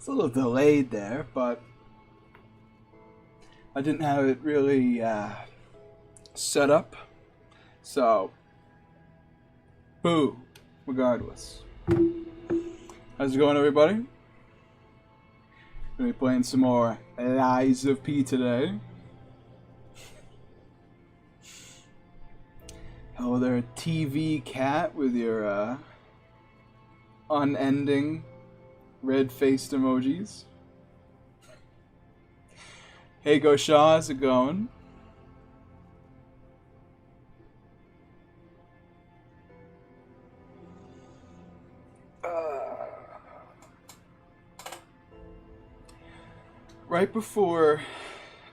It's a little delayed there, but I didn't have it really set up. So, boo, regardless. How's it going, everybody? Gonna be playing some more LiesofP today. Hello there, TV cat, with your unending red-faced emojis. Hey, Gosha, how's it going? Right before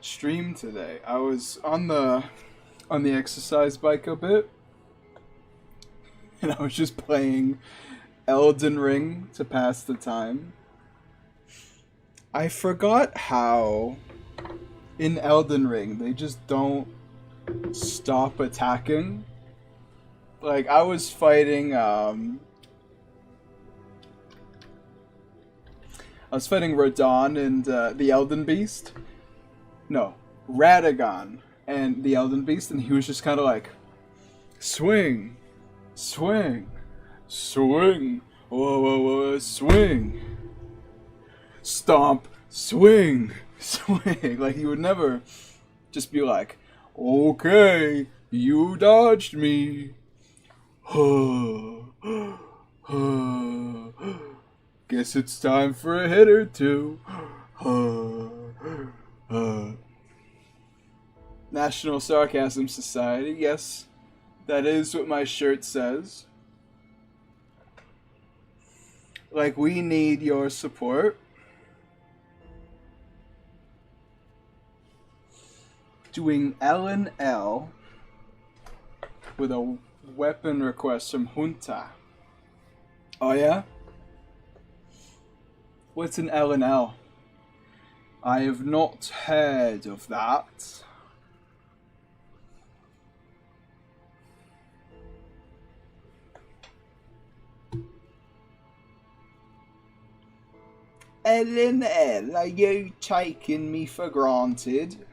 stream today, I was on the exercise bike a bit, and I was just playing Elden Ring to pass the time. I forgot how in Elden Ring they just don't stop attacking. Like, I was fighting Radon and the Elden Beast. No, Radagon and the Elden Beast, and he was just kind of like, swing, swing, swing, whoa, whoa, whoa, swing, stomp, swing, swing. Like, he would never just be like, okay, you dodged me. Guess it's time for a hit or two. National Sarcasm Society. Yes, that is what my shirt says. Like, we need your support. Doing L and L with a weapon request from Junta. Oh yeah? What's an L and L? I have not heard of that. L and L, are you taking me for granted?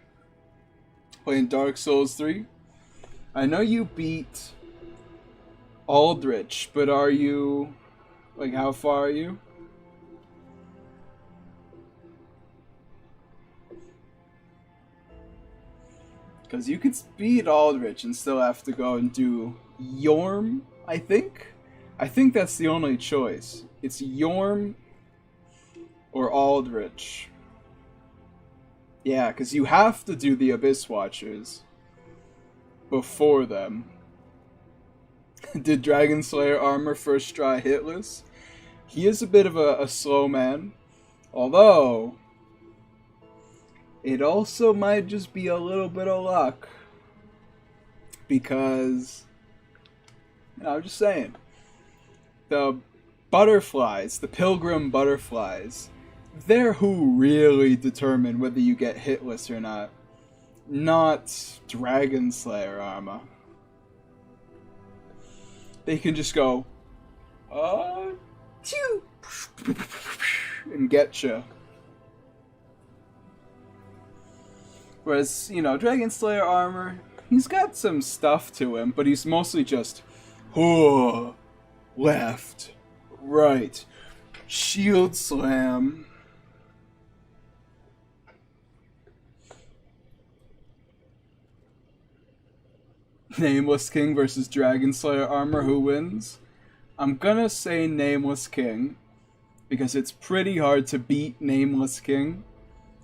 Playing Dark Souls 3? I know you beat Aldrich, but are you... like, how far are you? Because you could beat Aldrich and still have to go and do Yorm, I think? I think that's the only choice. It's Yorm or Aldrich. Yeah, because you have to do the Abyss Watchers before them. Did Dragon Slayer armor first try hitless? He is a bit of a slow man. Although, it also might just be a little bit of luck. Because, I'm just saying, the butterflies, the pilgrim butterflies, they're who really determine whether you get hitless or not. Not Dragon Slayer armor. They can just go, chew, and get you. Whereas, Dragon Slayer armor, he's got some stuff to him, but he's mostly just, left, right, shield slam. Nameless King versus Dragon Slayer armor, who wins? I'm gonna say Nameless King, because it's pretty hard to beat Nameless King.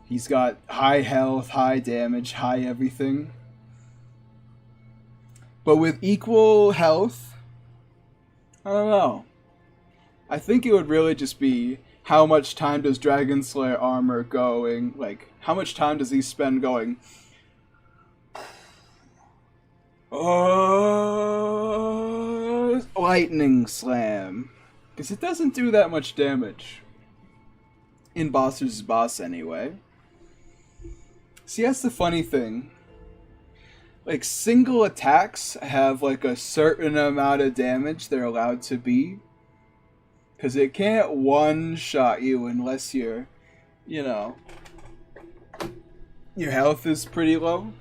He's got high health, high damage, high everything. But with equal health, I don't know. I think it would really just be how much time does Dragon Slayer armor going, like, how much time does he spend going, lightning slam. Because it doesn't do that much damage. In Boss vs. Boss anyway. See, that's the funny thing. Like, single attacks have like a certain amount of damage they're allowed to be. Because it can't one-shot you unless you're you know, your health is pretty low.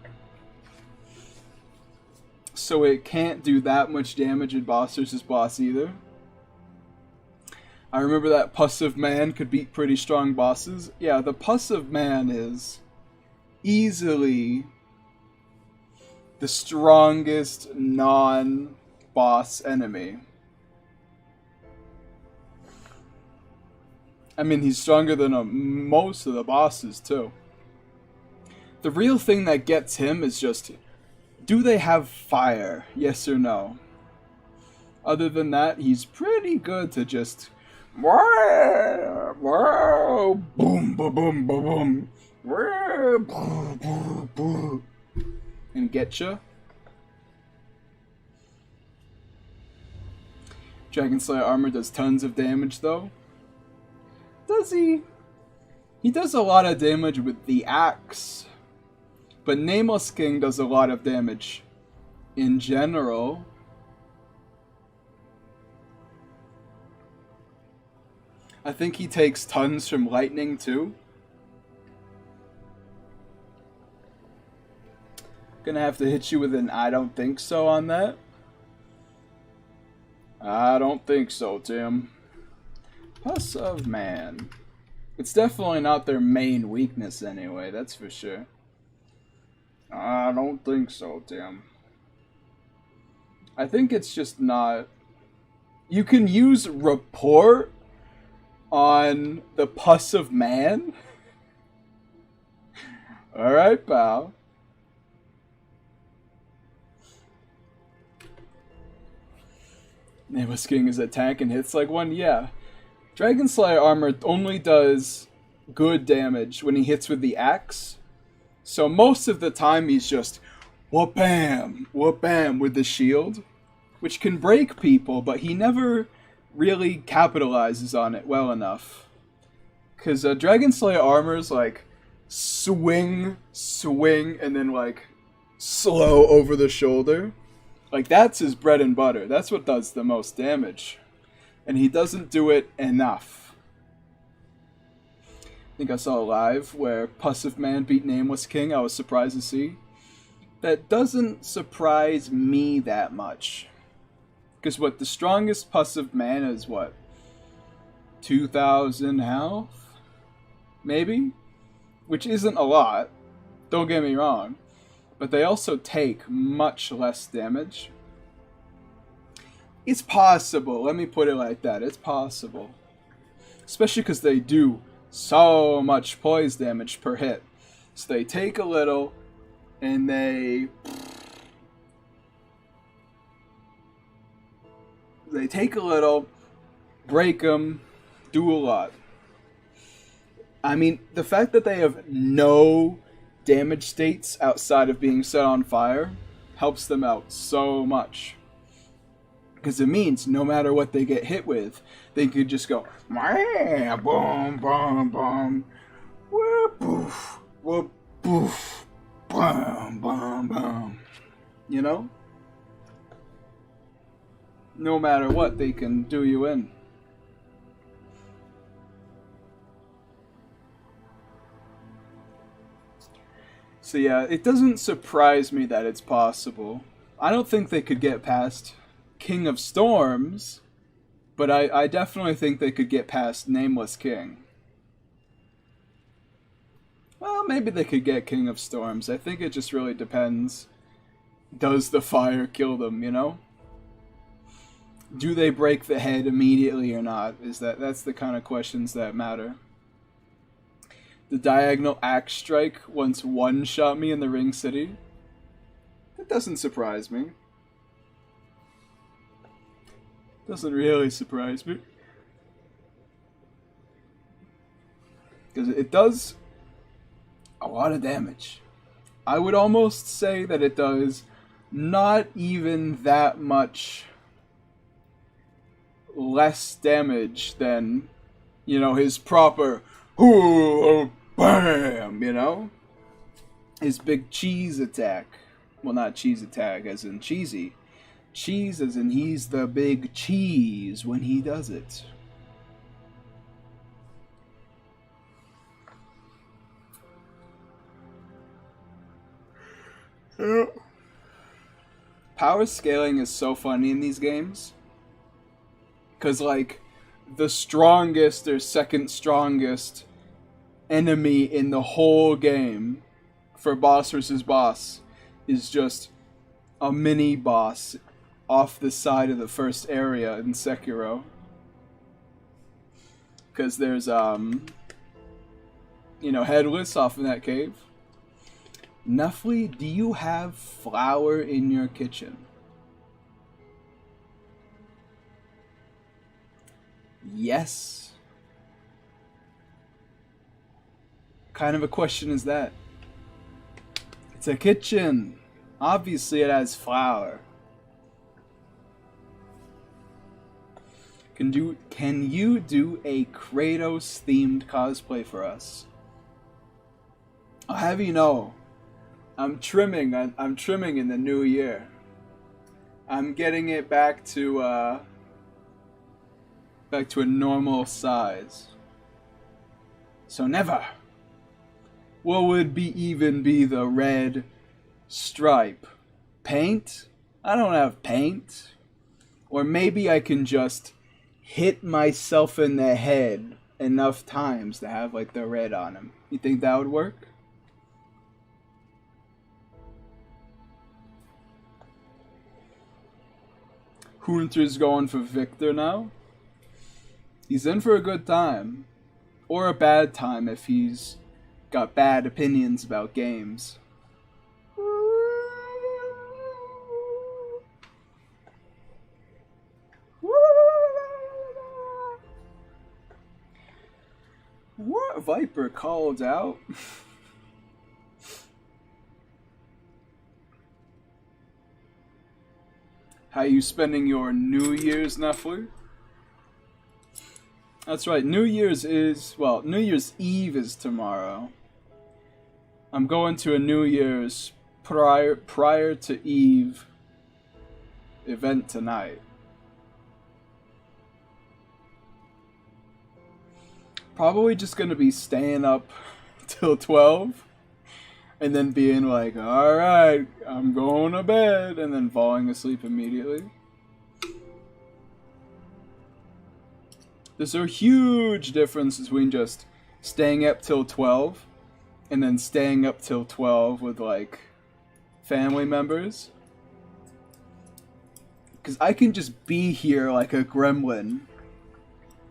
So it can't do that much damage in boss versus boss either. I remember that Pus of Man could beat pretty strong bosses. Yeah, the Pus of Man is easily the strongest non-boss enemy. I mean, he's stronger than most of the bosses, too. The real thing that gets him is just, do they have fire? Yes or no? Other than that, he's pretty good to just... Boom, boom, boom, boom, boom. And getcha. Dragon Slayer armor does tons of damage, though. Does he? He does a lot of damage with the axe. But Nameless King does a lot of damage in general. I think he takes tons from lightning, too. Gonna have to hit you with an I don't think so on that. I don't think so, Tim. Pus of Man. It's definitely not their main weakness anyway, that's for sure. I don't think so, Tim. I think it's just not... You can use Report on the Pus of Man? Alright, pal. Nameless King is a tank and hits like one? Yeah. Dragon Slayer armor only does good damage when he hits with the axe. So most of the time he's just whoop-bam with the shield. Which can break people, but he never really capitalizes on it well enough. Because Dragon Slayer armor is like swing, and then like slow over the shoulder. Like that's his bread and butter. That's what does the most damage. And he doesn't do it enough. I think I saw a live where Pus of Man beat Nameless King. I was surprised to see. That doesn't surprise me that much. Because what, the strongest Pus of Man is what? 2,000 health? Maybe? Which isn't a lot. Don't get me wrong. But they also take much less damage. It's possible. Let me put it like that. It's possible. Especially because they do so much poise damage per hit. So they take a little and they take a little, break them, do a lot. I mean, the fact that they have no damage states outside of being set on fire helps them out so much. Because it means no matter what they get hit with, they could just go, boom, boom, boom, whoop, boof, whoop, boof, boom, boom, boom. You know? No matter what, they can do you in. So yeah, it doesn't surprise me that it's possible. I don't think they could get past King of Storms, but I definitely think they could get past Nameless King. Well, maybe they could get King of Storms. I think it just really depends. Does the fire kill them, you know? Do they break the head immediately or not? That's the kind of questions that matter. The diagonal axe strike once one-shot me in the Ring City. That doesn't surprise me. Doesn't really surprise me. Because it does a lot of damage. I would almost say that it does not even that much less damage than, you know, his proper bam, you know? His big cheese attack. Well, not cheese attack as in cheesy. Cheese as in he's the big cheese when he does it. Yeah. Power scaling is so funny in these games. Because, like, the strongest or second strongest enemy in the whole game for boss versus boss is just a mini boss off the side of the first area in Sekiro. Because there's, Headless off in that cave. Nuffly, do you have flour in your kitchen? Yes. What kind of a question is that? It's a kitchen. Obviously it has flour. Can you do a Kratos themed cosplay for us? I'll have you know, I'm trimming in the new year. I'm getting it back to a normal size. So never. What would even be the red stripe? Paint? I don't have paint. Or maybe I can just hit myself in the head enough times to have like the red on him. You think that would work? Hunter's going for Victor now. He's in for a good time. Or a bad time if he's got bad opinions about games. What? Viper called out? How you spending your New Year's, Nuffler? That's right, New Year's Eve is tomorrow. I'm going to a New Year's prior to Eve event tonight. Probably just gonna be staying up till 12 and then being like, alright, I'm going to bed, and then falling asleep immediately. There's a huge difference between just staying up till 12 and then staying up till 12 with like family members. Because I can just be here like a gremlin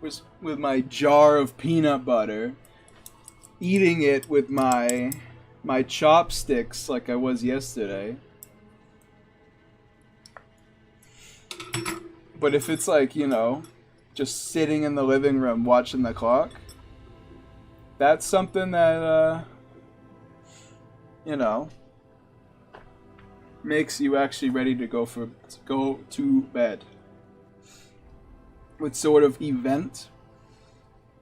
with my jar of peanut butter, eating it with my chopsticks like I was yesterday. But if it's like, just sitting in the living room watching the clock, that's something that, makes you actually ready to go to bed. What sort of event?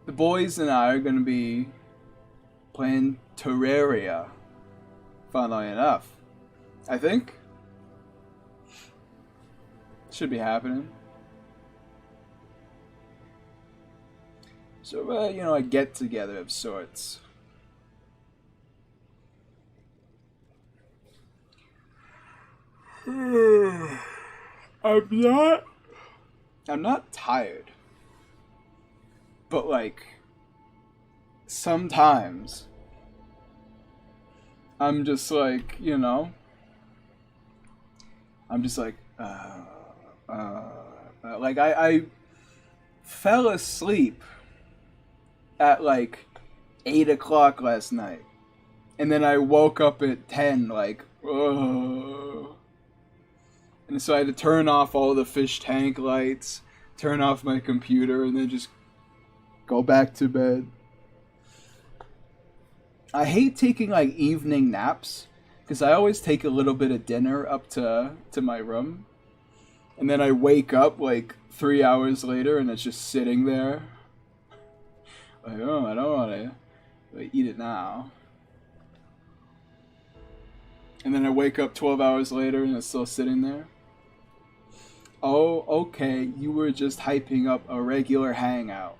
The boys and I are going to be playing Terraria, funnily enough. I think. Should be happening. So, a get-together of sorts. I'm not tired. But, like, sometimes I'm just like, I'm just like, like I fell asleep at like 8 o'clock last night, and then I woke up at 10, like, ugh. And so I had to turn off all the fish tank lights, turn off my computer, and then just go back to bed. I hate taking like evening naps because I always take a little bit of dinner up to my room, and then I wake up like 3 hours later and it's just sitting there. Like, oh, I don't want to eat it now. And then I wake up 12 hours later and it's still sitting there. Oh, okay, you were just hyping up a regular hangout.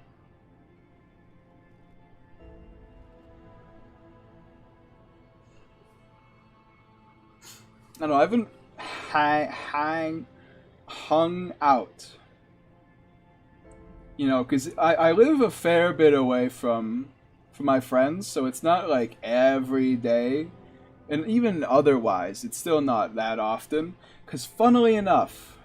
I don't know, I haven't hung out. You know, because I live a fair bit away from my friends, so it's not like every day. And even otherwise, it's still not that often. Because funnily enough,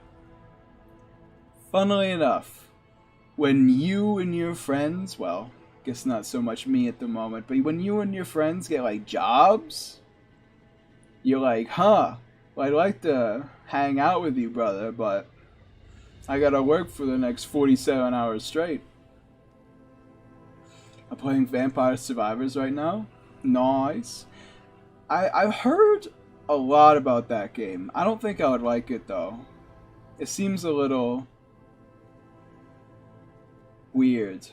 when you and your friends, well, guess not so much me at the moment, but when you and your friends get like jobs, you're like, huh, well, I'd like to hang out with you, brother, but I gotta work for the next 47 hours straight. I'm playing Vampire Survivors right now. Nice. I've heard a lot about that game. I don't think I would like it though. It seems a little weird.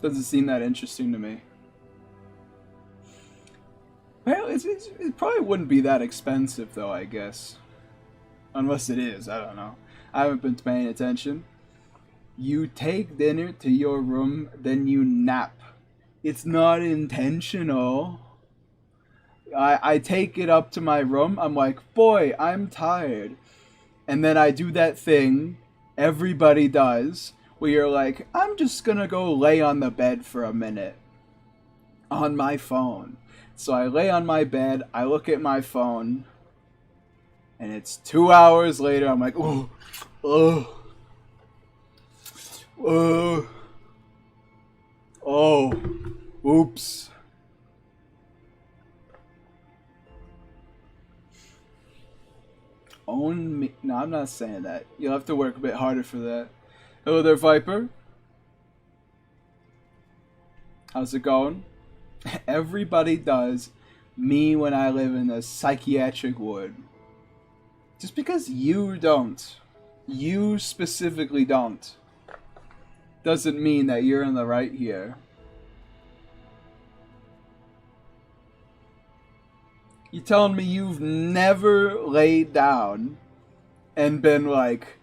Doesn't seem that interesting to me. Well, it probably wouldn't be that expensive though, I guess. Unless it is, I don't know. I haven't been paying attention. You take dinner to your room, then you nap. It's not intentional. I take it up to my room. I'm like, boy, I'm tired. And then I do that thing everybody does where you're like, I'm just gonna go lay on the bed for a minute on my phone. So I lay on my bed, I look at my phone, and it's 2 hours later. I'm like, oh, oops. Own me. No, I'm not saying that. You'll have to work a bit harder for that. Hello there, Viper. How's it going? Everybody does me when I live in a psychiatric ward. Just because you don't, you specifically don't, doesn't mean that you're in the right here. You telling me you've never laid down and been like,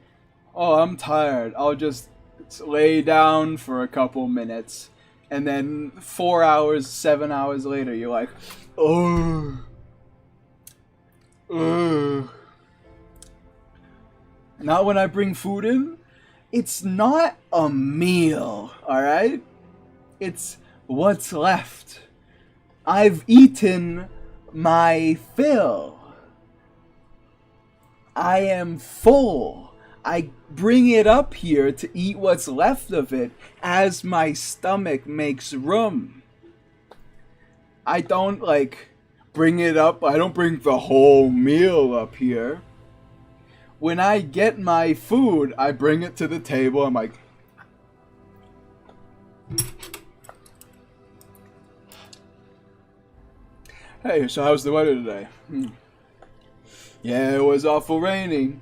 oh, I'm tired, I'll just lay down for a couple minutes, and then 4 hours, 7 hours later, you're like, oh, not when I bring food in. It's not a meal, alright? It's what's left. I've eaten my fill. I am full. I bring it up here to eat what's left of it as my stomach makes room. I don't bring it up. I don't bring the whole meal up here. When I get my food, I bring it to the table. I'm like, hey, so how's the weather today? Yeah, it was awful raining.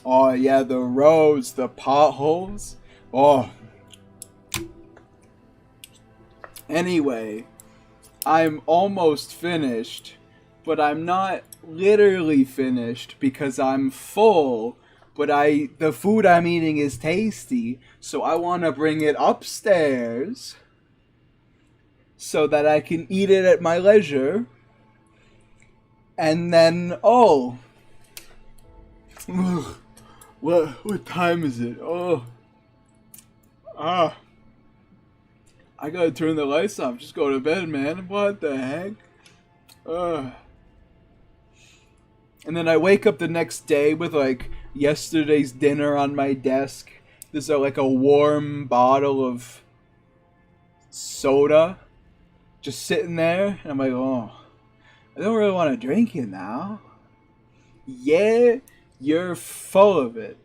Oh, yeah, the roads, the potholes. Oh. Anyway, I'm almost finished, but I'm not literally finished because I'm full, but the food I'm eating is tasty, so I want to bring it upstairs so that I can eat it at my leisure. And then, what time is it? I gotta turn the lights off. Just go to bed, man. What the heck? And then I wake up the next day with yesterday's dinner on my desk. There's a warm bottle of soda just sitting there. And I'm like, I don't really want to drink it now. Yeah, you're full of it.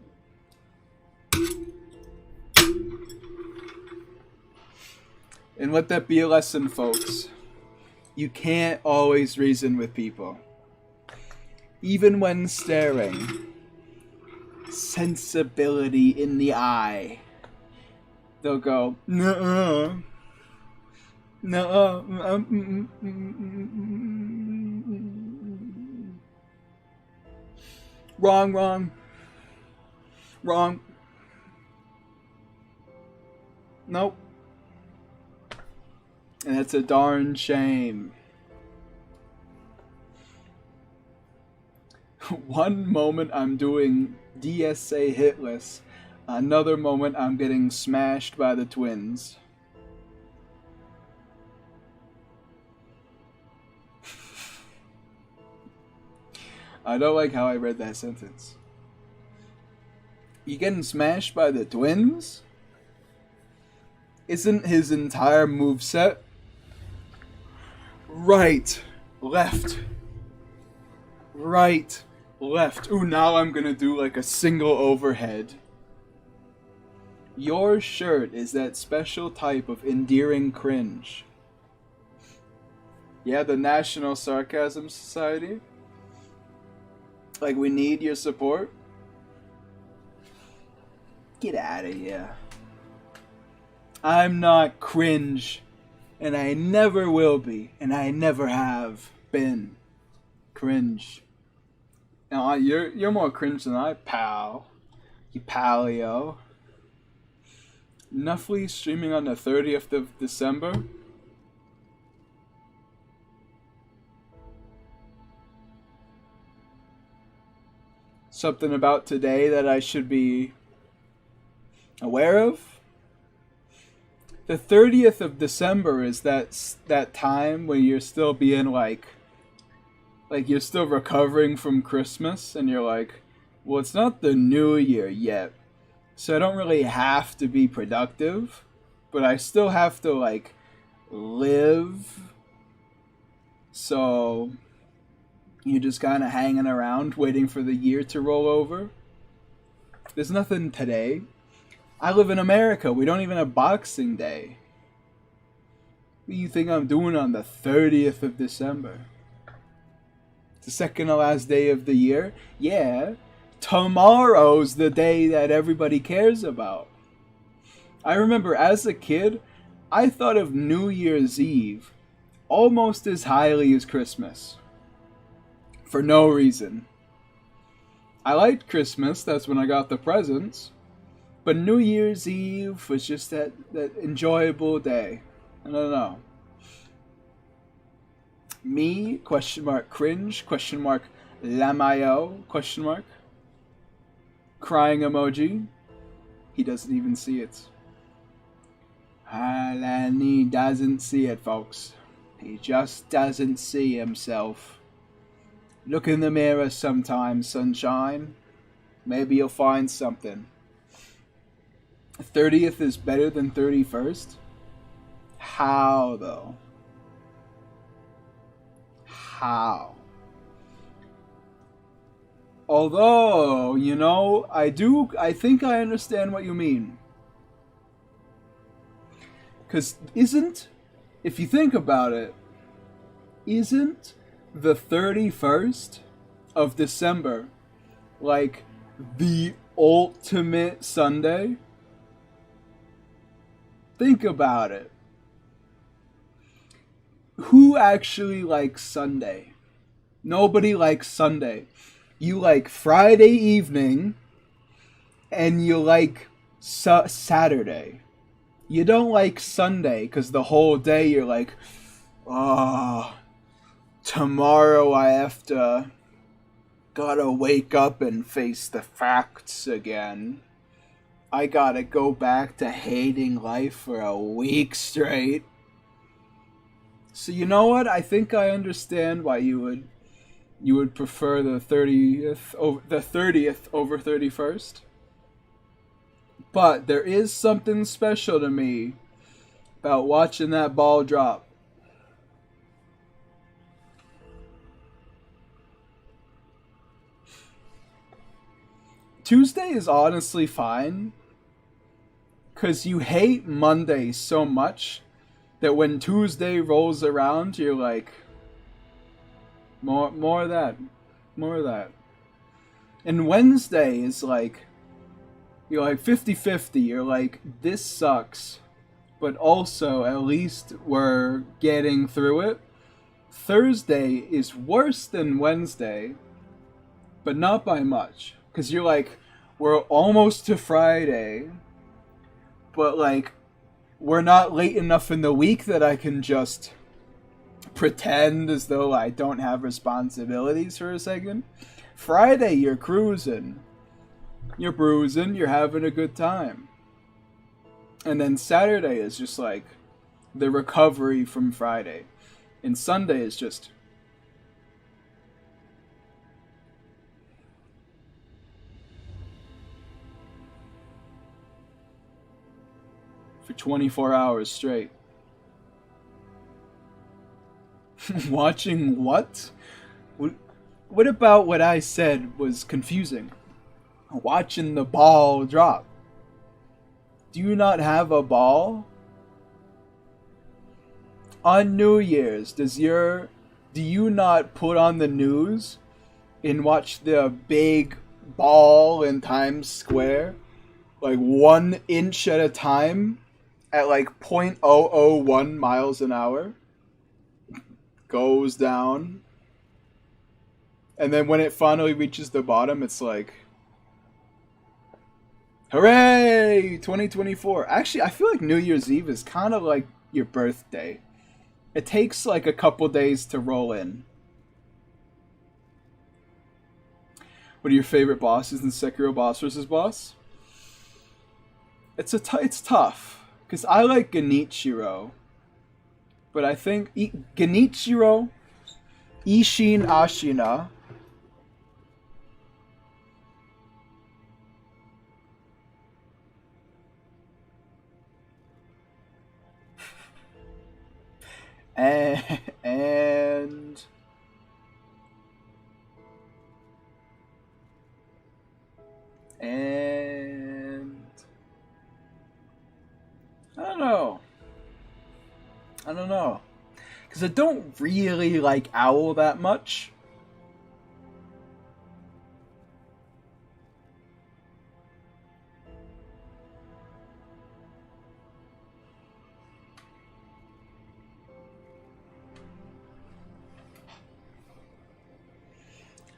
And let that be a lesson, folks. You can't always reason with people. Even when staring. Sensibility in the eye. They'll go, nuh-uh. Nuh-uh. Wrong. Nope. And that's a darn shame. One moment I'm doing DSA hitless, another moment I'm getting smashed by the twins. I don't like how I read that sentence. You getting smashed by the twins? Isn't his entire moveset right, left, right, left? Ooh, now I'm gonna do like a single overhead. Your shirt is that special type of endearing cringe. Yeah, the National Sarcasm Society. Like, we need your support. Get out of here. I'm not cringe, and I never will be, and I never have been cringe. Now, you're more cringe than I, pal. You palio. Nuffly streaming on the 30th of December. Something about today that I should be aware of? The 30th of December is that time when you're still being like you're still recovering from Christmas, and you're like, well, it's not the new year yet, so I don't really have to be productive, but I still have to like live. So you're just kind of hanging around waiting for the year to roll over. There's nothing today. I live in America. We don't even have Boxing Day. What do you think I'm doing on the 30th of December? The second to last day of the year? Yeah. Tomorrow's the day that everybody cares about. I remember as a kid, I thought of New Year's Eve almost as highly as Christmas. For no reason. I liked Christmas. That's when I got the presents. But New Year's Eve was just that enjoyable day. I don't know. Me, question mark, cringe, question mark, lamayo, question mark. Crying emoji. He doesn't even see it. Alani doesn't see it, folks. He just doesn't see himself. Look in the mirror sometime, sunshine. Maybe you'll find something. 30th is better than 31st? How, though? How? Although, you know, I think I understand what you mean. Because if you think about it, isn't the 31st of December like the ultimate Sunday? Think about it. Who actually likes Sunday? Nobody likes Sunday. You like Friday evening, and you like Saturday. You don't like Sunday, because the whole day you're like, tomorrow I gotta wake up and face the facts again. I gotta go back to hating life for a week straight. So you know what? I think I understand why you would prefer the 30th over 31st. But there is something special to me about watching that ball drop. Tuesday is honestly fine, because you hate Monday so much that when Tuesday rolls around, you're like, more of that. And Wednesday is like, you're like 50-50. You're like, this sucks, but also at least we're getting through it. Thursday is worse than Wednesday, but not by much. Because you're like, we're almost to Friday, but like, we're not late enough in the week that I can just pretend as though I don't have responsibilities for a second. Friday, you're cruising. You're bruising, you're having a good time. And then Saturday is just like the recovery from Friday. And Sunday is just for 24 hours straight. Watching what? What about what I said was confusing? Watching the ball drop. Do you not have a ball? On New Year's, do you not put on the news and watch the big ball in Times Square? Like 1 inch at a time at like 0.001 miles an hour? Goes down. And then when it finally reaches the bottom, it's like, hooray! 2024. Actually, I feel like New Year's Eve is kind of like your birthday. It takes like a couple days to roll in. What are your favorite bosses in Sekiro Boss vs. Boss? It's tough. Because I like Genichiro. But I think Genichiro, Ishin Ashina, and I don't know. Because I don't really like Owl that much.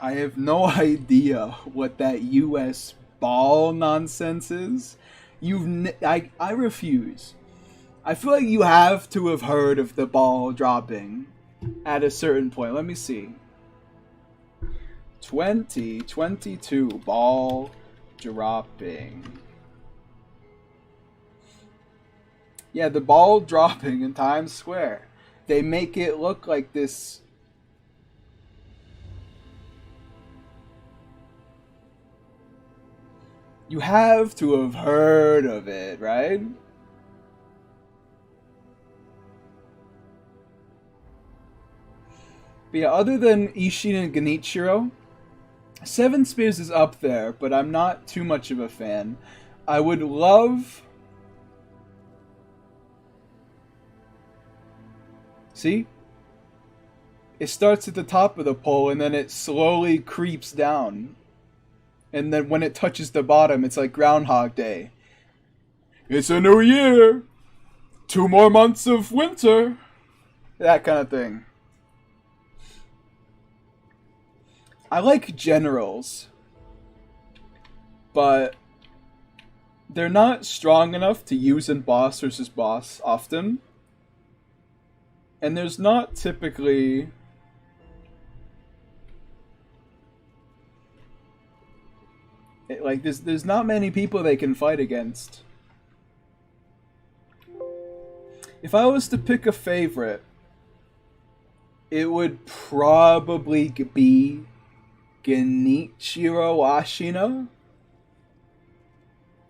I have no idea what that US ball nonsense is. I refuse. I feel like you have to have heard of the ball dropping at a certain point. Let me see. 2022 ball dropping. Yeah, the ball dropping in Times Square. They make it look like this. You have to have heard of it, right? But yeah, other than Ishin and Genichiro, Seven Spears is up there, but I'm not too much of a fan. I would love... See? It starts at the top of the pole and then it slowly creeps down. And then when it touches the bottom, it's like Groundhog Day. It's a new year! 2 more months of winter! That kind of thing. I like generals, but they're not strong enough to use in boss versus boss often. And there's not typically... there's not many people they can fight against. If I was to pick a favorite, it would probably be Genichiro Ashina.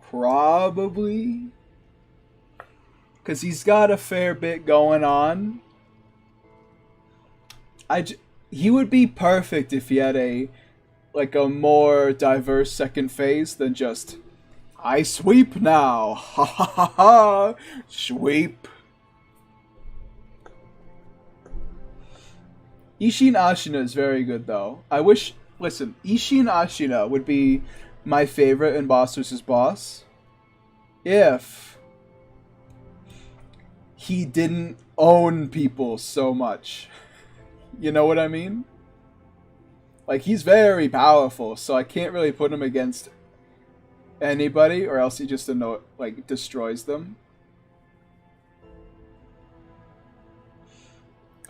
Probably. Because he's got a fair bit going on. He would be perfect if he had a more diverse second phase than just, I sweep now. Ha ha ha ha. Sweep. Ishin Ashina is very good though. Listen, Ishin Ashina would be my favorite in Boss vs. Boss if he didn't own people so much. You know what I mean? Like, he's very powerful, so I can't really put him against anybody, or else he just destroys them.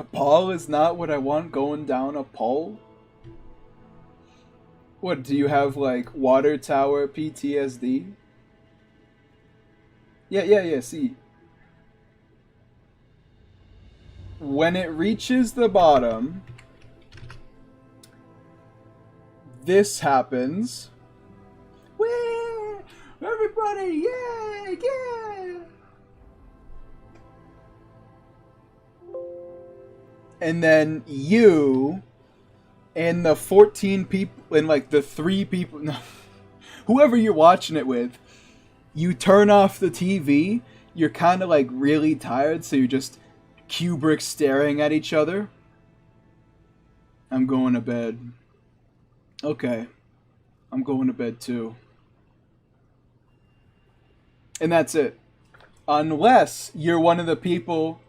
A ball is not what I want going down a pole? What, do you have, like, water tower PTSD? Yeah, see. When it reaches the bottom, this happens. Whee! Everybody, yeah, yeah! And then you and the 14 people, and like the 3 people, no, whoever you're watching it with, you turn off the TV, you're kind of like really tired, so you're just Kubrick staring at each other. I'm going to bed. Okay, I'm going to bed too. And that's it. Unless you're one of the people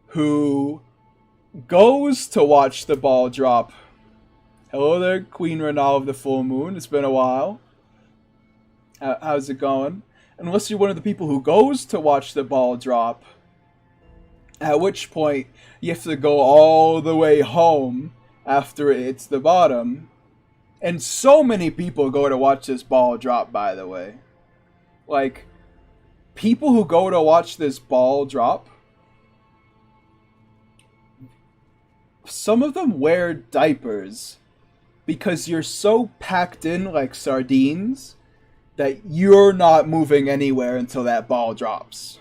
who goes to watch the ball drop. Hello there, Queen Renal of the Full Moon. It's been a while. How's it going? Unless you're one of the people who goes to watch the ball drop, at which point you have to go all the way home after it hits the bottom. And so many people go to watch this ball drop, by the way. Like, people who go to watch this ball drop, some of them wear diapers because you're so packed in like sardines that you're not moving anywhere until that ball drops.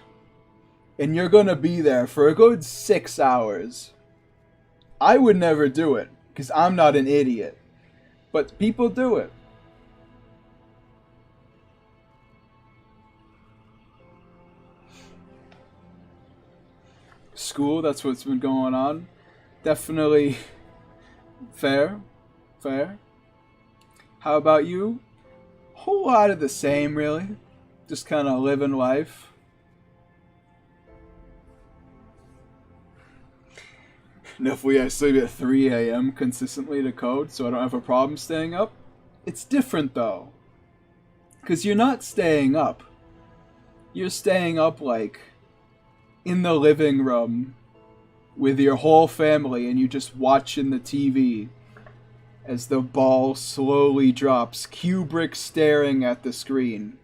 And you're gonna be there for a good 6 hours. I would never do it because I'm not an idiot. But people do it. School, that's what's been going on. Definitely fair. Fair. How about you? Whole lot of the same, really. Just kind of living life. And if we sleep at 3 a.m. consistently to code, so I don't have a problem staying up. It's different, though. Because you're not staying up. You're staying up, like, in the living room with your whole family, and you just watching the TV as the ball slowly drops, Kubrick staring at the screen.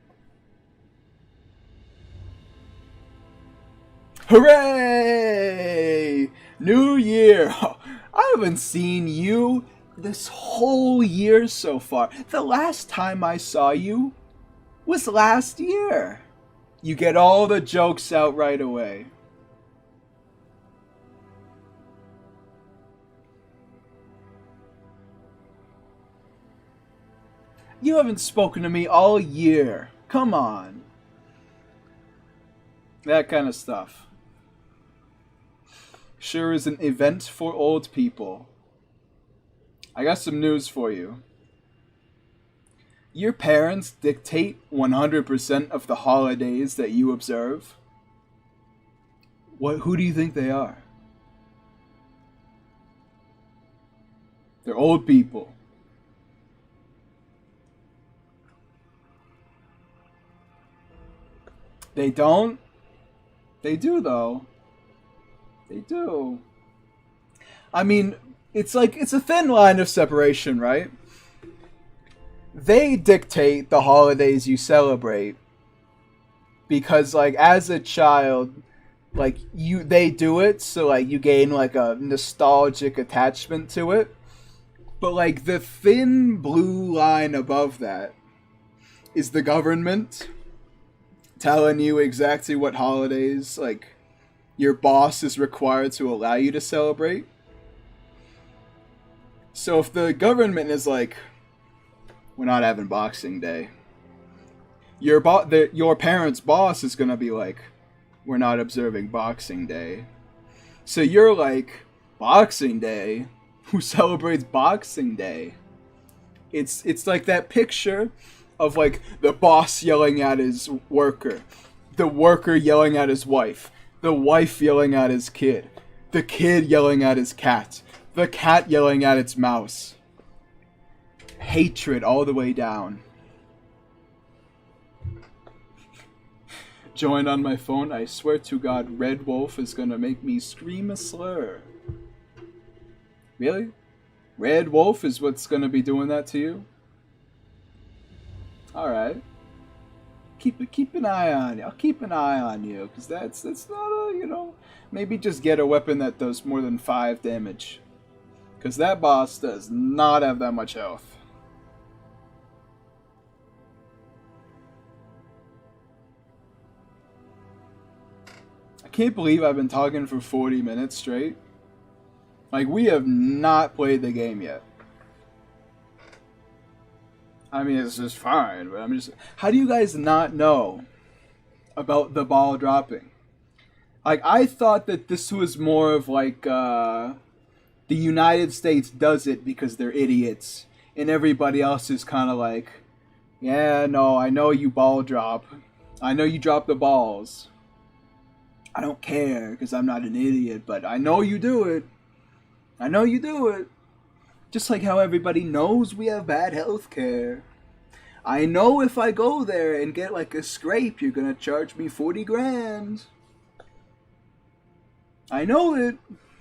Hooray! New Year! I haven't seen you this whole year so far. The last time I saw you was last year. You get all the jokes out right away. You haven't spoken to me all year. Come on. That kind of stuff. Sure is an event for old people. I got some news for you. Your parents dictate 100% of the holidays that you observe. Who do you think they are? They're old people. They don't? They do, though. They do. I mean, it's a thin line of separation, right? They dictate the holidays you celebrate because, like, as a child, like, they do it, so, like, you gain, like, a nostalgic attachment to it. But, like, the thin blue line above that is the government telling you exactly what holidays, like, your boss is required to allow you to celebrate. So if the government is like, we're not having Boxing Day, your parents' boss is gonna be like, we're not observing Boxing Day. So you're like, Boxing Day? Who celebrates Boxing Day? It's like that picture of like the boss yelling at his worker, the worker yelling at his wife, the wife yelling at his kid, the kid yelling at his cat, the cat yelling at its mouse. Hatred all the way down. Joined on my phone, I swear to God, Red Wolf is gonna make me scream a slur. Really? Red Wolf is what's gonna be doing that to you? Alright. Keep an eye on you. I'll keep an eye on you, because that's not a, you know, maybe just get a weapon that does more than 5 damage. Because that boss does not have that much health. I can't believe I've been talking for 40 minutes straight. Like, we have not played the game yet. I mean, it's just fine, but I'm just... How do you guys not know about the ball dropping? Like, I thought that this was more of like, the United States does it because they're idiots. And everybody else is kind of like, yeah, no, I know you ball drop. I know you drop the balls. I don't care because I'm not an idiot, but I know you do it. I know you do it. Just like how everybody knows we have bad health care. I know if I go there and get like a scrape, you're gonna charge me 40 grand. I know it.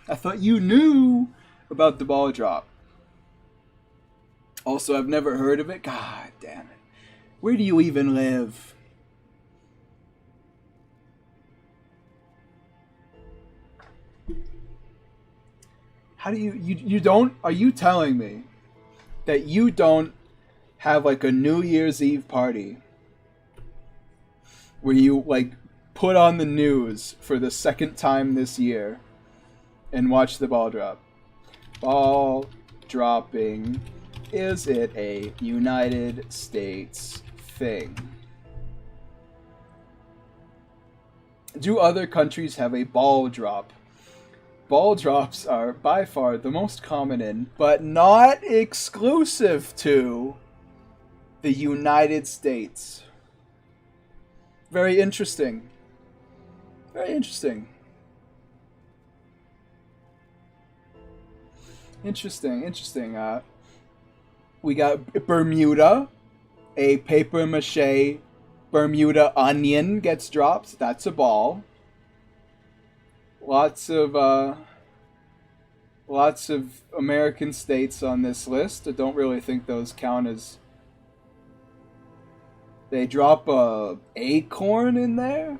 I thought you knew about the ball drop. Also, I've never heard of it. God damn it. Where do you even live? How do you don't, are you telling me that you don't have like a New Year's Eve party where you like put on the news for the second time this year and watch the ball drop? Ball dropping, is it a United States thing? Do other countries have a ball drop? Ball drops are by far the most common in, but not exclusive to, the United States. Very interesting. Very interesting. Interesting. We got Bermuda. A paper mache Bermuda onion gets dropped. That's a ball. Lots of American states on this list. I don't really think those count as... They drop a acorn in there?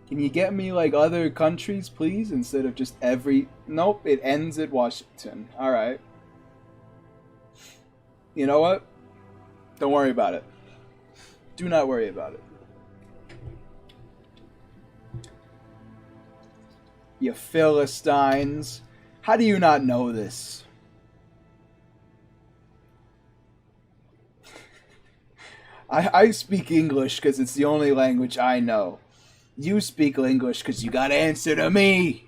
Can you get me like other countries, please, instead of just every... Nope, it ends at Washington. Alright. You know what? Don't worry about it. Do not worry about it. You Philistines. How do you not know this? I speak English because it's the only language I know. You speak English because you gotta answer to me.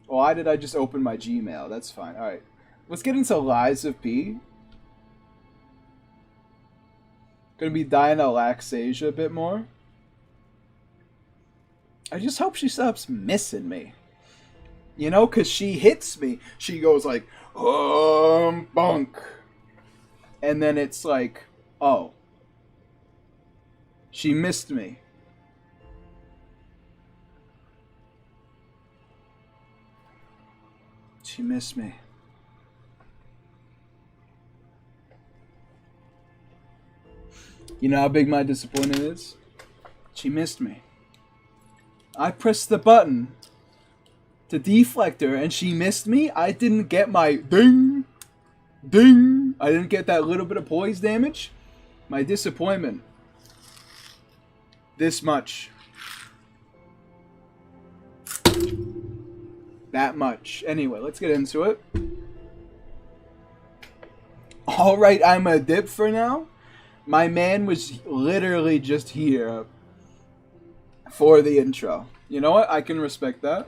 Why did I just open my Gmail? That's fine. Alright. Let's get into LiesofP. Gonna be dying of Laxasia a bit more. I just hope she stops missing me. You know, because she hits me. She goes like, bunk. And then it's like, oh. She missed me. She missed me. You know how big my disappointment is? She missed me. I pressed the button to deflect her and she missed me. I didn't get my ding, ding. I didn't get that little bit of poise damage. My disappointment. This much. That much. Anyway, let's get into it. Alright, I'm a dip for now. My man was literally just here for the intro. You know what? I can respect that.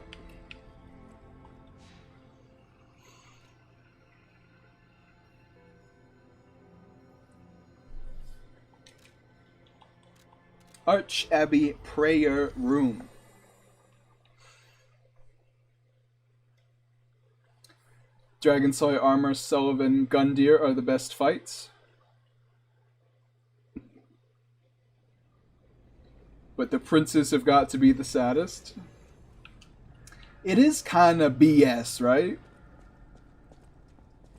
Arch Abbey Prayer Room. Dragon Slayer Armor, Sullivan, Gundyr are the best fights. But the princes have got to be the saddest. It is kind of BS, right?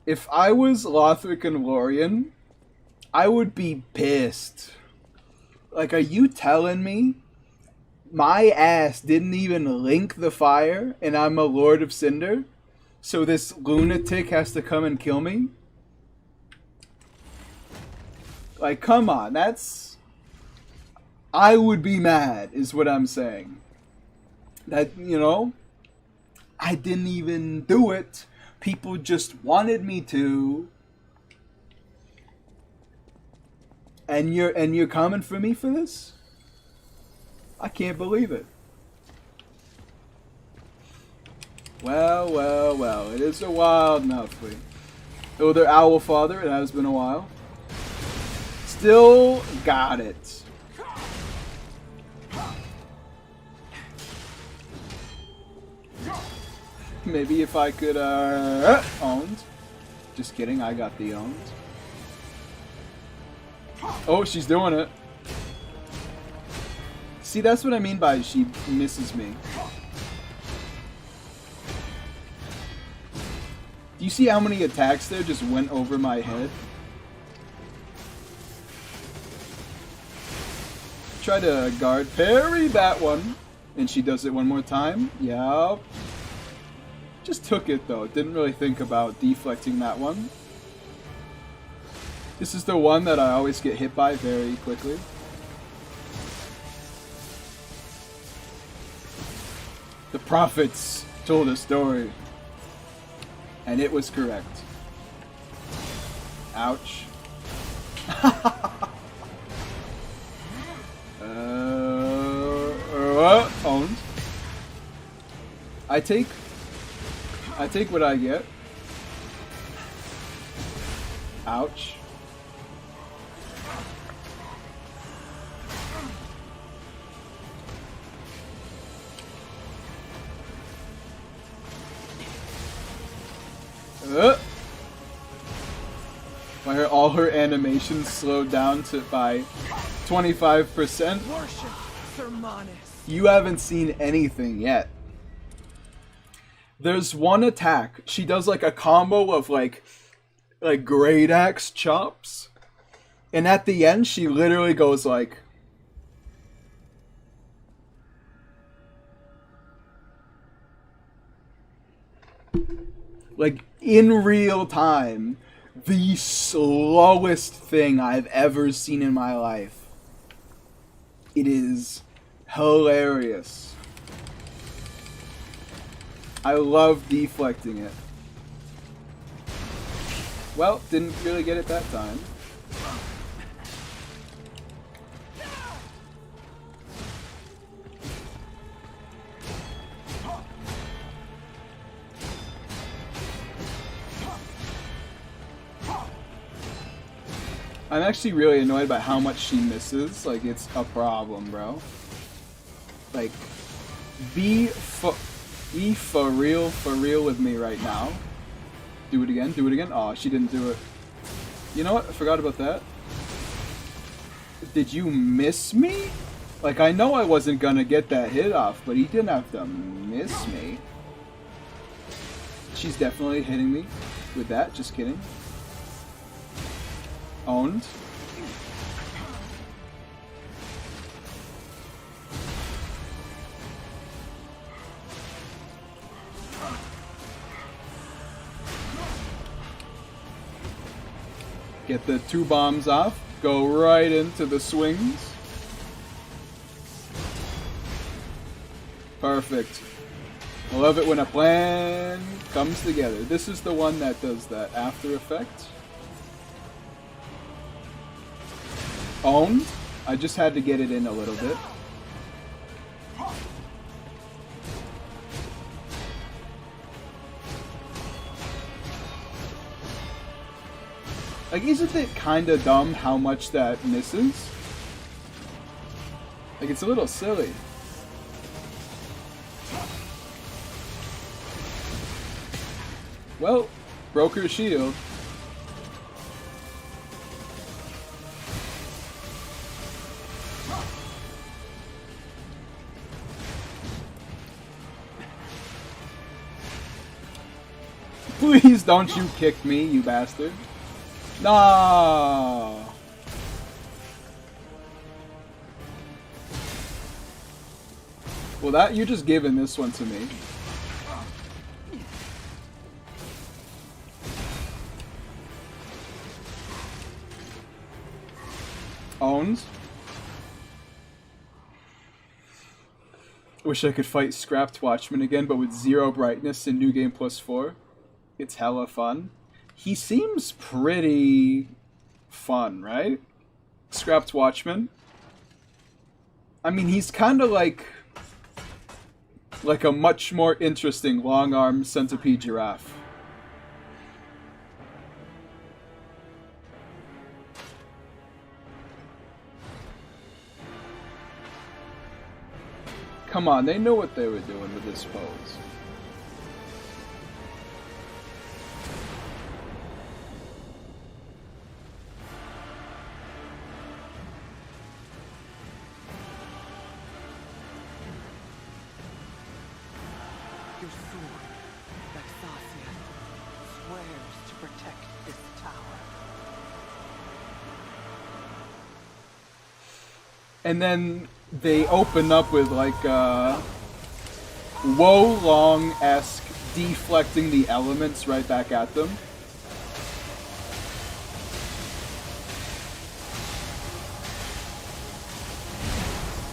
If I was Lothric and Lorien, I would be pissed. Like, are you telling me my ass didn't even link the fire and I'm a Lord of Cinder? So this lunatic has to come and kill me? Like, come on, that's... I would be mad, is what I'm saying. That, you know, I didn't even do it. People just wanted me to. And you're coming for me for this? I can't believe it. Well, well, well. It is a wild mouthful. Oh, their owl father. It has been a while. Still got it. Maybe if I could, owned. Just kidding, I got the owned. Oh, she's doing it. See, that's what I mean by she misses me. Do you see how many attacks there just went over my head? Try to guard parry that one. And she does it one more time. Yep. Just took it though. Didn't really think about deflecting that one. This is the one that I always get hit by very quickly. The prophets told a story. And it was correct. Ouch. Owned. I take what I get. Ouch. Why are all her animations slowed down by 25%? You haven't seen anything yet. There's one attack. She does like a combo of like great axe chops. And at the end, she literally goes like... Like, in real time, the slowest thing I've ever seen in my life. It is hilarious. I love deflecting it. Well, didn't really get it that time. I'm actually really annoyed by how much she misses. Like, it's a problem, bro. Like, be for real with me right now. Do it again, do it again. Aw, she didn't do it. You know what? I forgot about that. Did you miss me? Like, I know I wasn't gonna get that hit off, but he didn't have to miss me. She's definitely hitting me with that, just kidding. Owned. Get the 2 bombs off. Go right into the swings. Perfect. I love it when a plan comes together. This is the one that does that after effect. Owned. I just had to get it in a little bit. Like, isn't it kind of dumb how much that misses? Like, it's a little silly. Well, broke her shield. Please don't you kick me, you bastard. No. Well, that you're just giving this one to me. Owns. Wish I could fight Scrapped Watchman again, but with 0 brightness in New Game +4. It's hella fun. He seems pretty fun, right? Scrapped Watchman. I mean, he's kind of like a much more interesting long-arm centipede giraffe. Come on, they know what they were doing with this pose. Your sword, Laxasia, swears to protect this tower. And then they open up with like Wo Long-esque deflecting the elements right back at them.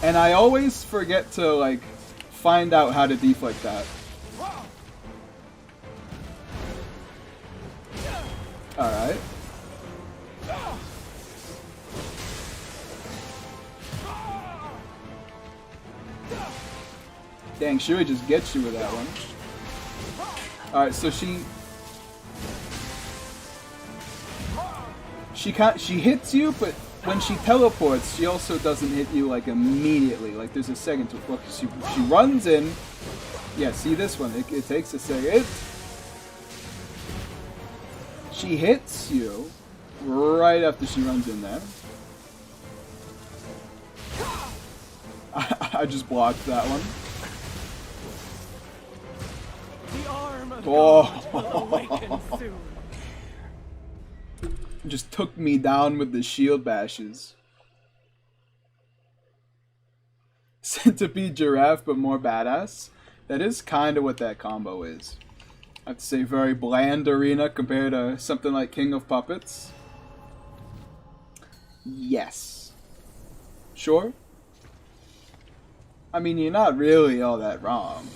And I always forget to like find out how to deflect that. Alright. Dang, she would just get you with that one. Alright, so she hits you, but when she teleports, she also doesn't hit you like immediately. Like there's a second to look. She runs in. Yeah, see this one? It takes a second. She hits you right after she runs in there. I just blocked that one. The arm of God will awaken soon. Just took me down with the shield bashes. Centipede giraffe, but more badass. That is kind of what that combo is. I have to say, very bland arena compared to something like King of Puppets. Yes. Sure? I mean, you're not really all that wrong.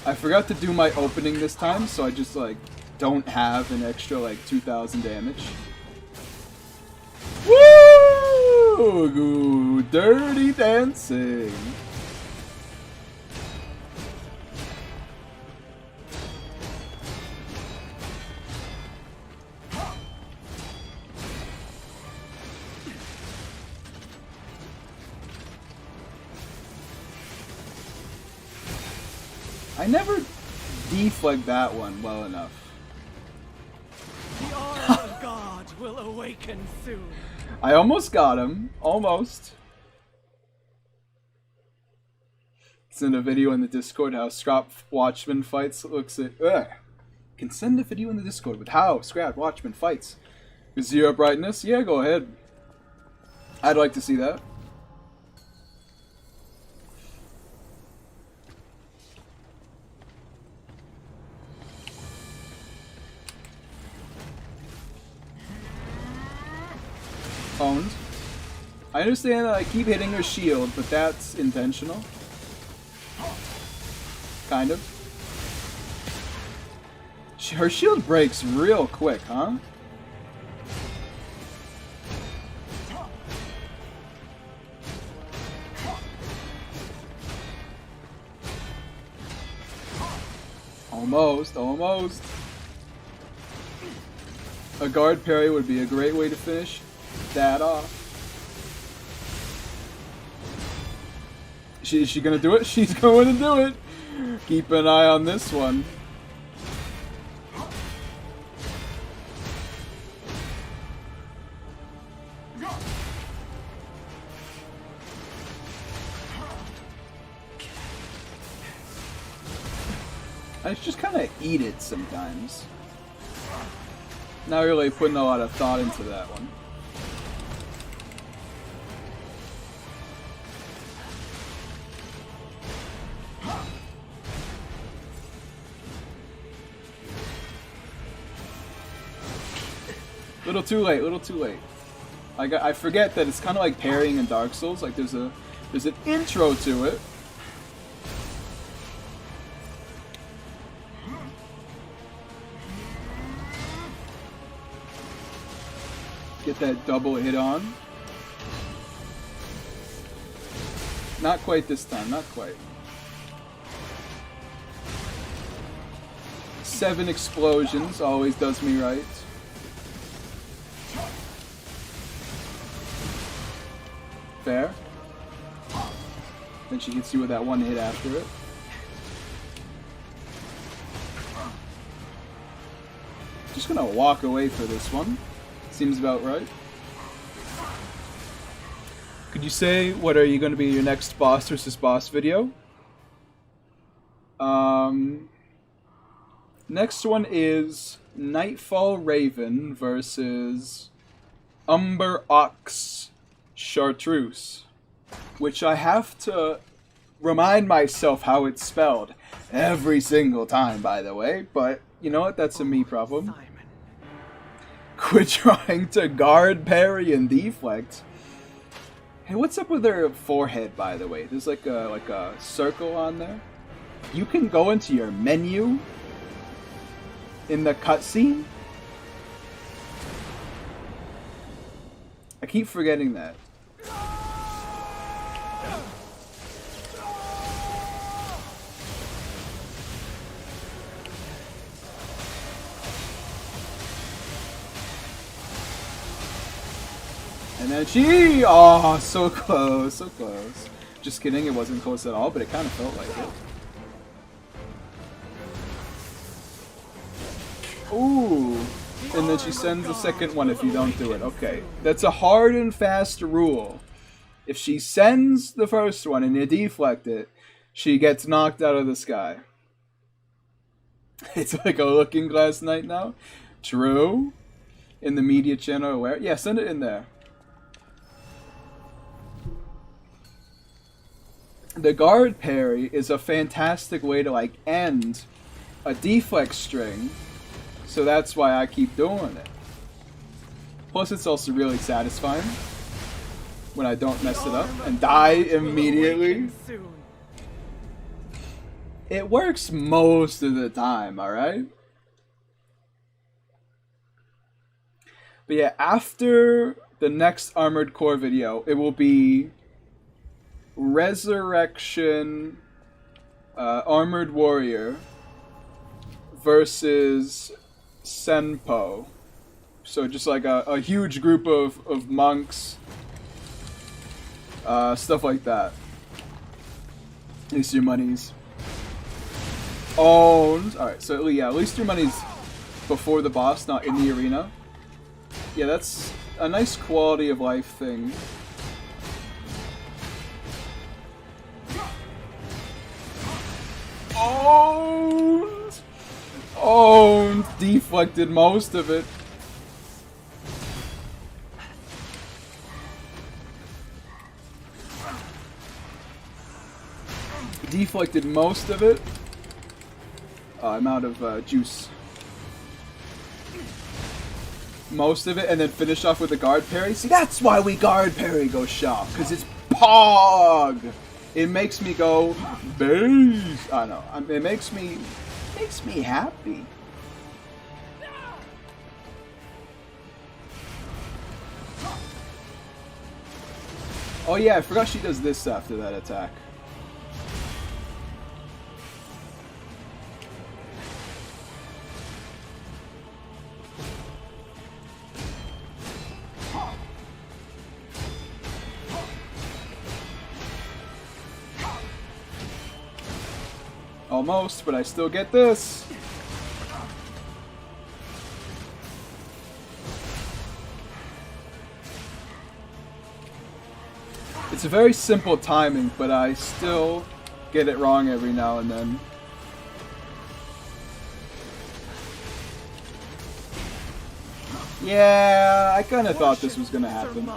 I forgot to do my opening this time, so I just like don't have an extra like 2,000 damage. Woo! Dirty dancing. I never deflect that one well enough. The arm of God will awaken soon. I almost got him. Almost. Send a video in the Discord how Scrap Watchman fights. Looks at. Can send a video in the Discord with how Scrap Watchman fights. With 0 brightness? Yeah, go ahead. I'd like to see that. Owned. I understand that I keep hitting her shield, but that's intentional. Kind of. Her shield breaks real quick, huh? Almost, almost. A guard parry would be a great way to finish that off. Is she gonna do it? She's going to do it! Keep an eye on this one. I just kind of eat it sometimes. Not really putting a lot of thought into that one. Little too late, little too late. I forget that it's kind of like parrying in Dark Souls. Like there's an intro to it. Get that double hit on. Not quite this time, not quite. 7 explosions always does me right. Fair. Then she hits you with that one hit after it. Just gonna walk away for this one. Seems about right. Could you say what are you going to be your next boss versus boss video? Next one is Nightfall Raven versus Umber Ox Chartreuse, which I have to remind myself how it's spelled every single time, by the way, but you know what? That's a me problem. Quit trying to guard, parry, and deflect. Hey, what's up with her forehead, by the way? There's like a circle on there. You can go into your menu in the cutscene. I keep forgetting that. And then she... Oh, so close, so close. Just kidding, it wasn't close at all, but it kind of felt like it. Ooh. And then she sends the second one if you don't do it. Okay. That's a hard and fast rule. If she sends the first one and you deflect it, she gets knocked out of the sky. It's like a looking glass night now. True. In the media channel aware. Yeah, send it in there. The guard parry is a fantastic way to like end a deflect string, so that's why I keep doing it. Plus it's also really satisfying when I don't mess it up and die immediately. It works most of the time, alright? But yeah, after the next Armored Core video, it will be Resurrection Armored Warrior versus Senpo. So just like a huge group of monks, stuff like that. At least your money's owned. Alright, so yeah, at least your money's before the boss, not in the arena. Yeah, that's a nice quality of life thing. Owned! Owned! Deflected most of it. Deflected most of it. I'm out of juice. Most of it, and then finish off with a guard parry. See, that's why we guard parry go shop, because it's POG! It makes me go, base! I know, it makes me happy. Oh yeah, I forgot she does this after that attack. Almost, but I still get this. It's a very simple timing, but I still get it wrong every now and then. Yeah, I kind of thought this was gonna happen.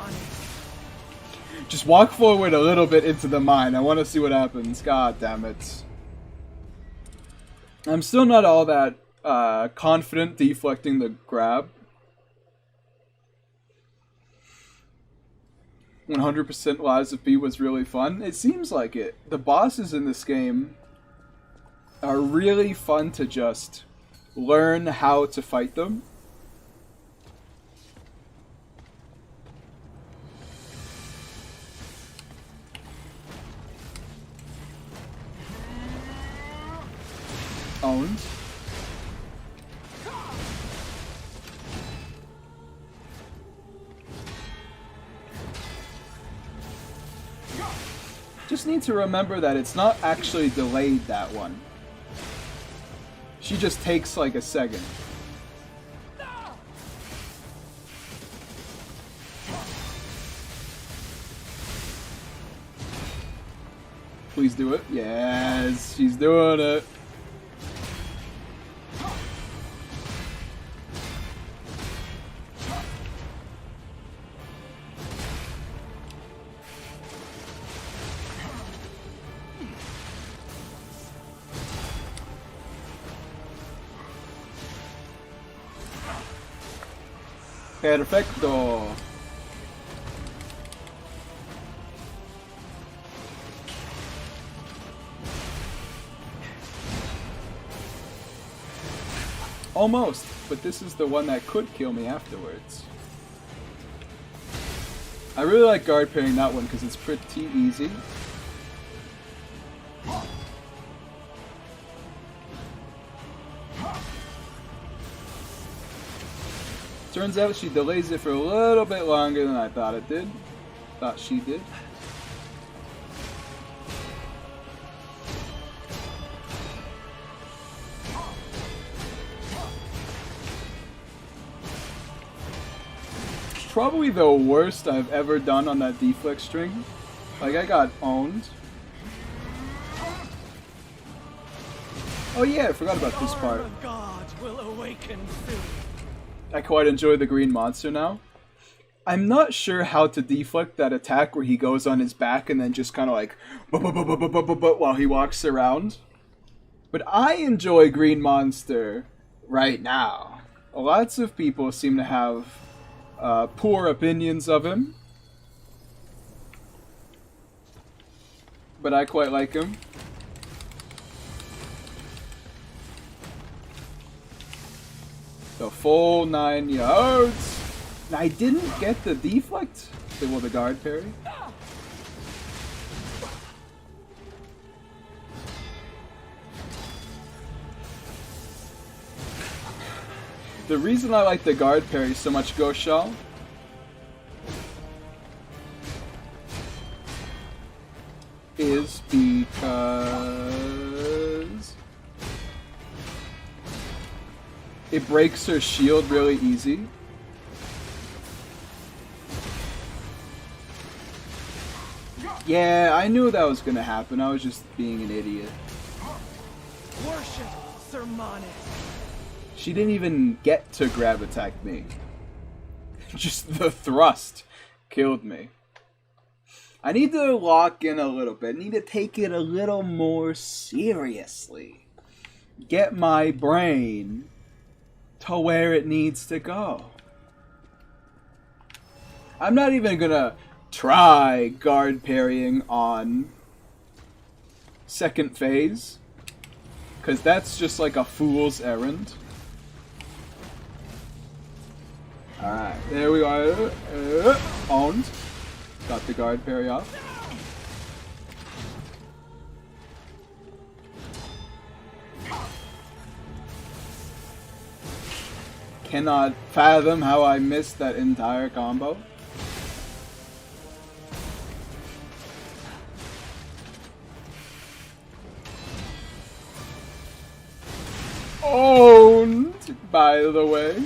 Just walk forward a little bit into the mine. I want to see what happens. God damn it. I'm still not all that confident deflecting the grab. 100% LiesofP was really fun. It seems like it. The bosses in this game are really fun to just learn how to fight them. Owned. Just need to remember that it's not actually delayed, that one. She just takes like a second. Please do it. Yes, she's doing it. Perfecto. Almost, but this is the one that could kill me afterwards. I really like guard pairing that one because it's pretty easy. Turns out she delays it for a little bit longer than I thought it did. Thought she did. Probably the worst I've ever done on that deflect string. Like, I got owned. Oh yeah, I forgot about this part. I quite enjoy the green monster now. I'm not sure how to deflect that attack where he goes on his back and then just kind of like while he walks around. But I enjoy green monster right now. Lots of people seem to have poor opinions of him. But I quite like him. The full 9 yards. I didn't get the deflect. Well, the guard parry. The reason I like the guard parry so much, Goshal, is because it breaks her shield really easy. Yeah, I knew that was gonna happen. I was just being an idiot. Worship Sermonic. She didn't even get to grab attack me. Just the thrust killed me. I need to lock in a little bit. I need to take it a little more seriously. Get my brain to where it needs to go. I'm not even gonna try guard parrying on second phase, because that's just like a fool's errand. Alright, there we are. Owned. Got the guard parry off. Cannot fathom how I missed that entire combo. Owned, by the way.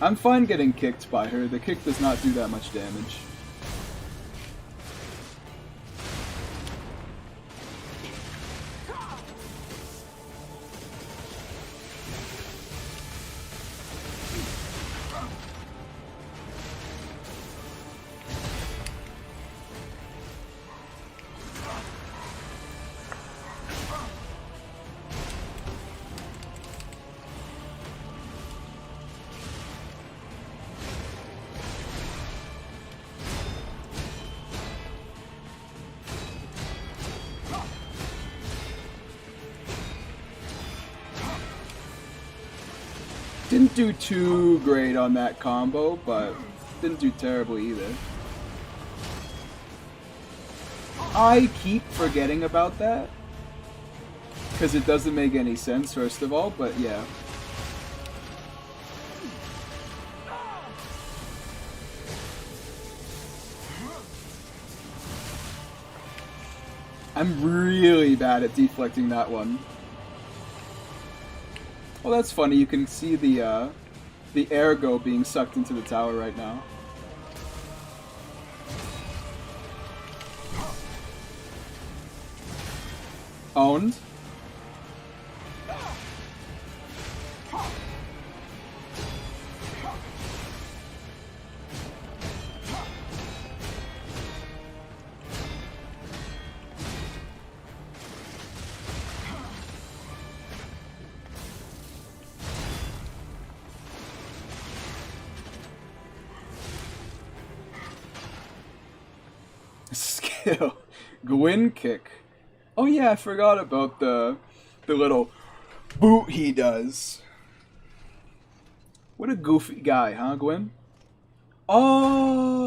I'm fine getting kicked by her. The kick does not do that much damage. Didn't do too great on that combo, but didn't do terribly either. I keep forgetting about that, because it doesn't make any sense, first of all, but yeah. I'm really bad at deflecting that one. Well, that's funny. You can see the ergo being sucked into the tower right now. Owned. Skill. Gwyn kick. Oh yeah, I forgot about the little boot he does. What a goofy guy, huh, Gwyn? Oh!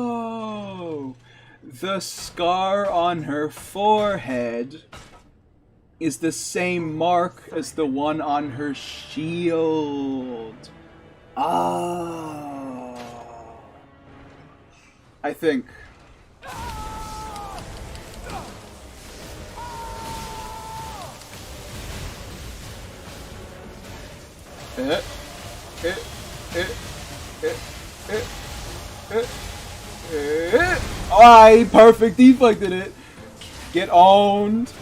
The scar on her forehead is the same mark as the one on her shield. Ah. I think. I perfect deflected it. Get owned.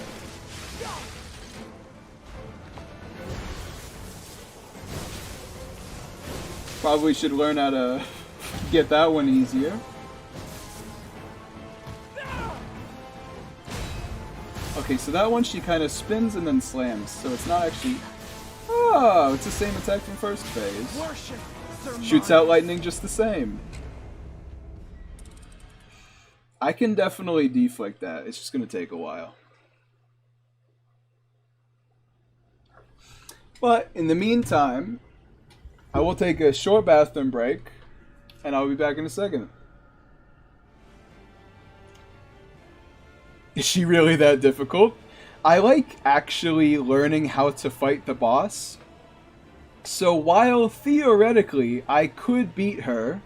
Probably should learn how to get that one easier. Okay, so that one she kind of spins and then slams, so it's not actually... Oh, it's the same attack from first phase. Shoots out lightning just the same. I can definitely deflect that. It's just going to take a while. But in the meantime, I will take a short bathroom break, and I'll be back in a second. Is she really that difficult? I like actually learning how to fight the boss. So while theoretically I could beat her,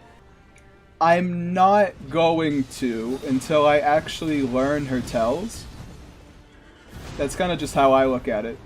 I'm not going to until I actually learn her tells. That's kind of just how I look at it.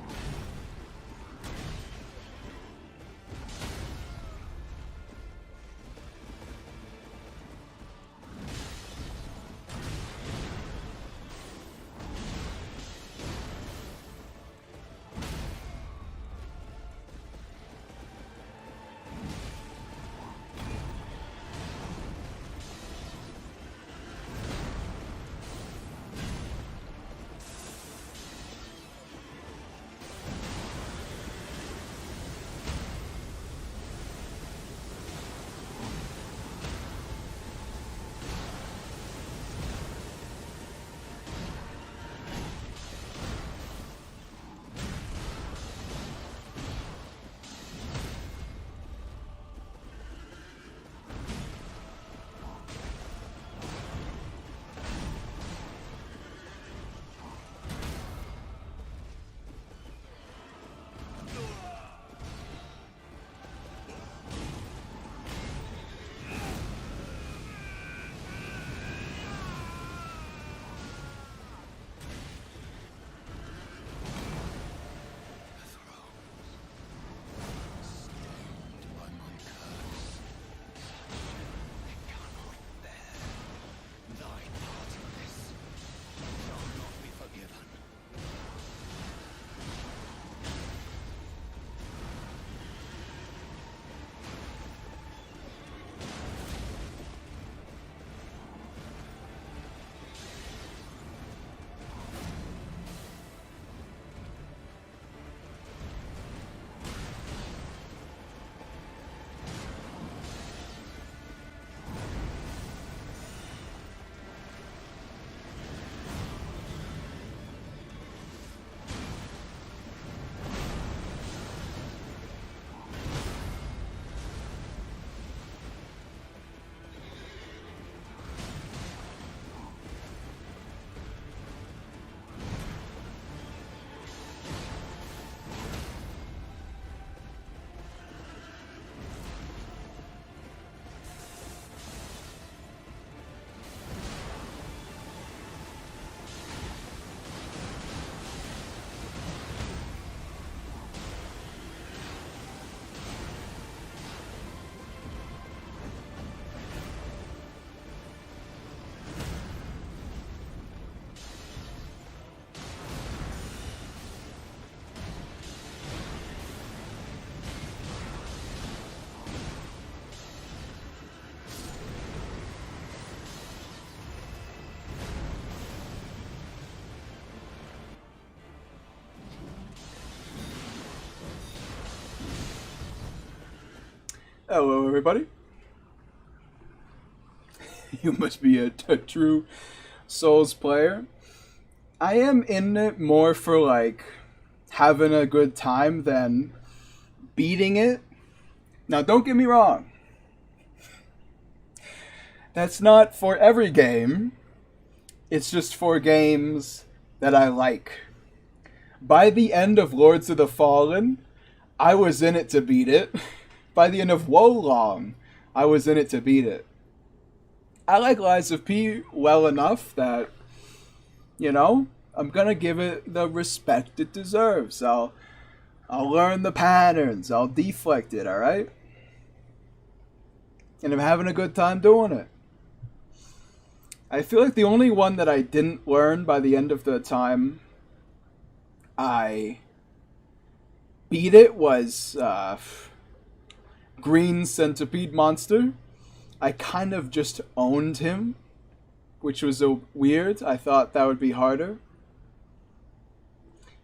Hello, everybody. You must be a true Souls player. I am in it more for, like, having a good time than beating it. Now, don't get me wrong. That's not for every game. It's just for games that I like. By the end of Lords of the Fallen, I was in it to beat it. By the end of Wolong, I was in it to beat it. I like LiesofP well enough that, you know, I'm gonna give it the respect it deserves. I'll learn the patterns. I'll deflect it, alright? And I'm having a good time doing it. I feel like the only one that I didn't learn by the end of the time I beat it was Green Centipede Monster. I kind of just owned him, which was weird. I thought that would be harder.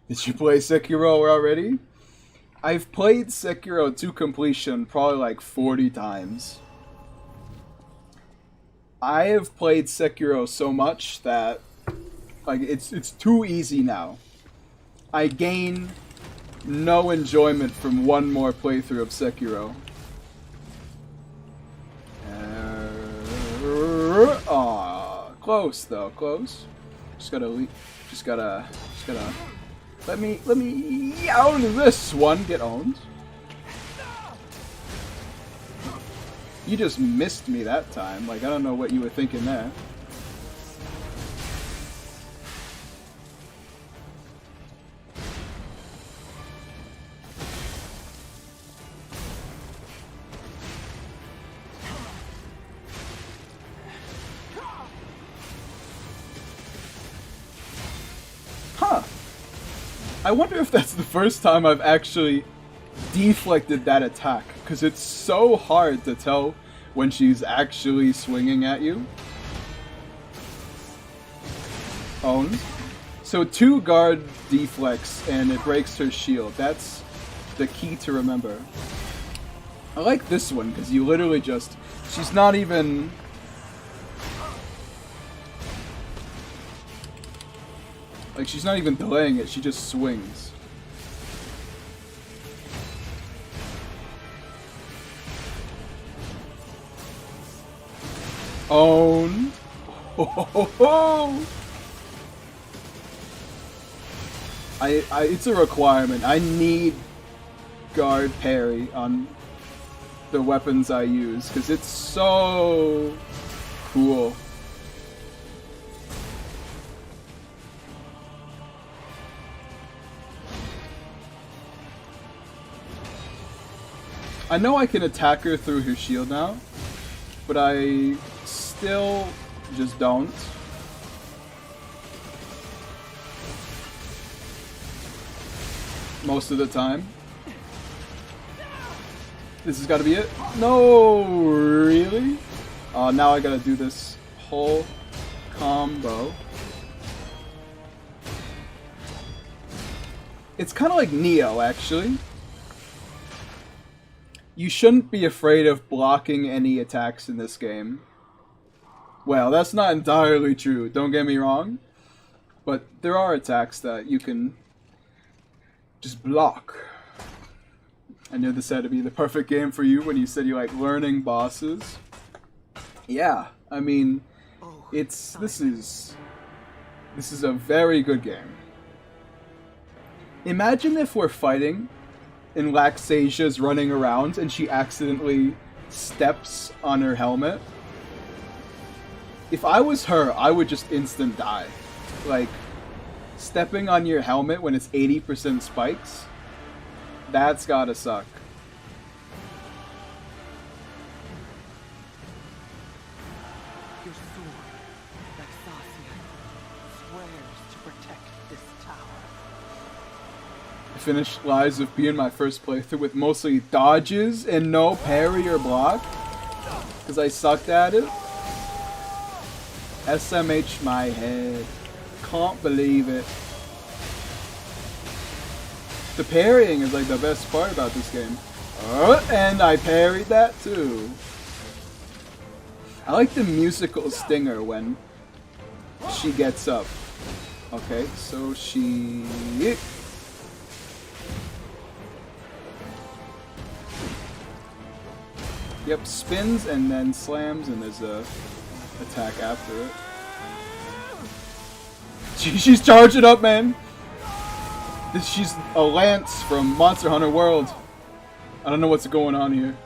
Did you play Sekiro already? I've played Sekiro to completion probably like 40 times. I have played Sekiro so much that like it's too easy now. I gain no enjoyment from one more playthrough of Sekiro. Close though, close. Just gotta let me out of this one. Get owned. You just missed me that time. Like, I don't know what you were thinking there. Huh. I wonder if that's the first time I've actually deflected that attack, because it's so hard to tell when she's actually swinging at you. Own. So 2 guard deflects and it breaks her shield. That's the key to remember. I like this one because you literally just... She's not even... Like, she's not even delaying it, she just swings. Own. It's a requirement. I need guard parry on the weapons I use because it's so cool. I know I can attack her through her shield now, but I still just don't. Most of the time. This has got to be it. No, really? Now I gotta do this whole combo. It's kind of like Neo, actually. You shouldn't be afraid of blocking any attacks in this game. Well, that's not entirely true, don't get me wrong. But there are attacks that you can just block. I knew this had to be the perfect game for you when you said you like learning bosses. Yeah, I mean, this is a very good game. Imagine if we're fighting and Laxasia's running around and she accidentally steps on her helmet. If I was her, I would just instant die. Like, stepping on your helmet when it's 80% spikes, that's gotta suck. Your sword, Laxasia, swears to protect this tower. I finished LiesofP in my first playthrough with mostly dodges and no parry or block, because I sucked at it. SMH my head. Can't believe it. The parrying is like the best part about this game. And I parried that too. I like the musical stinger when she gets up. Okay, so she... Yep, spins and then slams, and there's a attack after it. She's charging up, man! She's a Lance from Monster Hunter World. I don't know what's going on here.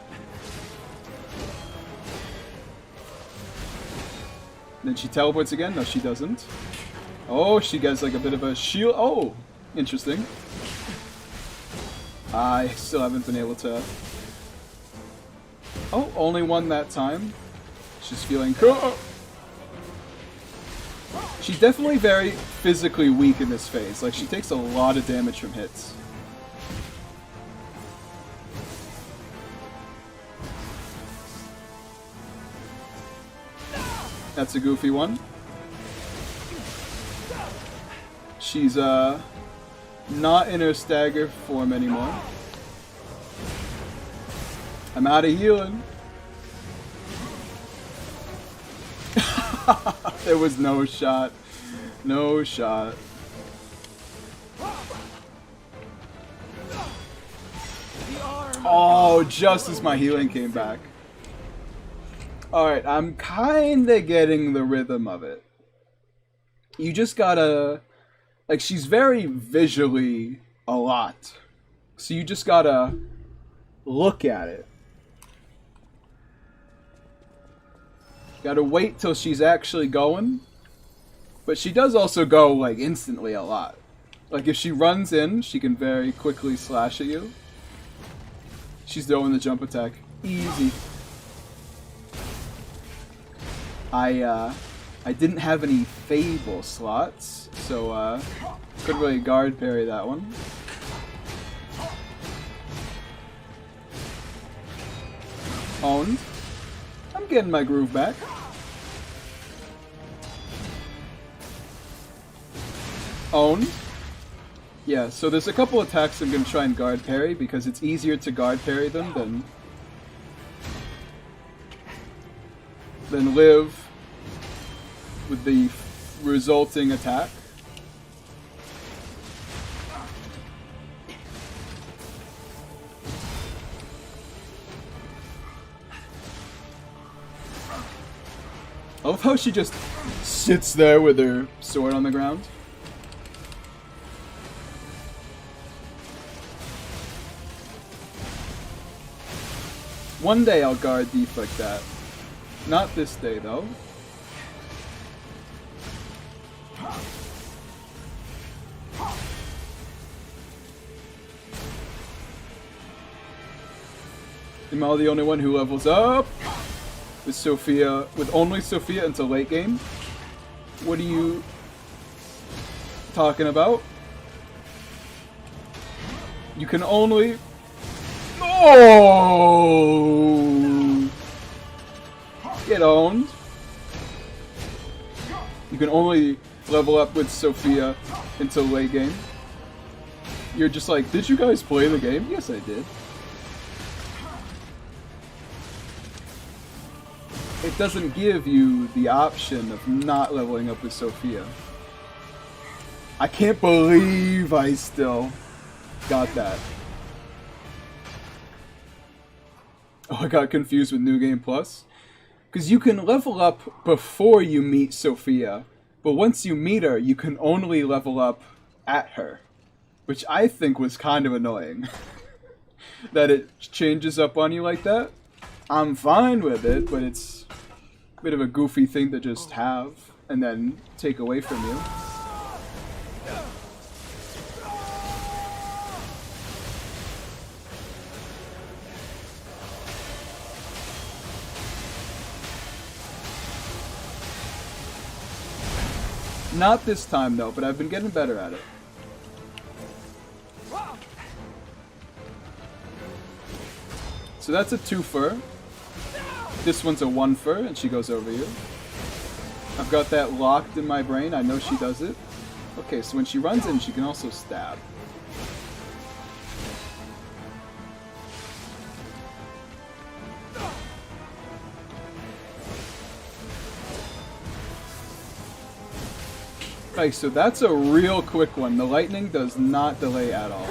Then she teleports again? No, she doesn't. Oh, she gets like a bit of a shield. Oh, interesting. I still haven't been able to... Oh, only one that time. She's feeling cool. She's definitely very physically weak in this phase. Like, she takes a lot of damage from hits. That's a goofy one. She's, not in her stagger form anymore. I'm out of healing. There was no shot. No shot. Oh, just as my healing came back. Alright, I'm kinda getting the rhythm of it. You just gotta... Like, she's very visually a lot. So you just gotta look at it. Gotta wait till she's actually going. But she does also go, like, instantly a lot. Like, if she runs in, she can very quickly slash at you. She's throwing the jump attack. Easy. I didn't have any Fable slots, so, couldn't really guard parry that one. Owned. I'm getting my groove back. Owned. Yeah, so there's a couple attacks I'm going to try and guard parry because it's easier to guard parry them than live with the resulting attack. I love how she just sits there with her sword on the ground. One day I'll guard deep like that. Not this day, though. Am I the only one who levels up? With Sophia, with only Sophia until late game? What are you talking about? You can only... Oh! Get owned. You can only level up with Sophia until late game. You're just like, did you guys play the game? Yes, I did. It doesn't give you the option of not leveling up with Sophia. I can't believe I still got that. Oh, I got confused with New Game Plus. Because you can level up before you meet Sophia, but once you meet her, you can only level up at her. Which I think was kind of annoying. That it changes up on you like that. I'm fine with it, but it's a bit of a goofy thing to just have and then take away from you. Not this time though, but I've been getting better at it. So that's a 2-fer. This one's a 1-fer, and she goes over you. I've got that locked in my brain. I know she does it. Okay, so when she runs in, she can also stab. Okay, so that's a real quick one. The lightning does not delay at all.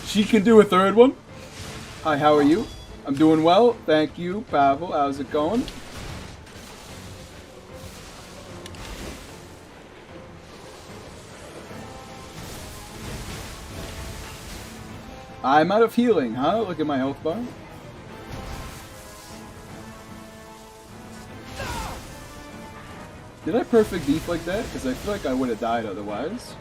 She can do a third one. Hi, how are you? I'm doing well. Thank you, Pavel. How's it going? I'm out of healing, huh? Look at my health bar. Did I perfect deep like that? Because I feel like I would have died otherwise.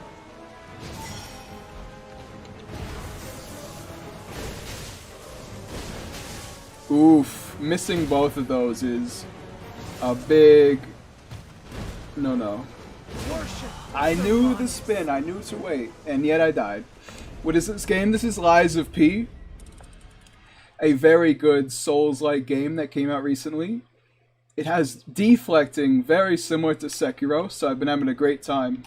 Oof. Missing both of those is a big no. I knew the spin. I knew to wait. And yet I died. What is this game? This is LiesofP. A very good Souls-like game that came out recently. It has deflecting very similar to Sekiro, so I've been having a great time.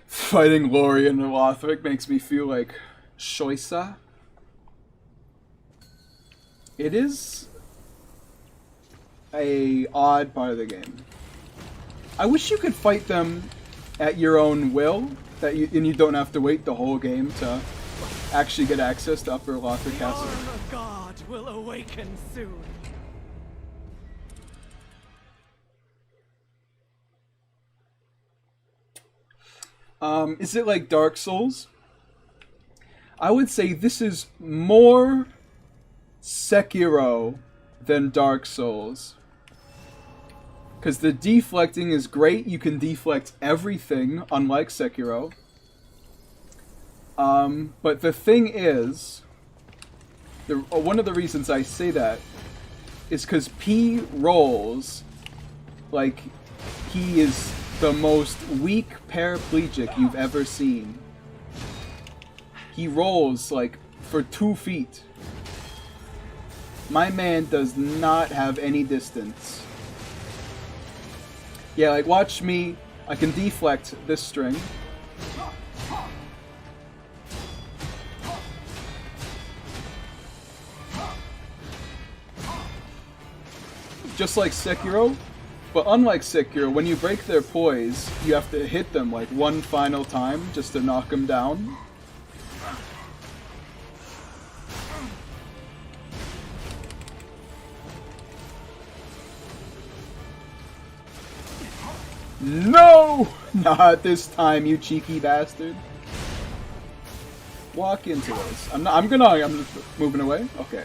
Fighting Lorien and Lothric makes me feel like Shoisa. It is a odd part of the game. I wish you could fight them at your own will, and you don't have to wait the whole game to actually get access to Upper Lothric Castle. The arm of God will awaken soon. Is it like Dark Souls? I would say this is more Sekiro than Dark Souls. Because the deflecting is great. You can deflect everything, unlike Sekiro. But the thing is, one of the reasons I say that is because P rolls like he is the most weak paraplegic you've ever seen. He rolls like for 2 feet. My man does not have any distance. Yeah, like watch me. I can deflect this string. Just like Sekiro. But unlike Sekiro, when you break their poise, you have to hit them like one final time just to knock them down. No! Not this time, you cheeky bastard. Walk into this. I'm just moving away? Okay.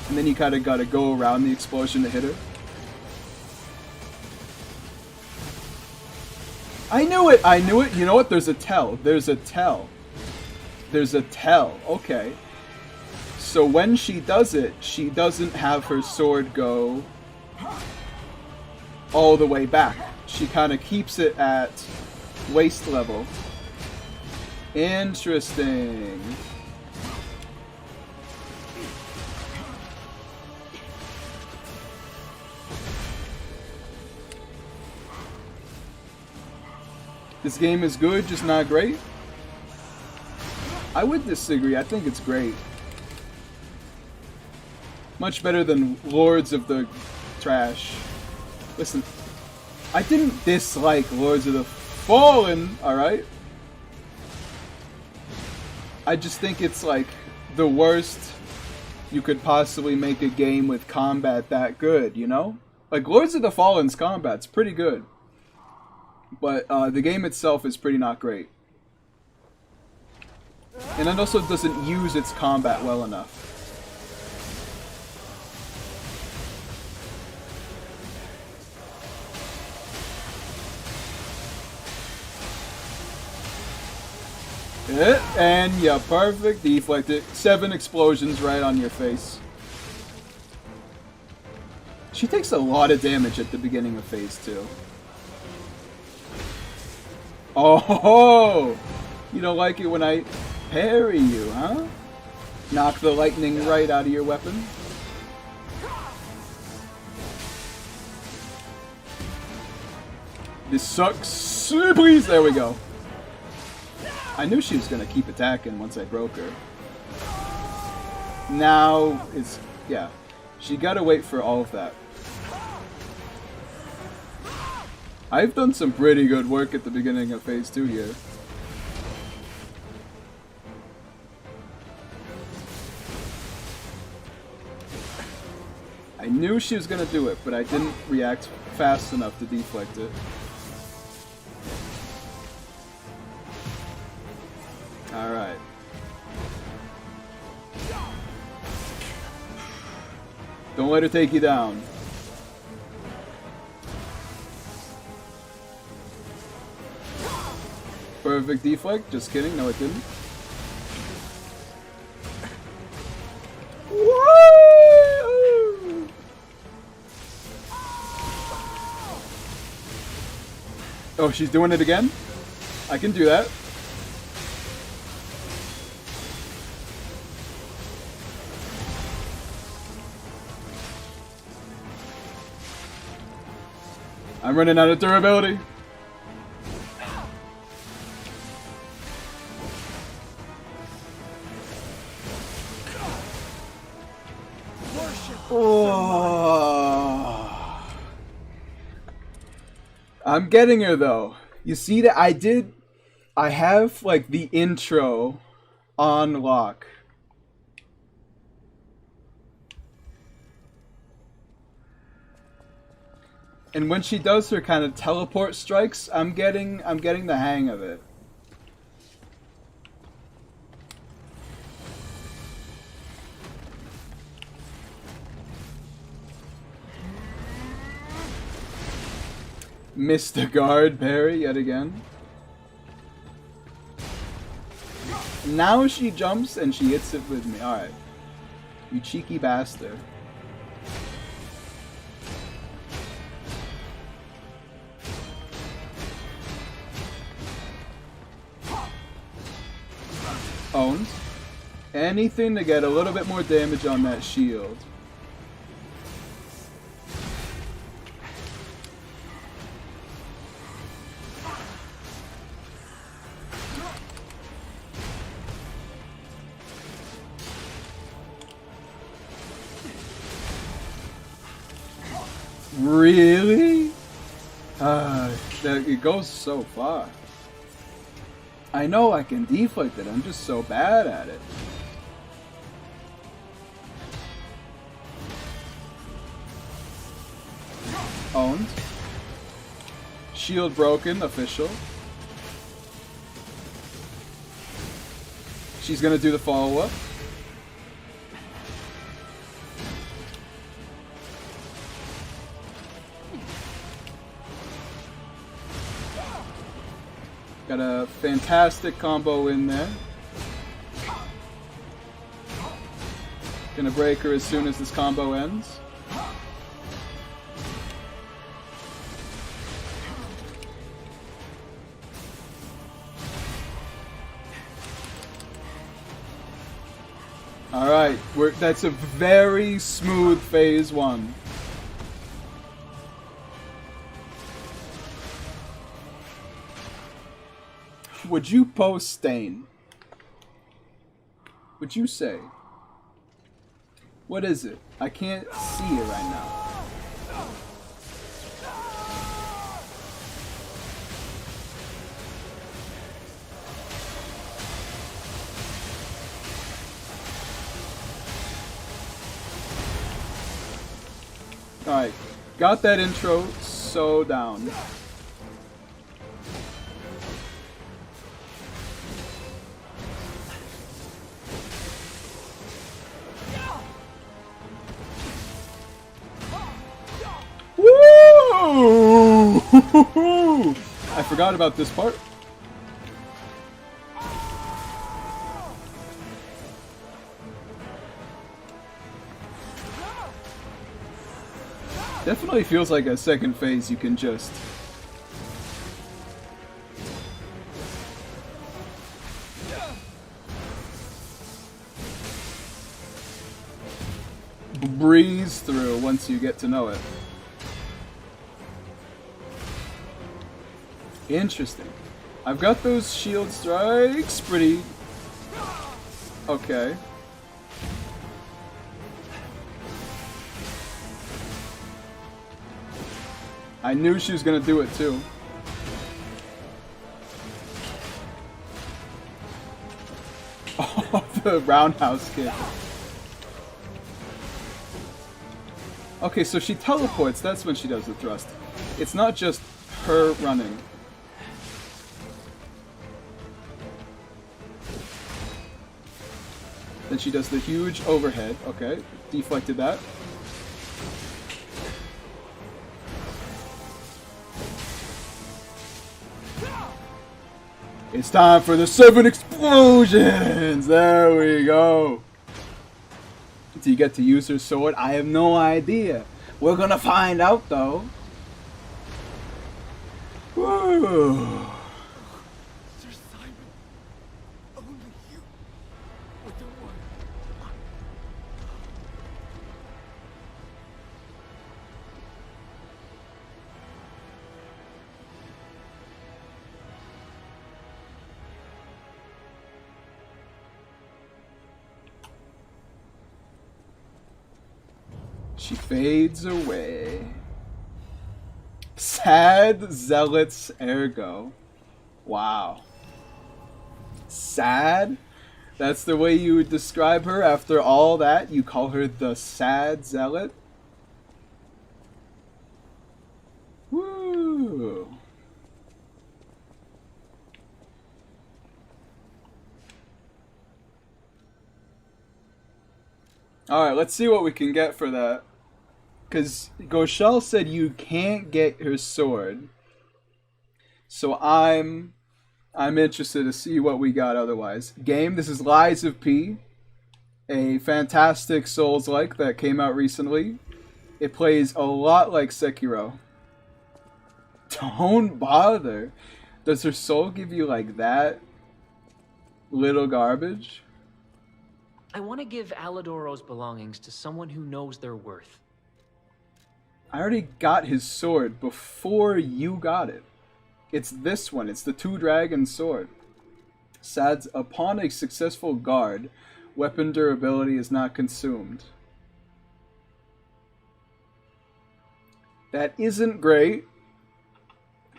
And then you kind of gotta go around the explosion to hit her. I knew it! I knew it! You know what? There's a tell. There's a tell. There's a tell. Okay. So when she does it, she doesn't have her sword go all the way back. She kind of keeps it at waist level. Interesting. This game is good, just not great? I would disagree. I think it's great. Much better than Lords of the Trash. Listen, I didn't dislike Lords of the Fallen, alright? I just think it's like the worst you could possibly make a game with combat that good, you know? Like Lords of the Fallen's combat's pretty good. But the game itself is pretty not great. And it also doesn't use its combat well enough. And yeah, perfect. Deflect it. 7 explosions right on your face. She takes a lot of damage at the beginning of phase 2. Oh, you don't like it when I parry you, huh? Knock the lightning right out of your weapon. This sucks. Please, there we go. I knew she was gonna keep attacking once I broke her. Now it's yeah. She gotta wait for all of that. I've done some pretty good work at the beginning of phase 2 here. I knew she was gonna do it, but I didn't react fast enough to deflect it. Alright. Don't let her take you down. Perfect deflect. Just kidding. No, it didn't. Woo! Oh, she's doing it again? I can do that. I'm running out of durability. Oh. I'm getting her though. You see that I have like the intro on lock. And when she does her kind of teleport strikes, I'm getting the hang of it. Missed the guard parry yet again. Now she jumps and she hits it with me. Alright. You cheeky bastard. Owned. Anything to get a little bit more damage on that shield. Really? It goes so far. I know I can deflect it, I'm just so bad at it. Owned. Shield broken, official. She's gonna do the follow-up. Got a fantastic combo in there. Gonna break her as soon as this combo ends. Alright, that's a very smooth phase 1. Would you post Stain? Would you say? What is it? I can't see it right now. Alright, got that intro so down. Woo! I forgot about this part. Definitely feels like a second phase you can just breeze through once you get to know it. Interesting. I've got those shield strikes pretty... Okay. I knew she was gonna do it too. Oh, the roundhouse kick. Okay, so she teleports, that's when she does the thrust. It's not just her running. Then she does the huge overhead. Okay, deflected that. It's time for the 7 explosions! There we go. Do you get to use her sword? I have no idea. We're gonna find out though. Woo. Sir Simon, only you with the word. She fades away. Sad zealots ergo. Wow. Sad? That's the way you would describe her after all that? You call her the sad zealot? Woo! Alright, let's see what we can get for that. Because Goshal said you can't get her sword. So I'm interested to see what we got otherwise. Game, this is LiesofP, a fantastic Souls-like that came out recently. It plays a lot like Sekiro. Don't bother. Does her soul give you like that little garbage? I want to give Alidoro's belongings to someone who knows their worth. I already got his sword before you got it. It's this one. It's the Two-Dragon Sword. Sads, upon a successful guard, weapon durability is not consumed. That isn't great,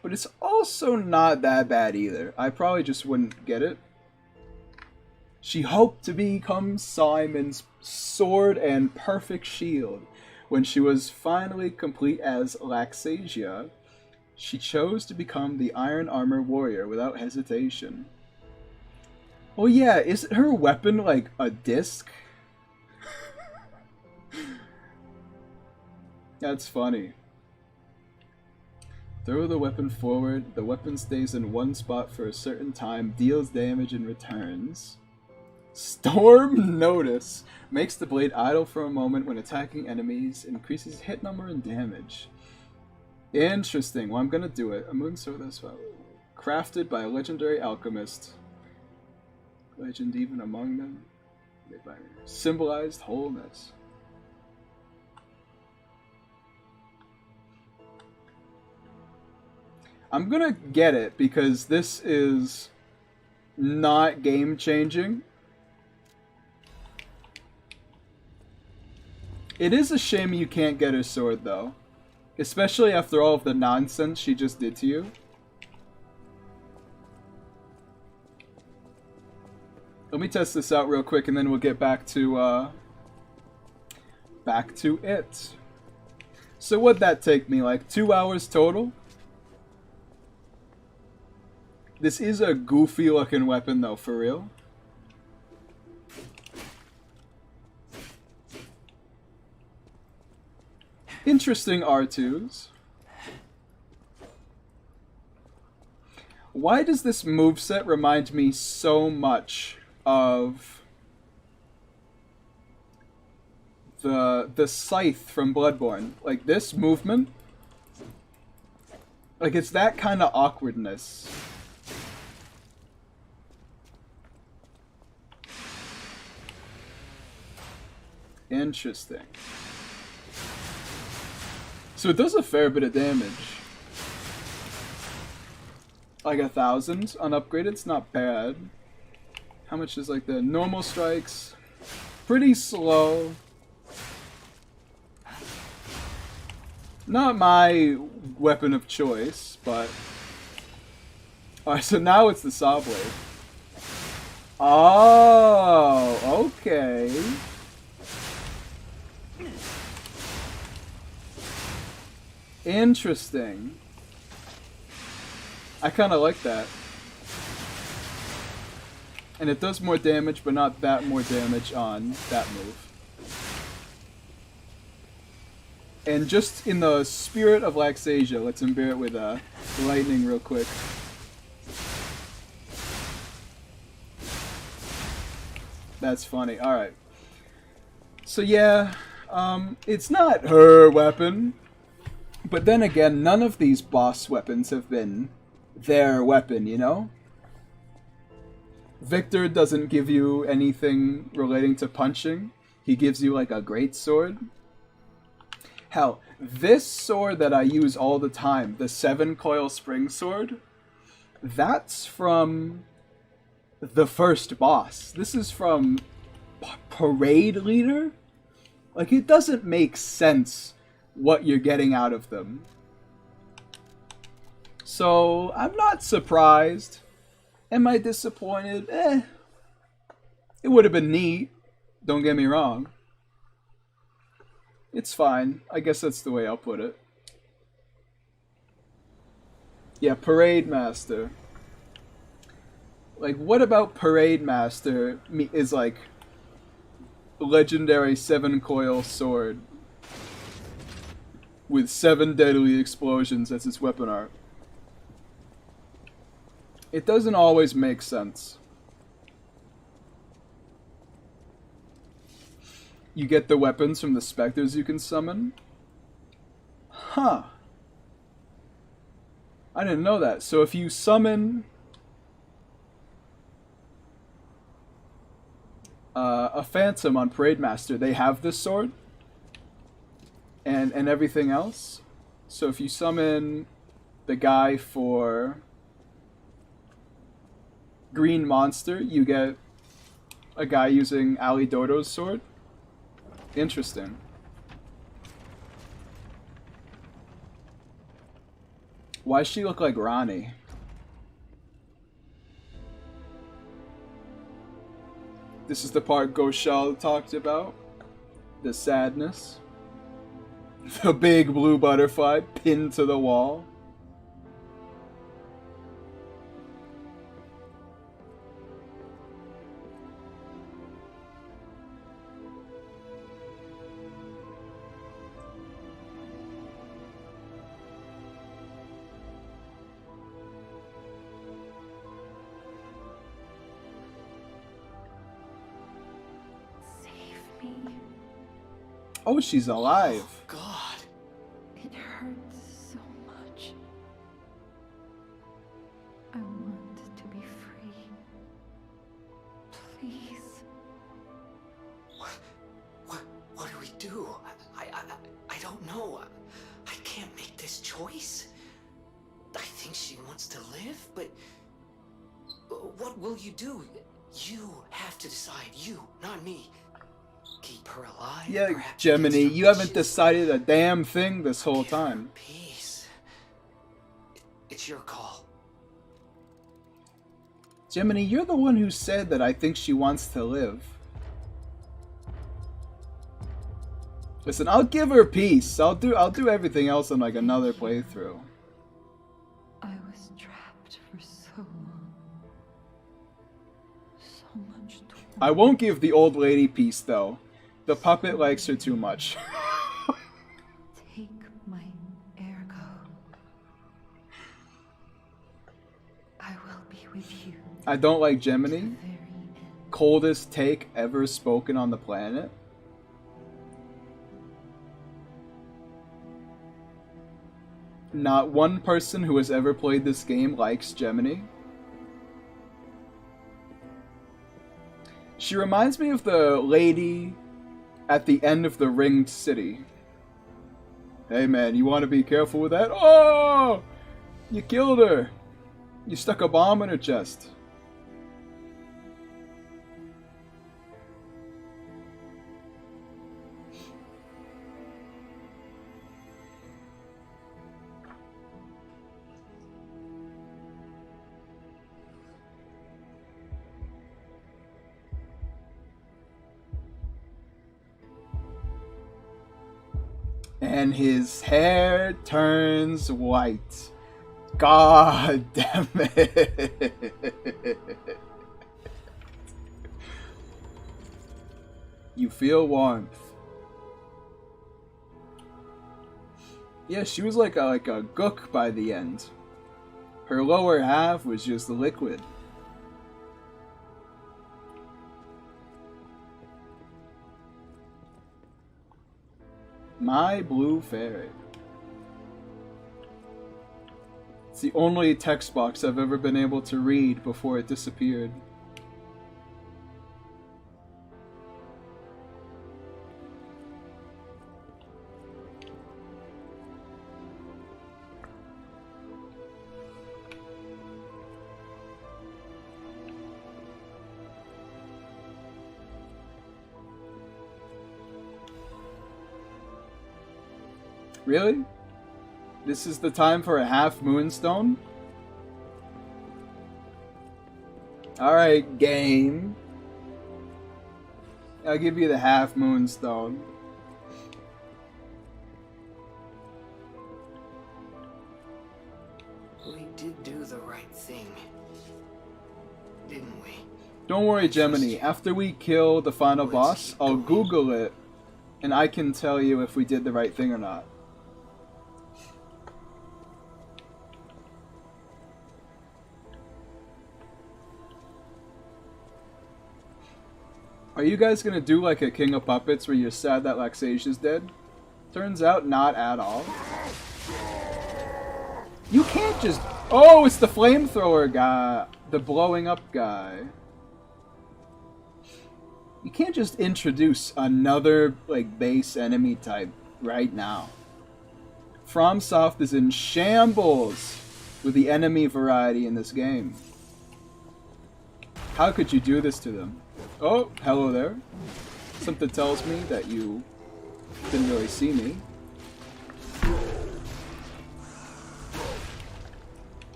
but it's also not that bad either. I probably just wouldn't get it. She hoped to become Simon's sword and perfect shield. When she was finally complete as Laxasia, she chose to become the Iron Armor Warrior without hesitation. Oh yeah, isn't her weapon like a disc? That's funny. Throw the weapon forward, the weapon stays in one spot for a certain time, deals damage and returns. Storm Notice makes the blade idle for a moment when attacking enemies, increases hit number and damage. Interesting. Well, I'm gonna do it. A moon sword as well. Crafted by a legendary alchemist. Legend even among them. Made by symbolized wholeness. I'm gonna get it because this is not game changing. It is a shame you can't get her sword, though. Especially after all of the nonsense she just did to you. Let me test this out real quick, and then we'll get back to it. So what'd that take me, like 2 hours total? This is a goofy looking weapon, though, for real. Interesting R2s. Why does this moveset remind me so much of the scythe from Bloodborne? Like this movement, like it's that kind of awkwardness. Interesting. So it does a fair bit of damage. like 1,000 unupgraded. It's not bad. How much is like the normal strikes? Pretty slow. Not my weapon of choice, but... Alright, so now it's the saw blade. Oh, okay. Interesting. I kind of like that. And it does more damage, but not that more damage on that move. And just in the spirit of Laxasia, let's imbue it with lightning real quick. That's funny. Alright. So yeah, it's not her weapon. But then again, none of these boss weapons have been their weapon, you know? Victor doesn't give you anything relating to punching. He gives you like a greatsword. Hell, this sword that I use all the time, the 7-coil spring sword, that's from the first boss. This is from Parade Leader? Like, it doesn't make sense what you're getting out of them. So, I'm not surprised. Am I disappointed? It would have been neat. Don't get me wrong. It's fine. I guess that's the way I'll put it. Yeah, Parade Master. Like, what about Parade Master is like legendary 7-coil sword with 7 deadly explosions as its weapon art? It doesn't always make sense. You get the weapons from the specters you can summon? Huh. I didn't know that. So if you summon a Phantom on Parade Master, they have this sword? And everything else? So if you summon the guy for Green Monster, you get a guy using Ali Dodo's sword? Interesting. Why does she look like Ronnie? This is the part Goshal talked about. The sadness. The big blue butterfly pinned to the wall. Oh, she's alive. Oh, God. It hurts so much. I want to be free. Please. What do we do? I don't know. I can't make this choice. I think she wants to live, but what will you do? You have to decide. You, not me. Keep her alive. Yeah, Gemini, you haven't decided a damn thing this whole time. Peace. It's your call. Gemini, you're the one who said that I think she wants to live. Listen, I'll give her peace. I'll do everything else in like another playthrough. I was trapped for so long. So much torment. I won't give the old lady peace though. The puppet likes her too much. Take my ergo. I will be with you. I don't like Gemini. to the very end. Coldest take ever spoken on the planet. Not one person who has ever played this game likes Gemini. She reminds me of the lady at the end of the Ringed City. Hey man, you want to be careful with that? Oh! You killed her! You stuck a bomb in her chest. And his hair turns white. God damn it. You feel warmth. Yeah, she was like a gook by the end. Her lower half was just liquid. My Blue Fairy. It's the only text box I've ever been able to read before it disappeared. Really? This is the time for a half moonstone? Alright, game. I'll give you the half moonstone. We did do the right thing, didn't we? Don't worry, Gemini. After we kill the final boss, I'll Google it, and I can tell you if we did the right thing or not. Are you guys gonna do like a King of Puppets where you're sad that Laxasia's dead? Turns out not at all. You can't just... Oh, it's the flamethrower guy. The blowing up guy. You can't just introduce another like base enemy type right now. FromSoft is in shambles with the enemy variety in this game. How could you do this to them? Oh, hello there. Something tells me that you didn't really see me.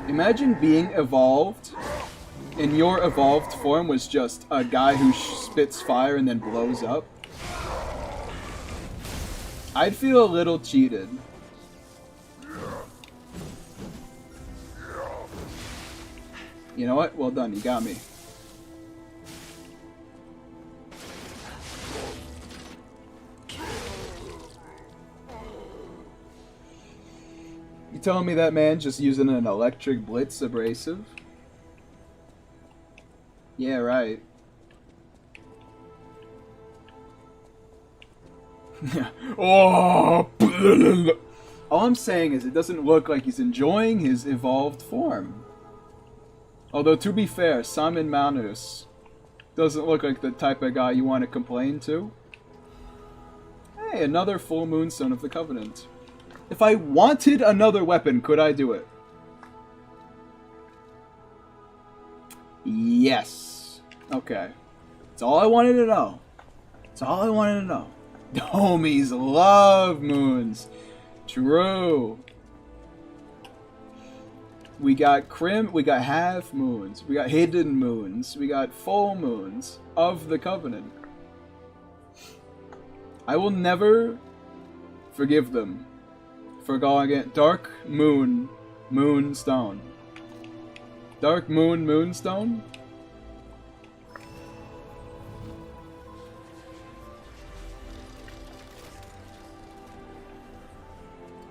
Imagine being evolved, and your evolved form was just a guy who spits fire and then blows up. I'd feel a little cheated. You know what? Well done, you got me. You telling me that man just using an electric blitz abrasive? Yeah, right. Oh! All I'm saying is it doesn't look like he's enjoying his evolved form. Although, to be fair, Simon Manus doesn't look like the type of guy you want to complain to. Hey, another full moonstone of the Covenant. If I wanted another weapon, could I do it? Yes. Okay. That's all I wanted to know. That's all I wanted to know. The homies love moons. True. We got we got half moons, we got hidden moons, we got full moons of the Covenant. I will never forgive them for calling it Dark Moon Moonstone. Dark Moon Moonstone?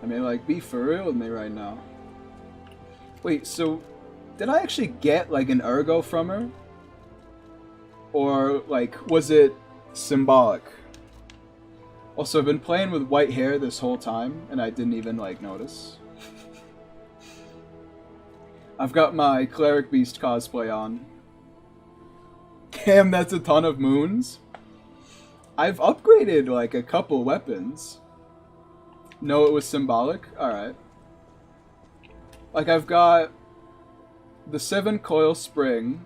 I mean, like, be for real with me right now. Wait, so did I actually get like an ergo from her? Or like, was it symbolic? Also, I've been playing with white hair this whole time and I didn't even like notice. I've got my Cleric Beast cosplay on. Damn, that's a ton of moons. I've upgraded like a couple weapons. No, it was symbolic? Alright. Like I've got the 7 coil spring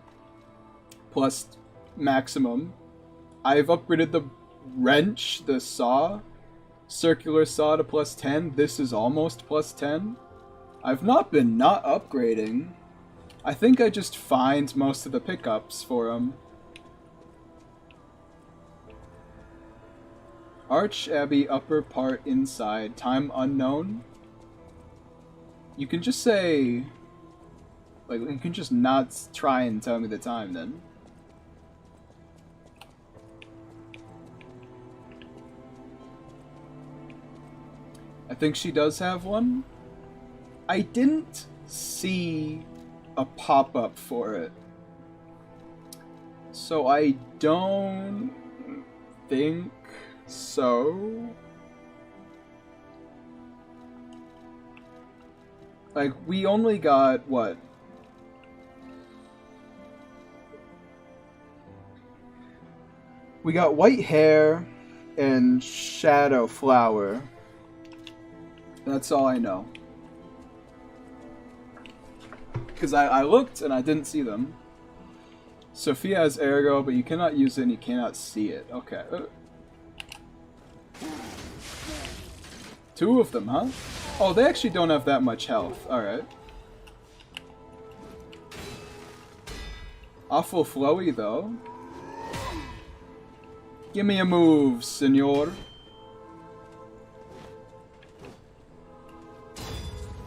plus maximum. I've upgraded the wrench, the saw, circular saw to plus 10. This is almost plus 10. I've not been not upgrading. I think I just find most of the pickups for them. Arch Abbey upper part inside. Time unknown. You can just say... Like, you can just not try and tell me the time then. I think she does have one. I didn't see a pop-up for it. So I don't think so. Like, we only got, what? We got white hair and shadow flower. That's all I know. Because I looked and I didn't see them. Sophia has ergo, but you cannot use it and you cannot see it. Okay. 2 of them, huh? Oh, they actually don't have that much health. Alright. Awful flowy, though. Give me a move, senor.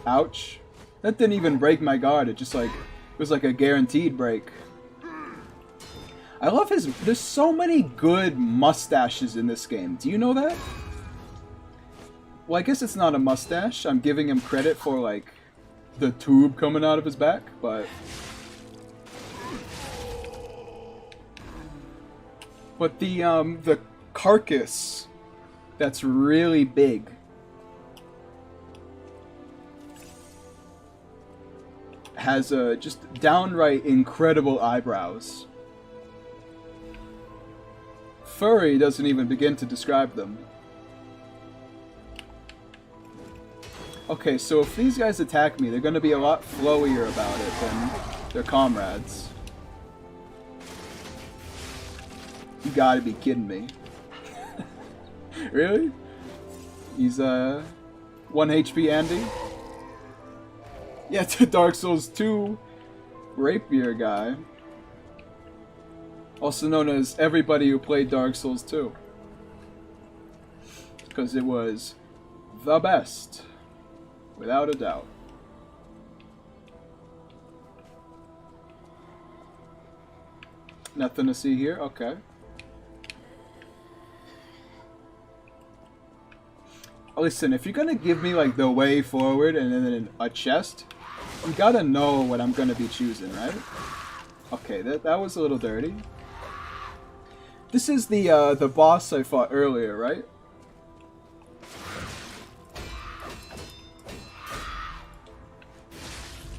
Ouch. That didn't even break my guard. It just like, it was like a guaranteed break. I love his, there's so many good mustaches in this game. Do you know that? Well, I guess it's not a mustache. I'm giving him credit for like the tube coming out of his back, but the carcass that's really big. Has just downright incredible eyebrows. Furry doesn't even begin to describe them. Okay, so if these guys attack me, they're gonna be a lot flowier about it than their comrades. You gotta be kidding me. Really? He's 1 HP Andy? Yeah, to Dark Souls 2 rapier guy. Also known as everybody who played Dark Souls 2. Because it was the best. Without a doubt. Nothing to see here? Okay. Listen, if you're gonna give me like the way forward and then a chest, you gotta know what I'm gonna be choosing, right? Okay, that was a little dirty. This is the boss I fought earlier, right?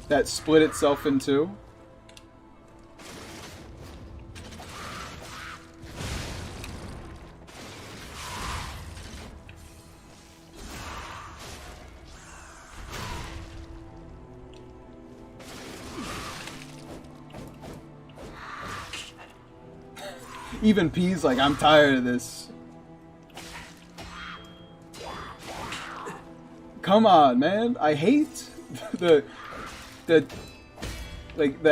That split itself in two. Even P's like, I'm tired of this. Come on, man. I hate the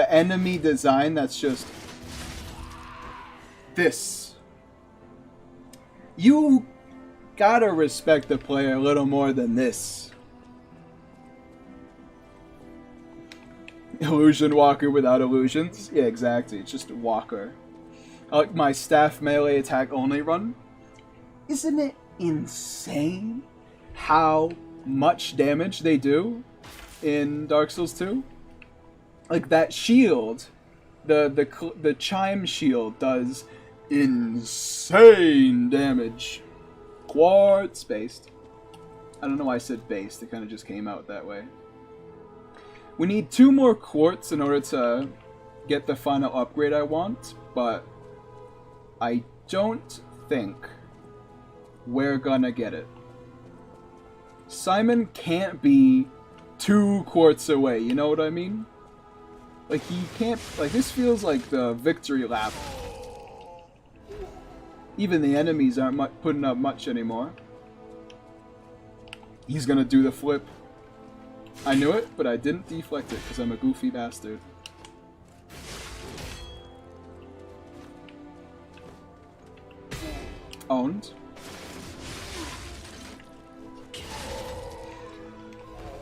enemy design that's just this. You gotta respect the player a little more than this. Illusion Walker without illusions? Yeah, exactly. It's just a walker. I like my staff melee attack only run. Isn't it insane how much damage they do in Dark Souls 2? Like that shield, the chime shield does insane damage. Quartz based. I don't know why I said based, it kind of just came out that way. We need 2 more quartz in order to get the final upgrade I want, but I don't think we're gonna get it. Simon can't be 2 quarts away, you know what I mean? Like, he can't... Like, this feels like the victory lap. Even the enemies aren't putting up much anymore. He's gonna do the flip. I knew it, but I didn't deflect it, because I'm a goofy bastard. Owned.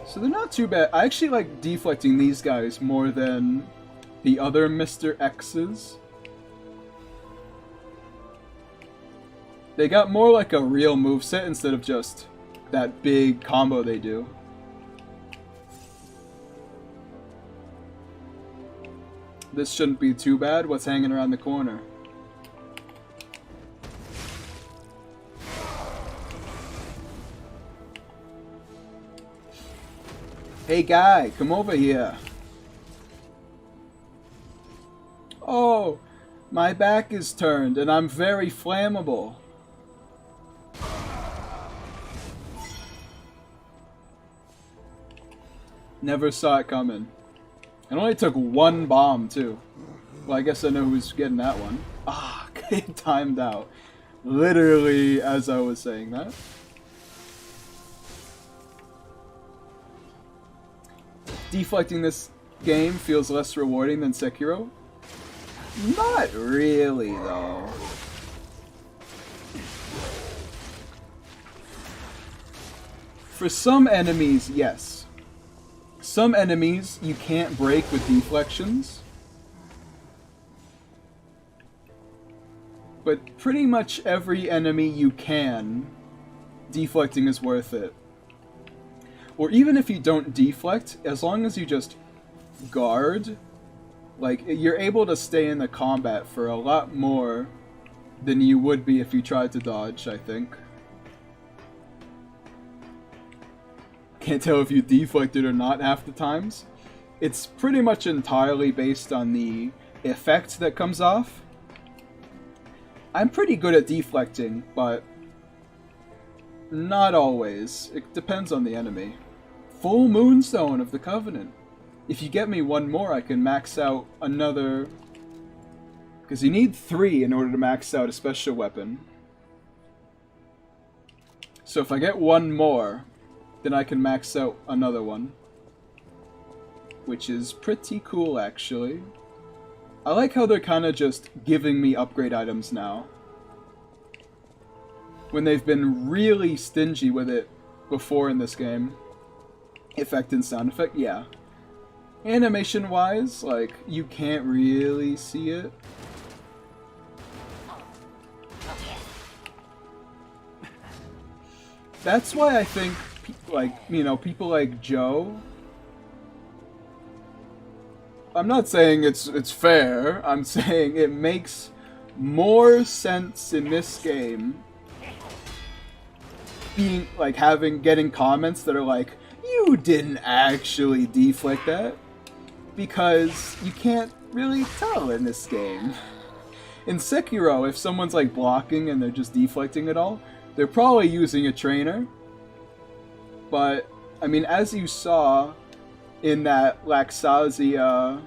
So they're not too bad. I actually like deflecting these guys more than the other Mr. X's. They got more like a real moveset instead of just that big combo they do. This shouldn't be too bad. What's hanging around the corner? Hey guy, come over here. Oh, my back is turned and I'm very flammable. Never saw it coming. It only took 1 bomb too. Well, I guess I know who's getting that one. Ah, it timed out. Literally as I was saying that. Deflecting this game feels less rewarding than Sekiro? Not really, though. For some enemies, yes. Some enemies you can't break with deflections. But pretty much every enemy you can, deflecting is worth it. Or even if you don't deflect, as long as you just guard, like, you're able to stay in the combat for a lot more than you would be if you tried to dodge, I think. Can't tell if you deflected or not half the times. It's pretty much entirely based on the effect that comes off. I'm pretty good at deflecting, but not always. It depends on the enemy. Full Moonstone of the Covenant. If you get me 1 more, I can max out another... Because you need 3 in order to max out a special weapon. So if I get 1 more, then I can max out another one. Which is pretty cool, actually. I like how they're kind of just giving me upgrade items now. When they've been really stingy with it before in this game. Effect and sound effect, yeah. Animation-wise, like, you can't really see it. That's why I think, like, you know, people like Joe... I'm not saying it's fair, I'm saying it makes more sense in this game being, like, getting comments that are like, you didn't actually deflect that, because you can't really tell in this game. In Sekiro, if someone's like blocking and they're just deflecting it all, they're probably using a trainer. But, I mean, as you saw in that Laxasia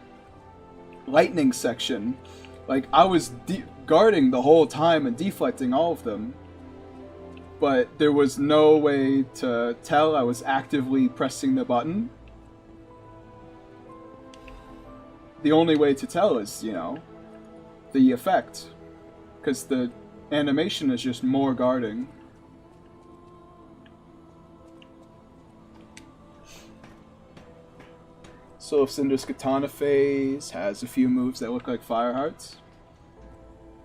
lightning section, like, I was guarding the whole time and deflecting all of them. But there was no way to tell I was actively pressing the button. The only way to tell is, you know, the effect. Because the animation is just more guarding. Soul of Cinder's Katana Phase has a few moves that look like fire hearts.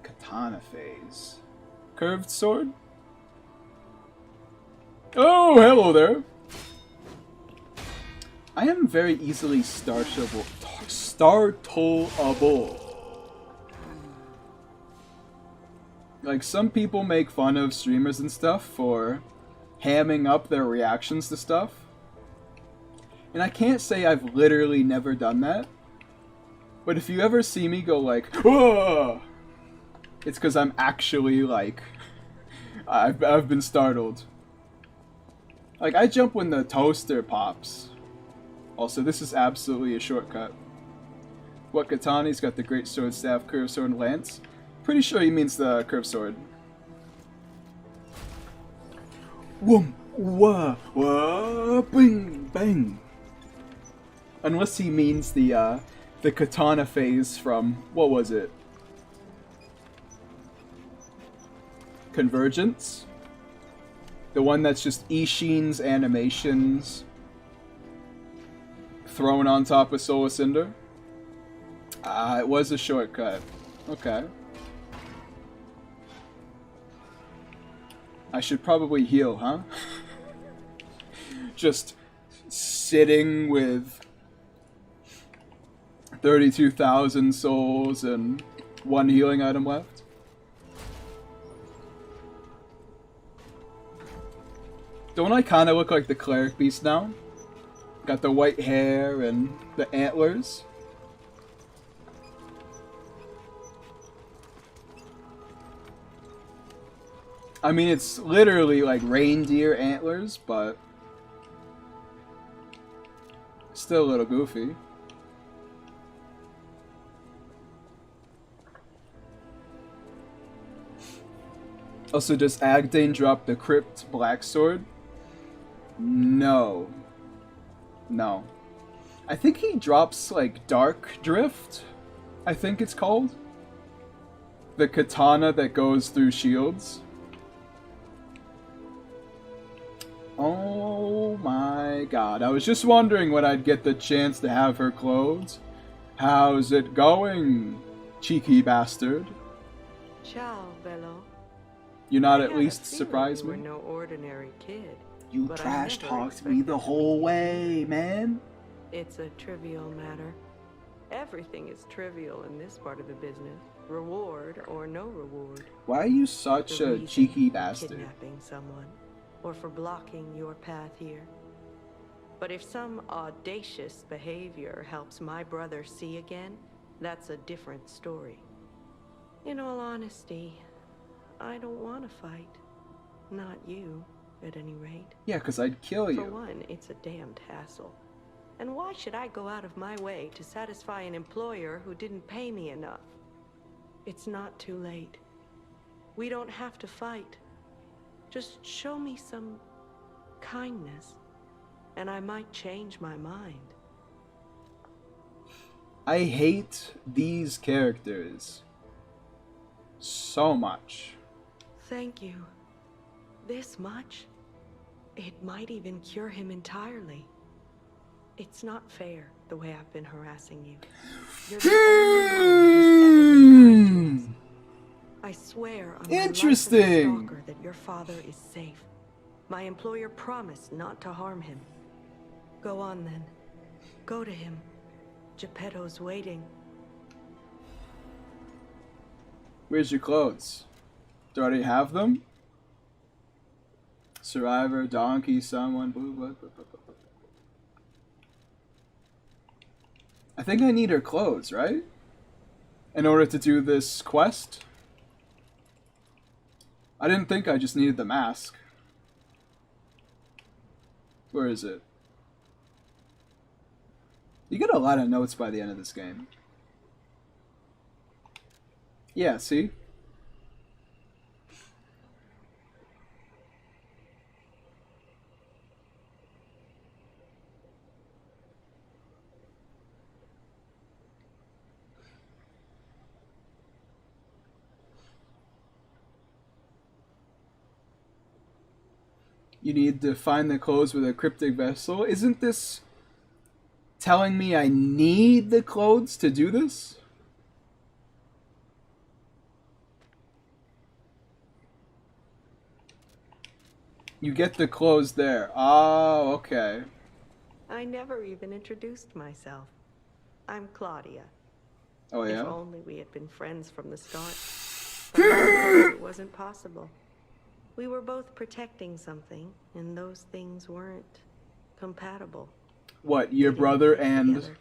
Katana Phase. Curved sword? Oh, hello there! I am very easily startleable. Like, some people make fun of streamers and stuff for hamming up their reactions to stuff. And I can't say I've literally never done that. But if you ever see me go like, whoa! It's because I'm actually, like, I've been startled. Like, I jump when the toaster pops. Also, this is absolutely a shortcut. What katana? He's got the great sword, staff, curved sword, and lance. Pretty sure he means the curved sword. Whoom, wah, wah, bing, bang. Unless he means the katana phase from, what was it? Convergence? The one that's just Ishin's animations thrown on top of Solar Cinder? It was a shortcut. Okay. I should probably heal, huh? Just sitting with 32,000 souls and one healing item left. Don't I kind of look like the cleric beast now? Got the white hair and the antlers. I mean, it's literally like reindeer antlers, but still a little goofy. Also, does Agdane drop the Crypt Black Sword? No. No. I think he drops, like, Dark Drift, I think it's called. The katana that goes through shields. Oh my god. I was just wondering when I'd get the chance to have her clothes. How's it going, cheeky bastard? Ciao, Bello. You not I at had a least feeling surprise you were me? no ordinary kid. You but I trash never talked me the expected whole you. way, man. It's a trivial matter. Everything is trivial in this part of the business. Reward or no reward. Why are you such The a reason cheeky for bastard? Kidnapping someone, or for blocking your path here. But if some audacious behavior helps my brother see again, that's a different story. In all honesty, I don't want to fight. Not you, at any rate. Yeah, because I'd kill For you. one, it's a damned hassle. And why should I go out of my way to satisfy an employer who didn't pay me enough? It's not too late. We don't have to fight. Just show me some kindness, and I might change my mind. I hate these characters so much. Thank you. This much? It might even cure him entirely. It's not fair, the way I've been harassing you. You're the only one who's ever been kind to us. I swear on my life as a Interesting. stalker that your father is safe. My employer promised not to harm him. Go on then. Go to him. Geppetto's waiting. Where's your clothes? Do you already have them? Survivor, donkey, someone, blah, blah, blah, blah, blah. I think I need her clothes, right? In order to do this quest? I didn't think I just needed the mask. Where is it? You get a lot of notes by the end of this game. Yeah, see? You need to find the clothes with a cryptic vessel. Isn't this telling me I need the clothes to do this? You get the clothes there. Oh, okay. I never even introduced myself. I'm Claudia. Oh, If yeah? only we had been friends from the start. But I suppose it wasn't possible. We were both protecting something, and those things weren't compatible. What, your We didn't brother fit and together.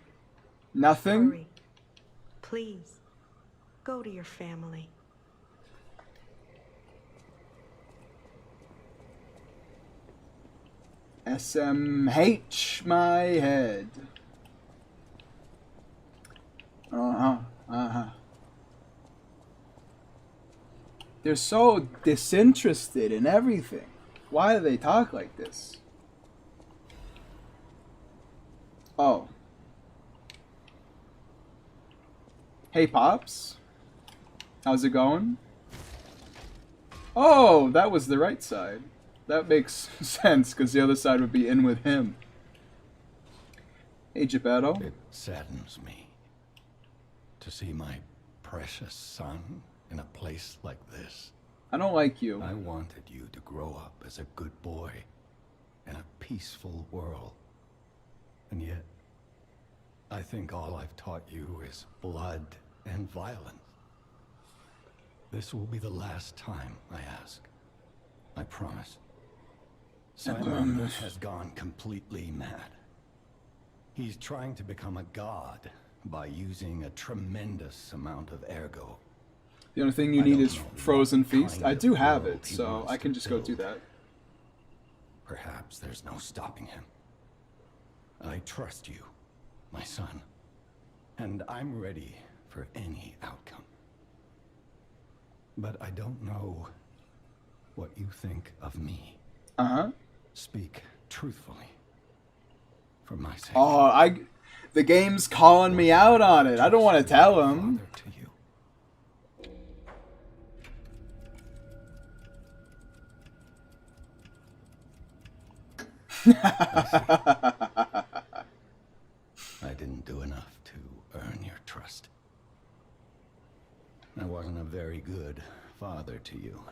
nothing? Hurry. Please, go to your family. SMH my head. They're so disinterested in everything. Why do they talk like this? Oh. Hey, Pops. How's it going? Oh, that was the right side. That makes sense, because the other side would be in with him. Hey, Geppetto. It saddens me to see my precious son in a place like this. I don't like you. I wanted you to grow up as a good boy in a peaceful world. And yet, I think all I've taught you is blood and violence. This will be the last time I ask. I promise. Simon has gone completely mad. He's trying to become a god by using a tremendous amount of ergo. The only thing you need is Frozen Feast. I do have it, so I can just go do that. Perhaps there's no stopping him. I trust you, my son, and I'm ready for any outcome. But I don't know what you think of me. Uh-huh. Speak truthfully. For my sake. Oh, the game's calling me out on it. I don't want to tell him. To you. I didn't do enough to earn your trust. I wasn't a very good father to you.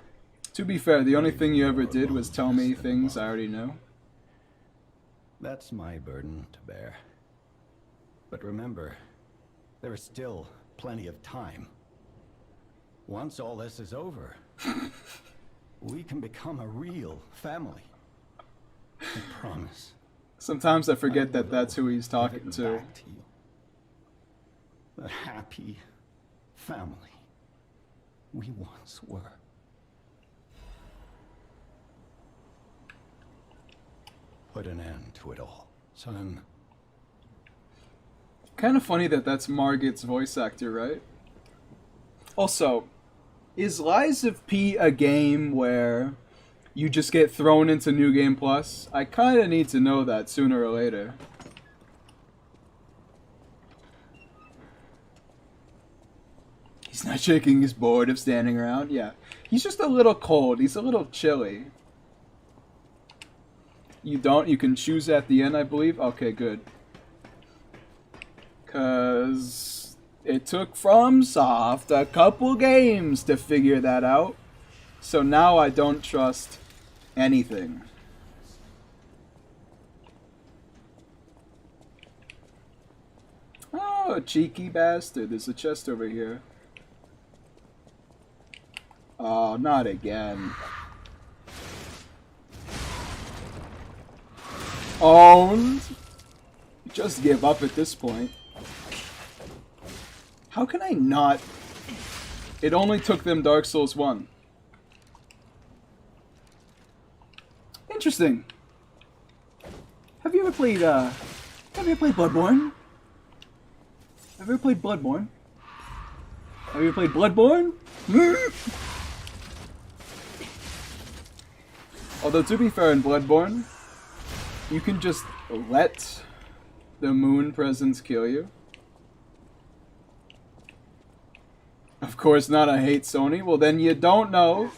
To be fair, the only thing you ever did was tell me things I already know. That's my burden to bear. But remember, there is still plenty of time. Once all this is over, we can become a real family. I promise. Sometimes I forget that that's who he's talking to. Back to you. The happy family we once were. Put an end to it all, son. Kind of funny that that's Margit's voice actor, right? Also, is LiesofP a game where you just get thrown into New Game Plus? I kind of need to know that sooner or later. He's not shaking, he's bored of standing around. Yeah, he's just a little cold, he's a little chilly. You can choose at the end, I believe? Okay, good. Because it took FromSoft a couple games to figure that out. So now I don't trust anything. Oh, cheeky bastard. There's a chest over here. Oh, not again. Owned. Just give up at this point. How can I not? It only took them Dark Souls 1. Interesting. Have you ever played Bloodborne? Have you ever played Bloodborne? Have you ever played Bloodborne? Although, to be fair, in Bloodborne, you can just let the moon presence kill you. Of course not, I hate Sony. Well, then you don't know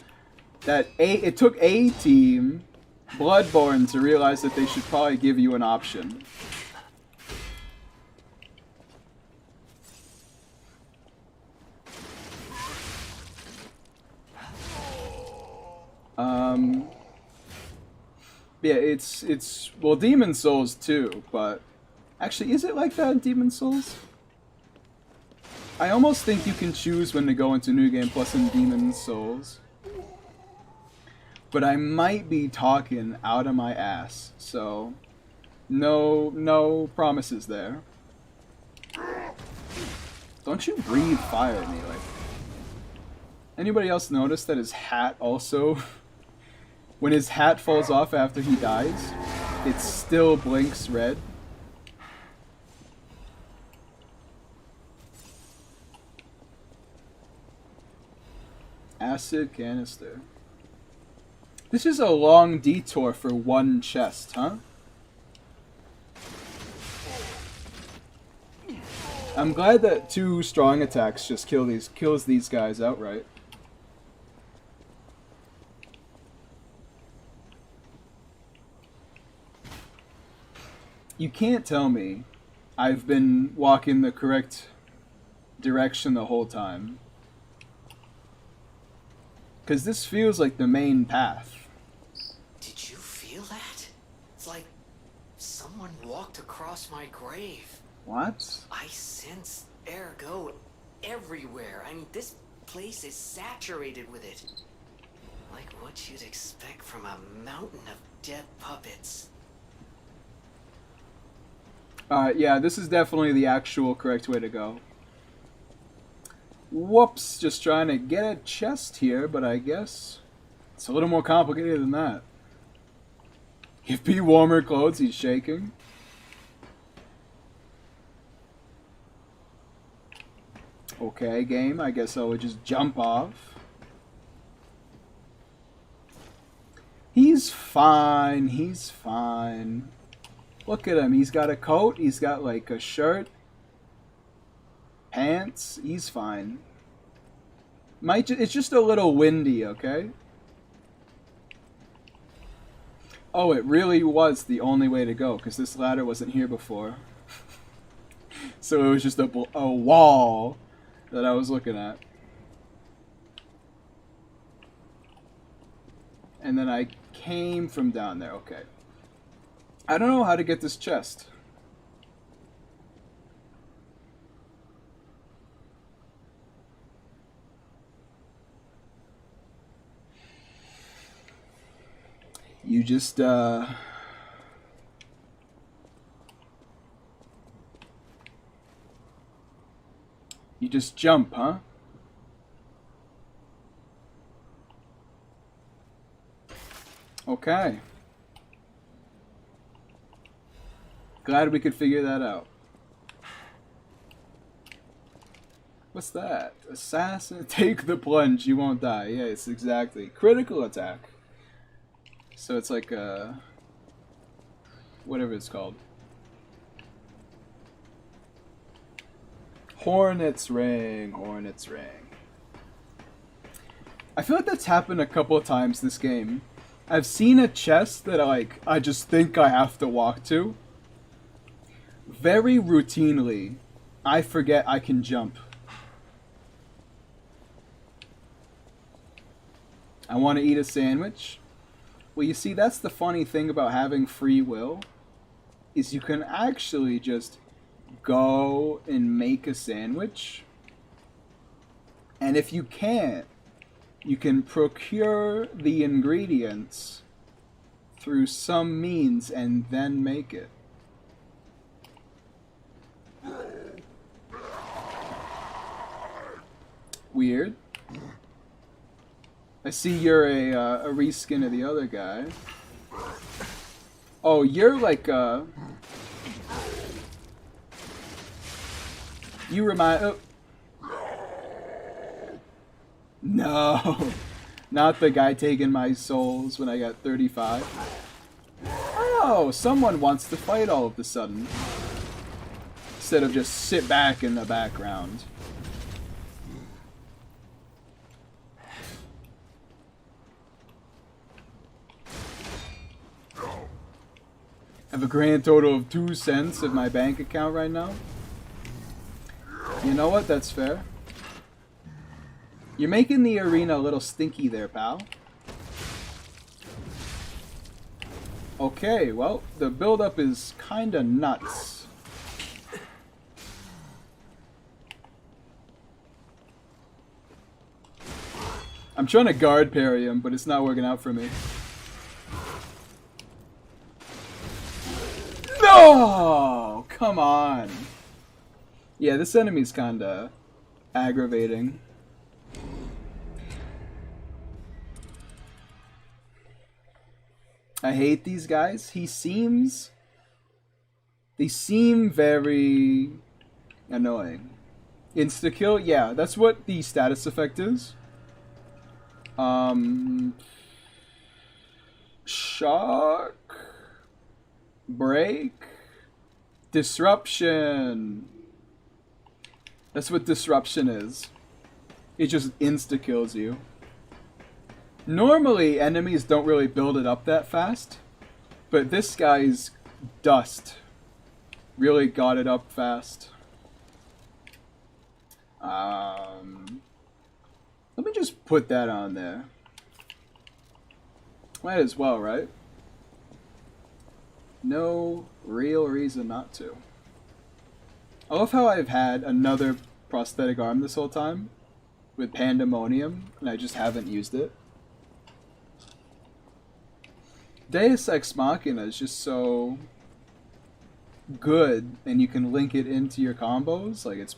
that it took a team, Bloodborne, to realize that they should probably give you an option. Yeah, it's well, Demon Souls too, but actually, is it like that in Demon Souls? I almost think you can choose when to go into New Game Plus in Demon Souls. But I might be talking out of my ass, so no promises there. Don't you breathe fire at me, like. Anybody else notice that his hat also, when his hat falls off after he dies, It still blinks red. Acid canister. This is a long detour for one chest, huh? I'm glad that 2 strong attacks just kills these guys outright. You can't tell me I've been walking the correct direction the whole time. Because this feels like the main path. Did you feel that? It's like someone walked across my grave. What? I sense ergo everywhere. I mean, this place is saturated with it. Like what you'd expect from a mountain of dead puppets. Yeah, this is definitely the actual correct way to go. Whoops, just trying to get a chest here, but I guess it's a little more complicated than that. Give P warmer clothes, he's shaking. Okay, game, I guess I would just jump off. He's fine, he's fine. Look at him, he's got a coat, he's got like a shirt, pants, he's fine. It's just a little windy, okay? Oh, it really was the only way to go, because this ladder wasn't here before. So it was just a wall that I was looking at. And then I came from down there, okay. I don't know how to get this chest. You just, you just jump, huh? Okay. Glad we could figure that out. What's that? Assassin? Take the plunge, you won't die. Yes, exactly. Critical attack. So it's like a... whatever it's called. Hornet's Ring. Hornet's Ring. I feel like that's happened a couple of times this game. I've seen a chest that I just think I have to walk to. Very routinely, I forget I can jump. I want to eat a sandwich. Well, you see, that's the funny thing about having free will, is you can actually just go and make a sandwich. And if you can't, you can procure the ingredients through some means and then make it. Weird. I see you're a reskin of the other guy. Oh, you're like you remind... Oh. No. Not the guy taking my souls when I got 35. Oh, someone wants to fight all of a sudden. Instead of just sit back in the background. I have a grand total of 2 cents in my bank account right now. You know what? That's fair. You're making the arena a little stinky there, pal. Okay, well, the build-up is kinda nuts. I'm trying to guard parry him, but it's not working out for me. No! Come on. Yeah, this enemy's kinda aggravating. I hate these guys. They seem very annoying. Insta-kill? Yeah, that's what the status effect is. Shock. Break. Disruption. That's what disruption is. It just insta-kills you. Normally, enemies don't really build it up that fast. But this guy's dust really got it up fast. Let me just put that on there. Might as well, right? No real reason not to. I love how I've had another prosthetic arm this whole time with Pandemonium, and I just haven't used it. Deus Ex Machina is just so good, and you can link it into your combos. Like, it's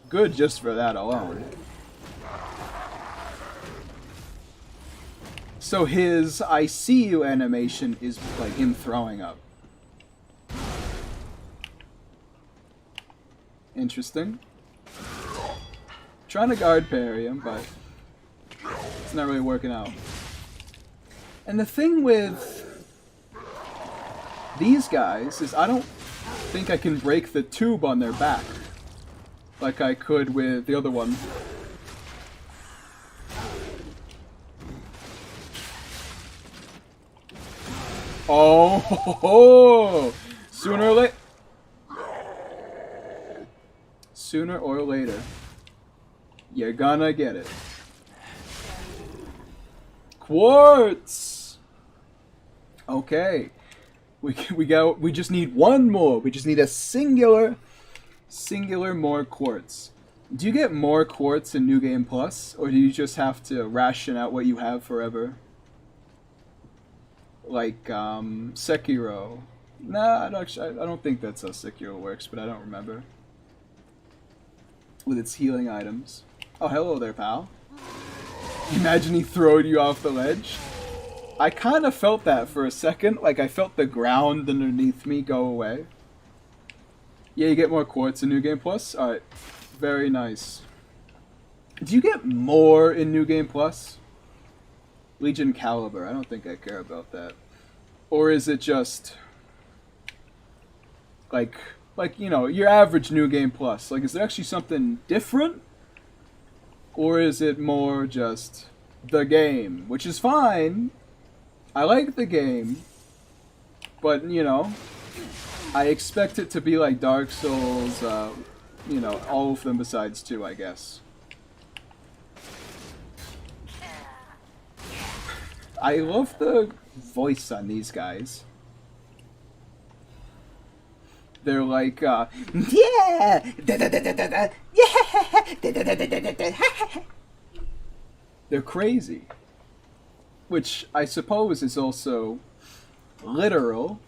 good just for that alone. So his I see you animation is like him throwing up. Interesting. Trying to guard parry him, but it's not really working out. And the thing with these guys is I don't think I can break the tube on their back like I could with the other one. Oh, sooner or later, you're gonna get it. Quartz. Okay, we just need one more. We just need a singular more quartz. Do you get more quartz in New Game Plus, or do you just have to ration out what you have forever? Like Sekiro. Nah, I don't think that's how Sekiro works, but I don't remember. With its healing items. Oh, hello there, pal. Imagine he throwed you off the ledge. I kind of felt that for a second. Like, I felt the ground underneath me go away. Yeah, you get more quartz in New Game Plus? Alright. Very nice. Do you get more in New Game Plus? Legion Caliber. I don't think I care about that. Or is it just like you know, your average New Game Plus? Like, is there actually something different? Or is it more just the game, which is fine. I like the game, but you know, I expect it to be like Dark Souls, you know, all of them besides 2, I guess. I love the voice on these guys. They're like, yeah, yeah, they're crazy. Which I suppose is also literal,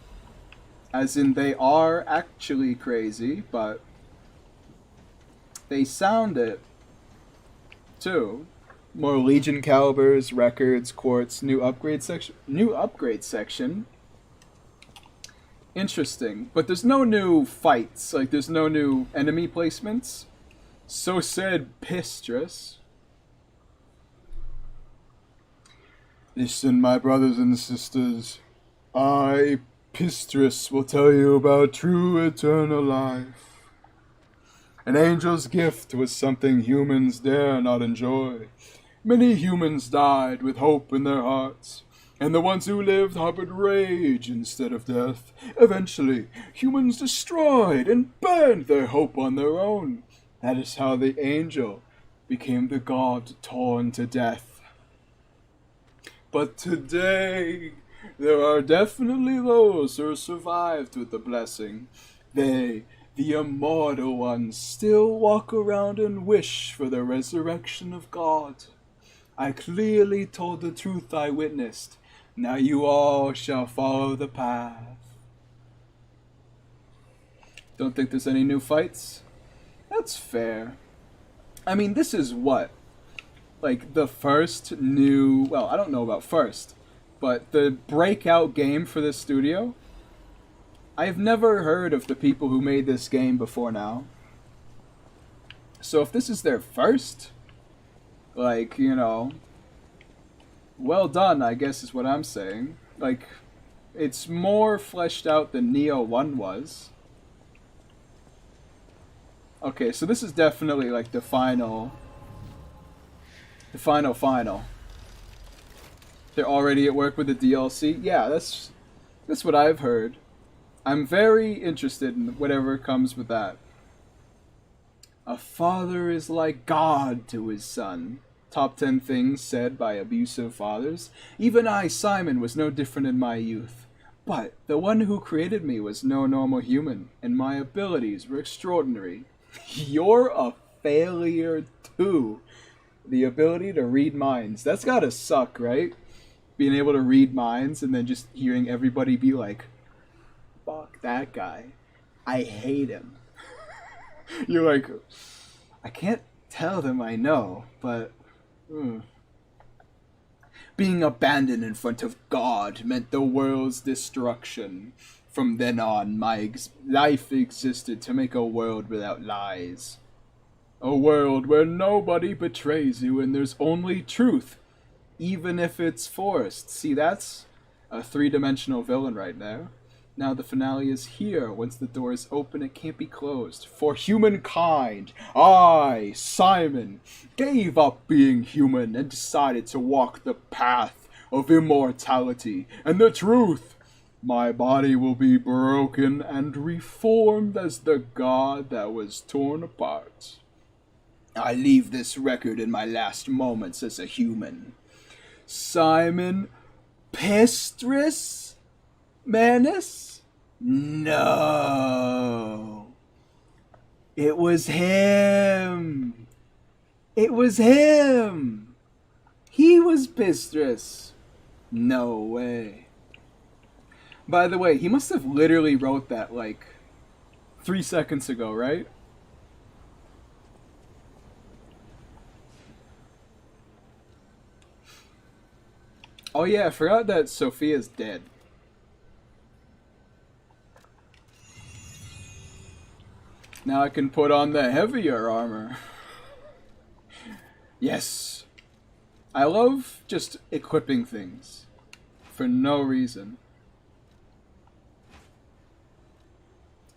as in they are actually crazy, but they sound it too. More Legion calibers, records, quartz, new upgrade section. Interesting, but there's no new fights. Like, there's no new enemy placements. So said Pistress. Listen, my brothers and sisters. I, Pistress, will tell you about true eternal life. An angel's gift was something humans dare not enjoy. Many humans died with hope in their hearts, and the ones who lived harbored rage instead of death. Eventually, humans destroyed and burned their hope on their own. That is how the angel became the god torn to death. But today, there are definitely those who survived with the blessing. They, the immortal ones, still walk around and wish for the resurrection of God. I clearly told the truth I witnessed. Now you all shall follow the path. Don't think there's any new fights? That's fair. I mean, this is what? Like, the first new... Well, I don't know about first. but the breakout game for this studio, I've never heard of the people who made this game before now. So if this is their first, like, you know, well done, I guess is what I'm saying. Like, it's more fleshed out than Neo 1 was. Okay, so this is definitely like the final. They're already at work with the DLC? Yeah, that's what I've heard. I'm very interested in whatever comes with that. A father is like God to his son. Top 10 things said by abusive fathers. Even I, Simon, was no different in my youth. But the one who created me was no normal human, and my abilities were extraordinary. You're a failure too. The ability to read minds. That's gotta suck, right? Being able to read minds and then just hearing everybody be like, fuck that guy. I hate him. You're like, I can't tell them I know, but... Being abandoned in front of God meant the world's destruction. From then on, my life existed to make a world without lies. A world where nobody betrays you and there's only truth, even if it's forced. See, that's a three-dimensional villain right there. Now the finale is here. Once the door is open, it can't be closed. For humankind, I, Simon, gave up being human and decided to walk the path of immortality and the truth. My body will be broken and reformed as the god that was torn apart. I leave this record in my last moments as a human. Simon Pestris Manus? No. It was him. It was him. He was Pestris. No way. By the way, he must have literally wrote that like 3 seconds ago, right? Oh yeah, I forgot that Sophia's dead. Now I can put on the heavier armor. Yes. I love just equipping things for no reason.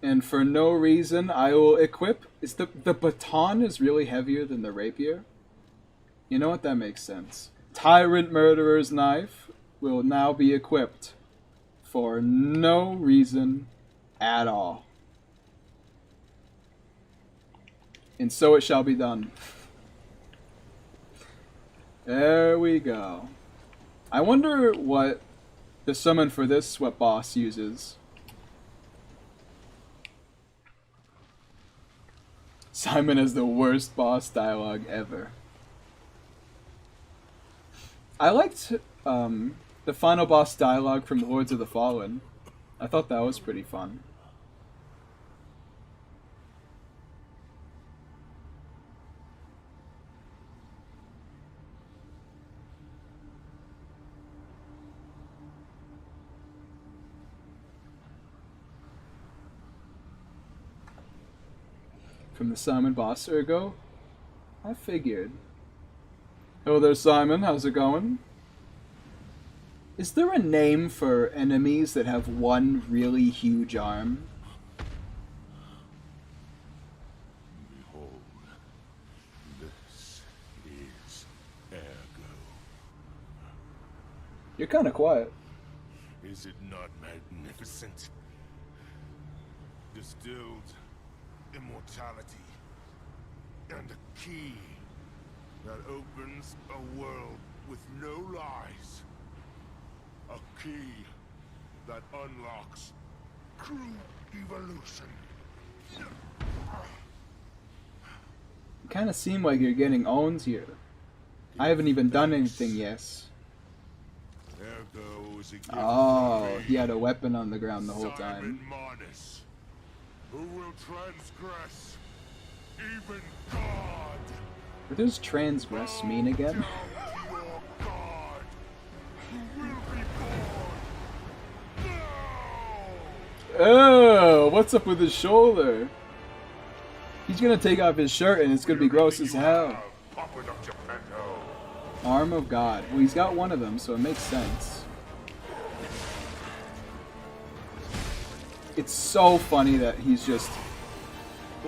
And for no reason, I will equip... Is the baton is really heavier than the rapier? You know what? That makes sense. Tyrant Murderer's Knife will now be equipped for no reason at all. And so it shall be done. There we go. I wonder what the summon for this sweat boss uses. Simon has the worst boss dialogue ever. I liked the final boss dialogue from Lords of the Fallen. I thought that was pretty fun. From the Simon boss ergo? I figured. Hello there, Simon. How's it going? Is there a name for enemies that have one really huge arm? Behold, this is ergo. You're kind of quiet. Is it not magnificent? Distilled immortality and a key that opens a world with no lies. A key that unlocks true evolution. You kind of seem like you're getting owned here. I haven't even done anything yet. Ergo is a gift Oh, from he had a weapon on the ground the whole Simon time. Manus, who will transgress even God. What does transgress mean again? Bow down to your God. You will be Oh, what's up with his shoulder? He's gonna take off his shirt and it's gonna be gross as hell. Arm of God. Well, he's got one of them, so it makes sense. It's so funny that he's just,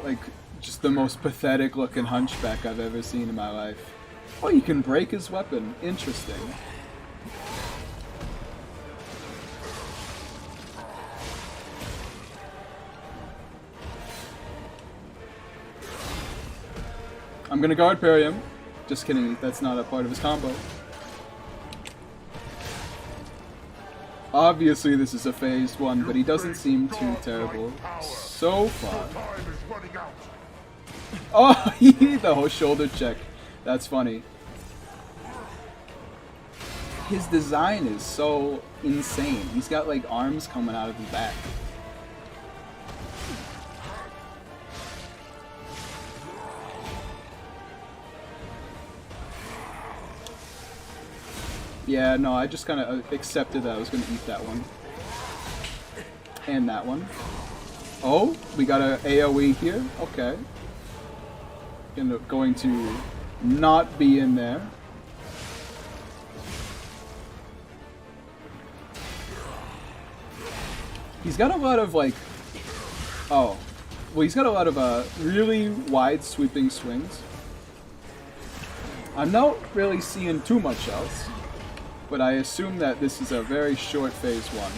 like, just the most pathetic looking hunchback I've ever seen in my life. Oh, you can break his weapon. Interesting. I'm gonna guard parry him. Just kidding, that's not a part of his combo. Obviously this is a phased one, but he doesn't seem too terrible so far. Oh, the whole shoulder check. That's funny. His design is so insane. He's got like arms coming out of his back. Yeah, no, I just kind of accepted that I was going to eat that one. And that one. Oh, we got a AoE here. Okay. Going to not be in there. He's got a lot of, like... Oh. Well, he's got a lot of really wide sweeping swings. I'm not really seeing too much else. But I assume that this is a very short phase one.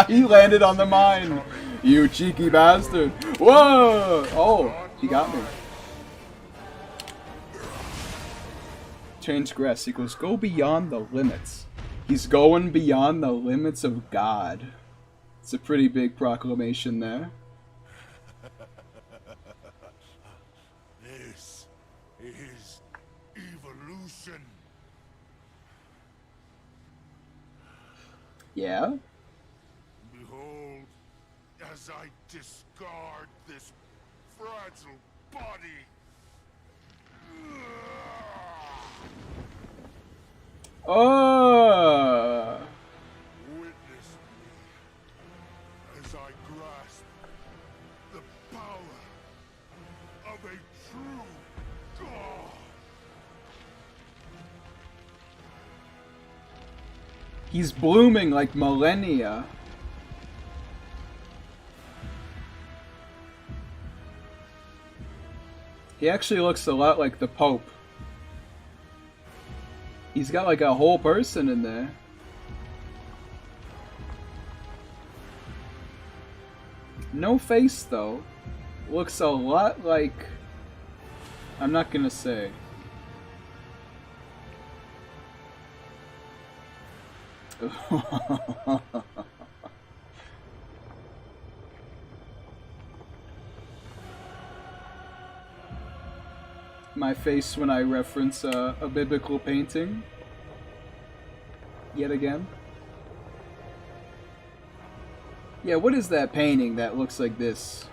He landed on the mine! You cheeky bastard! Whoa! Oh, he got me. Transgress equals go beyond the limits. He's going beyond the limits of God. It's a pretty big proclamation there. This is evolution. Yeah? Behold, as I discard this fragile body. Oh! Witness me as I grasp the power of a true god. He's blooming like millennia. He actually looks a lot like the Pope. He's got like a whole person in there. No face though. Looks a lot like... I'm not gonna say. My face when I reference a biblical painting. Yet again. Yeah, what is that painting that looks like this?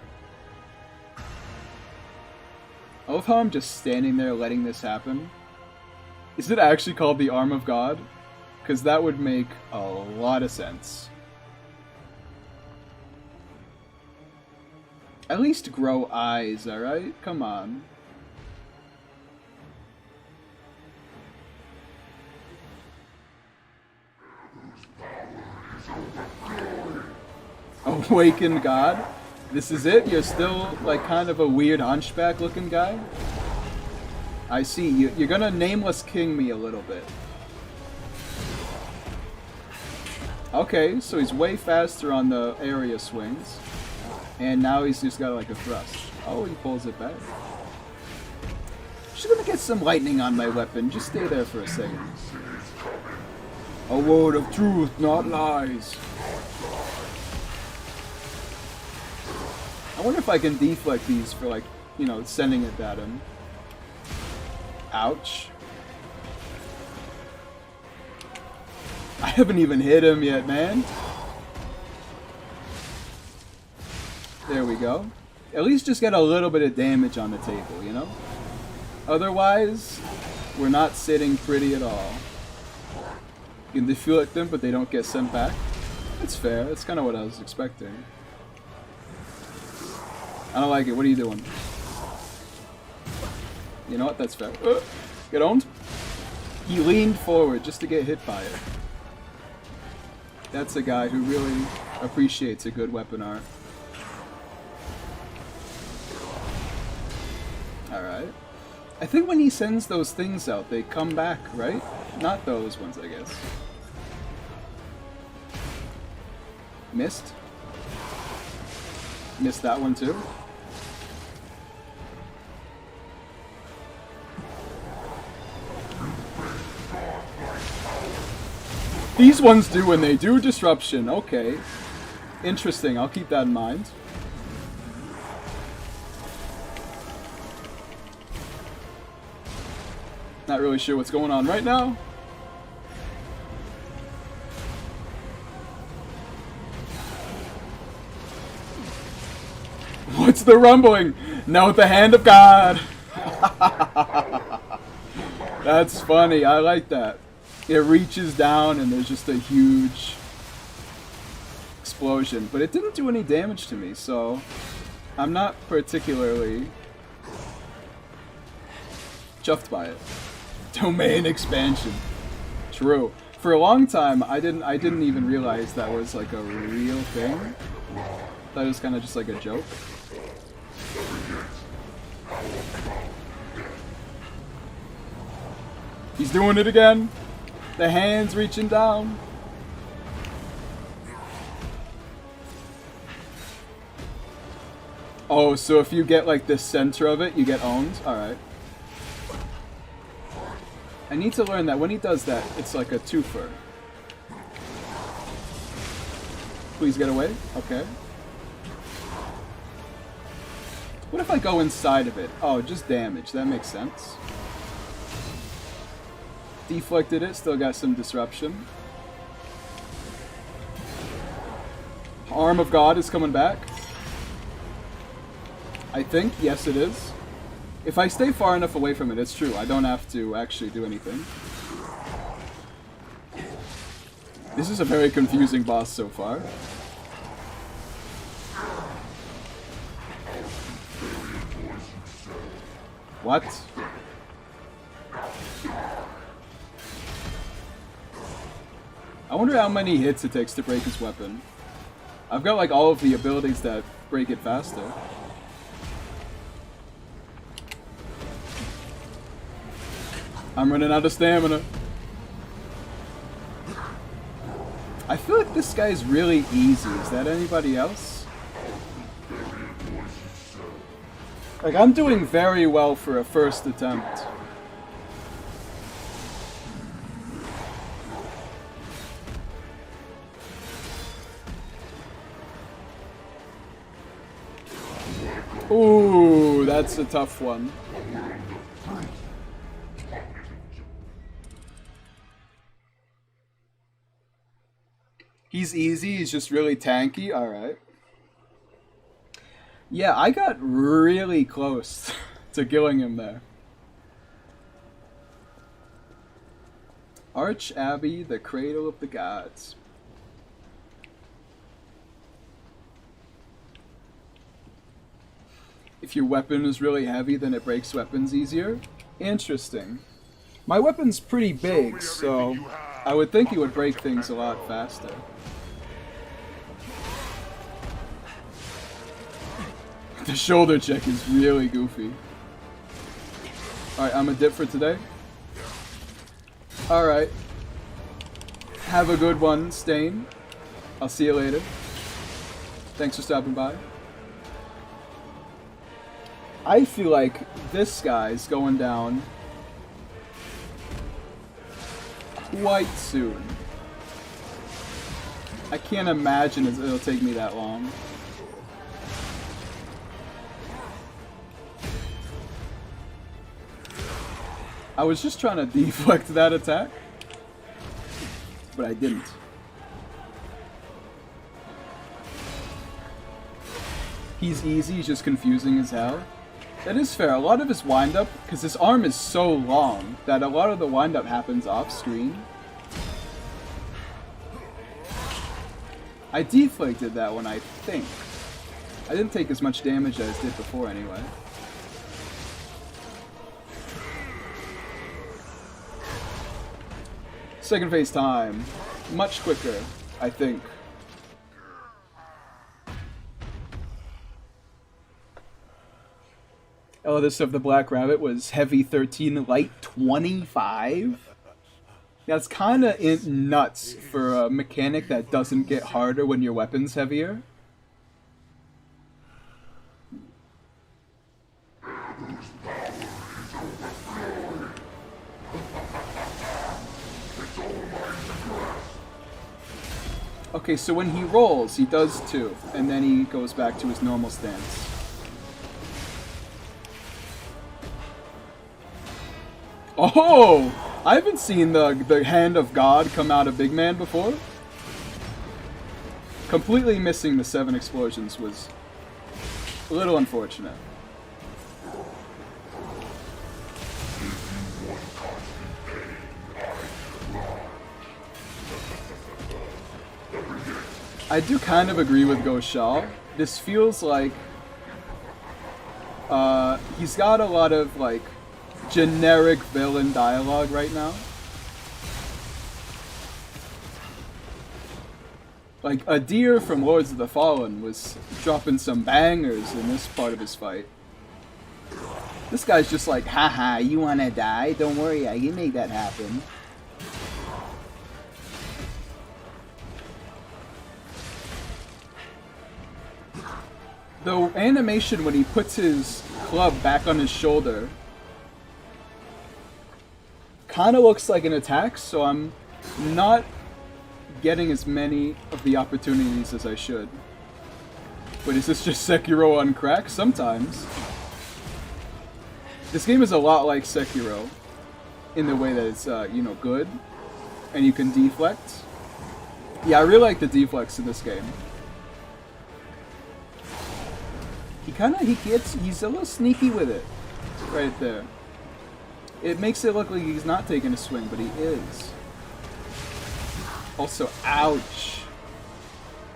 I love how I'm just standing there letting this happen. Is it actually called the Arm of God? Because that would make a lot of sense. At least grow eyes, alright? Come on. Awakened God? This is it? You're still like kind of a weird hunchback looking guy? I see. You're gonna nameless king me a little bit. Okay, so he's way faster on the area swings. And now he's just got like a thrust. Oh, he pulls it back. Just gonna get some lightning on my weapon. Just stay there for a second. A word of truth, not lies. I wonder if I can deflect these for like, you know, sending it at him. Ouch. I haven't even hit him yet, man. There we go. At least just get a little bit of damage on the table, you know? Otherwise, we're not sitting pretty at all. You can deflect them, but they don't get sent back. It's fair. That's kind of what I was expecting. I don't like it. What are you doing? You know what? That's fair. Get owned. He leaned forward just to get hit by it. That's a guy who really appreciates a good weapon art. Alright. I think when he sends those things out, they come back, right? Not those ones, I guess. Missed. Missed that one too. These ones do when they do disruption. Okay. Interesting. I'll keep that in mind. Not really sure what's going on right now. What's the rumbling? No, the hand of God. That's funny. I like that. It reaches down and there's just a huge explosion. But it didn't do any damage to me, so I'm not particularly chuffed by it. Domain expansion. True. For a long time, I didn't even realize that was like a real thing. That was kind of just like a joke. He's doing it again. The hand's reaching down. Oh, so if you get like the center of it, you get owned? Alright. I need to learn that when he does that, it's like a twofer. Please get away. Okay. What if I go inside of it? Oh, just damage. That makes sense. Deflected it, still got some disruption. Arm of God is coming back. I think, yes it is. If I stay far enough away from it, it's true. I don't have to actually do anything. This is a very confusing boss so far. What? I wonder how many hits it takes to break his weapon. I've got like all of the abilities that break it faster. I'm running out of stamina. I feel like this guy's really easy. Is that anybody else? Like, I'm doing very well for a first attempt. Ooh, that's a tough one. He's easy, he's just really tanky. Alright. Yeah, I got really close to killing him there. Arch Abbey, the cradle of the gods. If your weapon is really heavy, then it breaks weapons easier. Interesting. My weapon's pretty big, so I would think it would break things a lot faster. The shoulder check is really goofy. Alright, I'm a dip for today. Alright. Have a good one, Stain. I'll see you later. Thanks for stopping by. I feel like this guy's going down quite soon. I can't imagine it'll take me that long. I was just trying to deflect that attack, but I didn't. He's easy, he's just confusing as hell. That is fair. A lot of his wind-up, because his arm is so long, that a lot of the wind-up happens off-screen. I deflated that one, I think. I didn't take as much damage as I did before anyway. Second phase time. Much quicker, I think. Eldest of the Black Rabbit was heavy 13, light 25? That's kind of nuts for a mechanic that doesn't get harder when your weapon's heavier. Okay, so when he rolls, he does 2, and then he goes back to his normal stance. Oh! I haven't seen the hand of God come out of Big Man before. Completely missing the 7 explosions was a little unfortunate. I do kind of agree with Goshal. This feels like he's got a lot of like generic villain dialogue right now. Like a deer from Lords of the Fallen was dropping some bangers in this part of his fight. This guy's just like, haha, you wanna die? Don't worry, I can make that happen. The animation when he puts his club back on his shoulder kind of looks like an attack, so I'm not getting as many of the opportunities as I should. But is this just Sekiro on crack? Sometimes. This game is a lot like Sekiro in the way that it's, you know, good and you can deflect. Yeah, I really like the deflects in this game. He's a little sneaky with it, right there. It makes it look like he's not taking a swing, but he is. Also, ouch.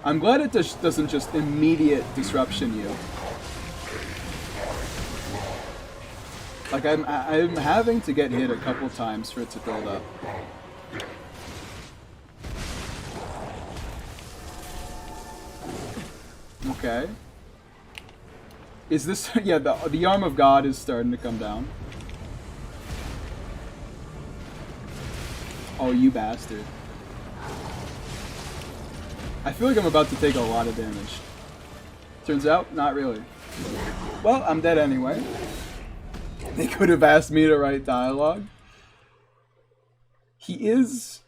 I'm glad it doesn't just immediate disruption you. Like, I'm having to get hit a couple times for it to build up. Okay. Is this... yeah, the arm of God is starting to come down. Oh, you bastard. I feel like I'm about to take a lot of damage. Turns out, not really. Well, I'm dead anyway. They could have asked me to write dialogue. He is...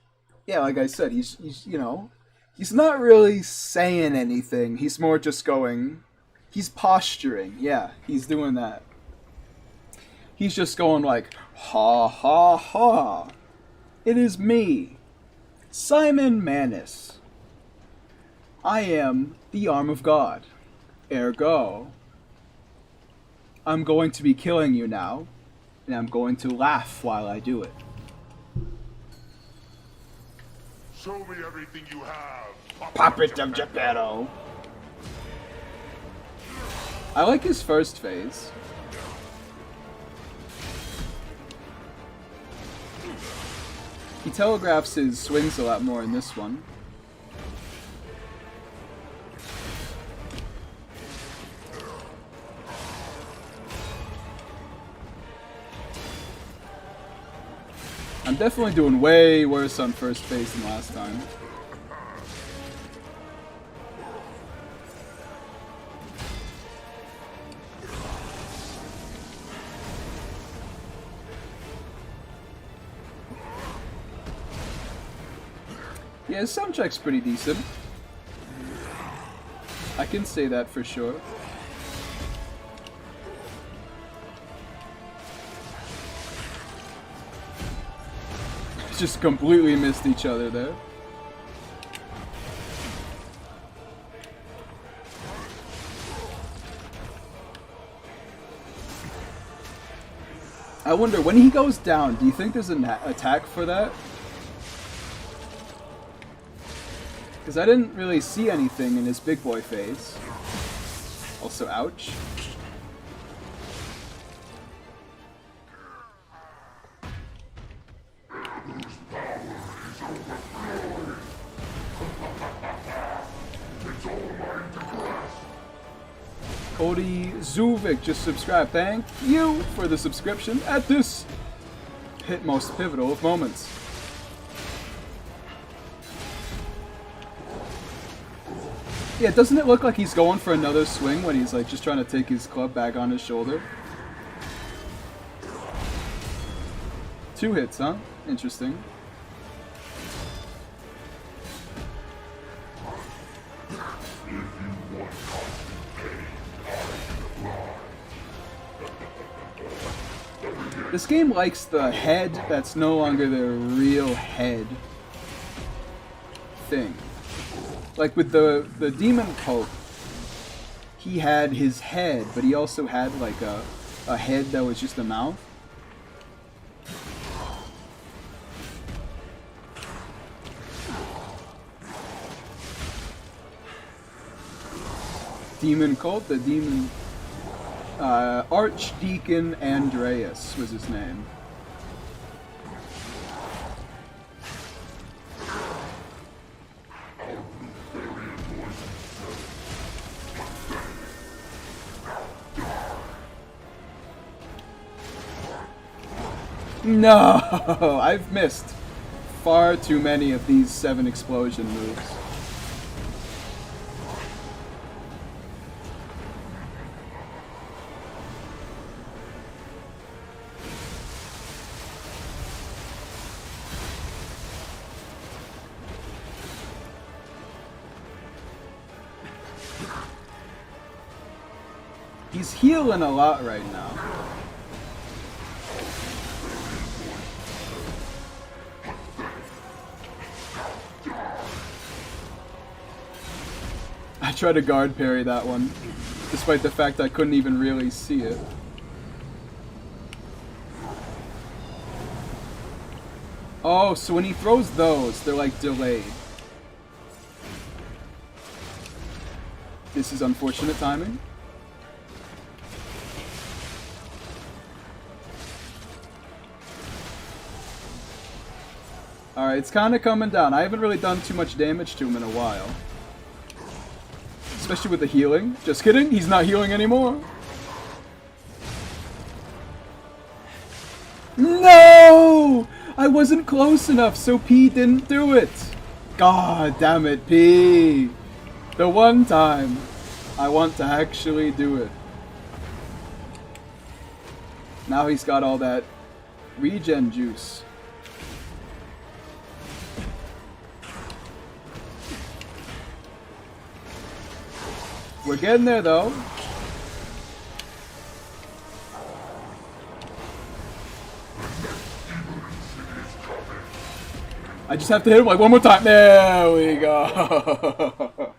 yeah, like I said, he's you know... he's not really saying anything. He's more just going... he's posturing. Yeah, he's doing that. He's just going like, ha ha ha. It is me, Simon Manus. I am the arm of God. Ergo, I'm going to be killing you now, and I'm going to laugh while I do it. Show me everything you have, Puppet of Geppetto. I like his first phase. He telegraphs his swings a lot more in this one. I'm definitely doing way worse on first phase than last time. Yeah, his soundtrack's pretty decent. I can say that for sure. Just completely missed each other there. I wonder, when he goes down, do you think there's an attack for that? Because I didn't really see anything in his big boy face. Also, ouch. Cody Zuvik just subscribed. Thank you for the subscription at this hit most pivotal of moments. Yeah, doesn't it look like he's going for another swing when he's like just trying to take his club back on his shoulder? 2 hits, huh? Interesting. This game likes the head that's no longer the real head thing. Like with the Demon Pope, he had his head, but he also had like a head that was just a mouth. Demon Cult, the demon... Archdeacon Andreas was his name. No! I've missed far too many of these 7 explosion moves. He's healing a lot right now. I tried to guard parry that one, despite the fact I couldn't even really see it. Oh, so when he throws those, they're like delayed. This is unfortunate timing. Alright, it's kind of coming down. I haven't really done too much damage to him in a while. Especially with the healing. Just kidding, he's not healing anymore. No! I wasn't close enough, so P didn't do it. God damn it, P. The one time I want to actually do it. Now he's got all that regen juice. We're getting there, though. I just have to hit him like one more time. There we go.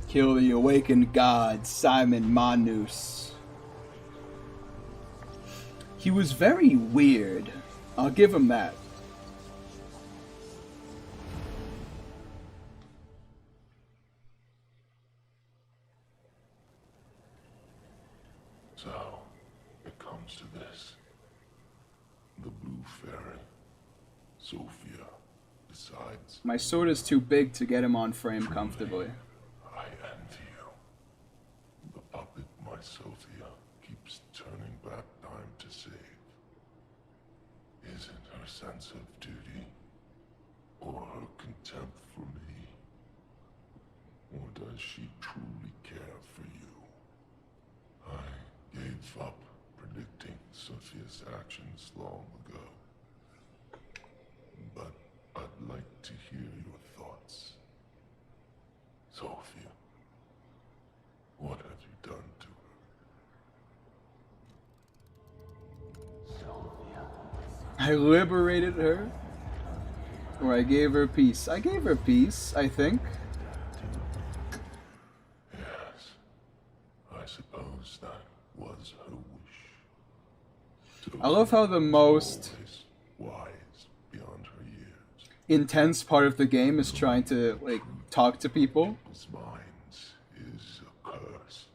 Kill the awakened god, Simon Manus. He was very weird. I'll give him that. So, it comes to this. The Blue Fairy, Sophia, decides... My sword is too big to get him on frame comfortably. I envy you. The puppet, my Sophia, keeps turning back time to save. Is it her sense of duty? Or her contempt for me? Or does she truly care for you? I gave up predicting Sophia's actions long ago. But I'd like to hear your thoughts. Sophia, what have you done to her? I liberated her? Or I gave her peace? I gave her peace, I think. Yes, I suppose that was her wish. I love how the most... Always wise beyond her years. intense part of the game is trying to like talk to people. His mind is a curse.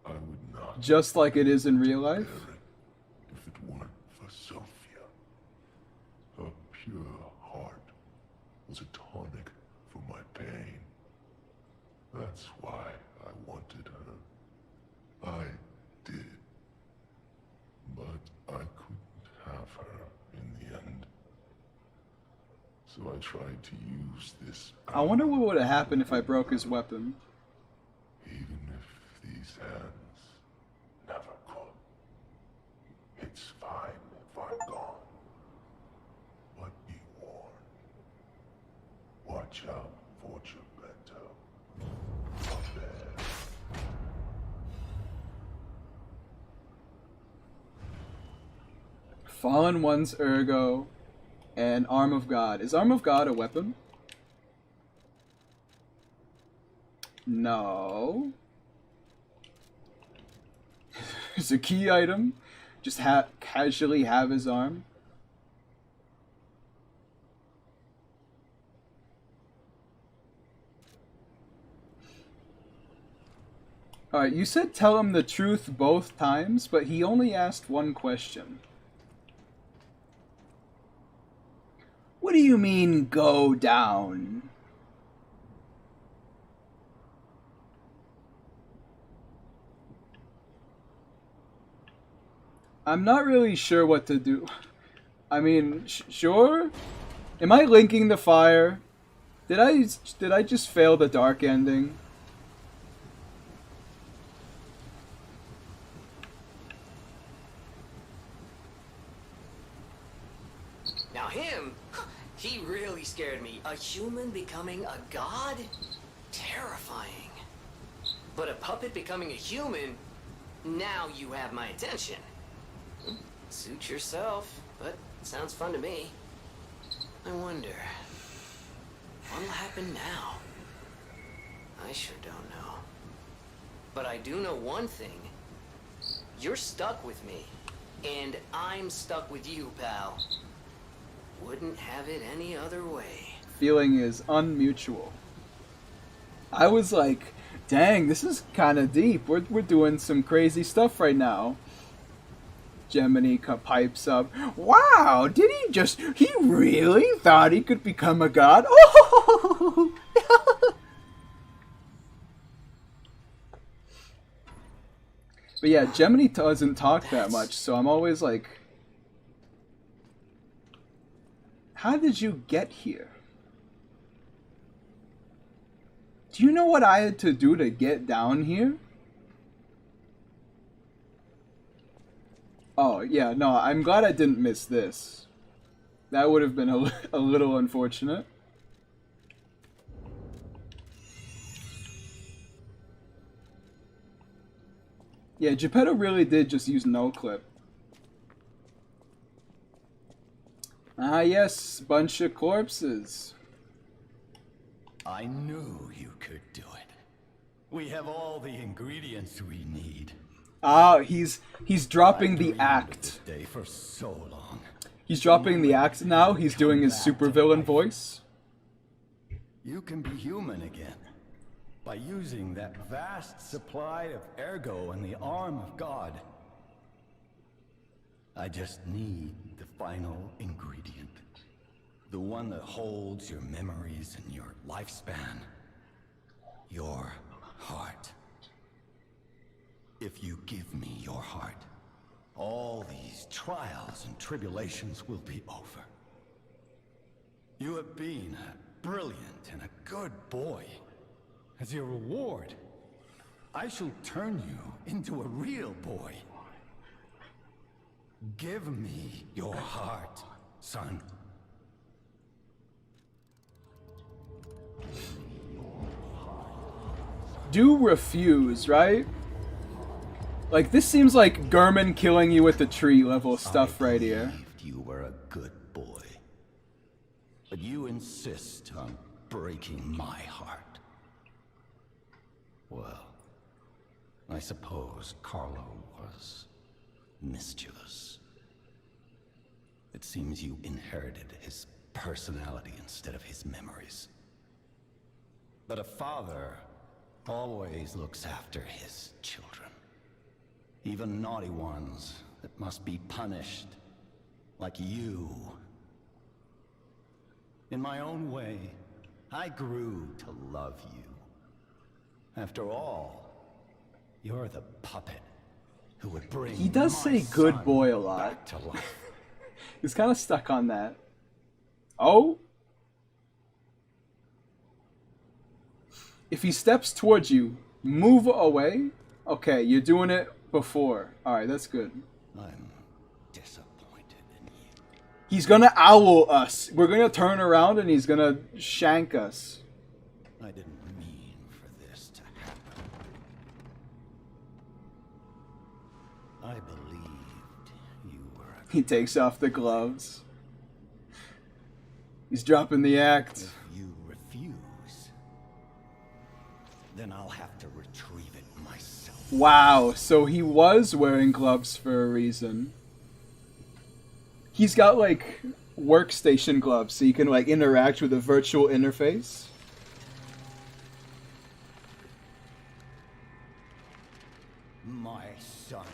I would not Just like it is in real bear life. it if it weren't for Sophia. Her pure heart was a tonic for my pain. That's why I wanted her. I did. But I couldn't have her in the end. So I tried to use this I wonder what would have happened if I broke his weapon. even if these hands never could. It's fine if I'm gone. But be warned. Watch out for Geppetto. Up there. Fallen One's Ergo and Arm of God. Is Arm of God a weapon? No. It's a key item. Just casually have his arm. Alright, you said tell him the truth both times, but he only asked one question. What do you mean, go down? I'm not really sure what to do. I mean, sure? Am I linking the fire? Did I just fail the dark ending? Now him, he really scared me. A human becoming a god? Terrifying. But a puppet becoming a human? Now you have my attention. Suit yourself, but sounds fun to me. I wonder, what'll happen now? I sure don't know. But I do know one thing. You're stuck with me, and I'm stuck with you, pal. Wouldn't have it any other way. Feeling is unmutual. I was like, dang, this is kind of deep. We're doing some crazy stuff right now. Gemini pipes up. Wow, he really thought he could become a god? Oh! But yeah, Gemini doesn't talk that much, so I'm always like, how did you get here? Do you know what I had to do to get down here? Oh, yeah, no, I'm glad I didn't miss this. That would have been a little unfortunate. Yeah, Geppetto really did just use no clip. Ah, yes, bunch of corpses. I knew you could do it. We have all the ingredients we need. Ah, he's dropping the I dreamed of act. this day for so long. He's dropping the act now. He's doing his supervillain voice. You can be human again by using that vast supply of ergo and the arm of God. I just need the final ingredient. The one that holds your memories and your lifespan. Your heart. If you give me your heart, all these trials and tribulations will be over. You have been a brilliant and a good boy. As your reward, I shall turn you into a real boy. Give me your heart, son. Do refuse, right? Like, this seems like Gurman killing you with the tree level stuff right here. Believed you were a good boy. But you insist on breaking my heart. Well, I suppose Carlo was mischievous. It seems you inherited his personality instead of his memories. But a father always looks after his children. Even naughty ones that must be punished, like you. In my own way, I grew to love you. After all, you're the puppet who would bring He does say good son boy a lot. back to life. He's kind of stuck on that. Oh? If he steps towards you, move away? Okay, you're doing it before. Alright, that's good. I'm disappointed in you. He's gonna owl us. We're gonna turn around and he's gonna shank us. I didn't mean for this to happen. I believed you were a... He takes off the gloves. He's dropping the act. If you refuse, then I'll have to retrieve it myself. Wow, so he was wearing gloves for a reason. He's got like workstation gloves so you can like interact with a virtual interface. My son.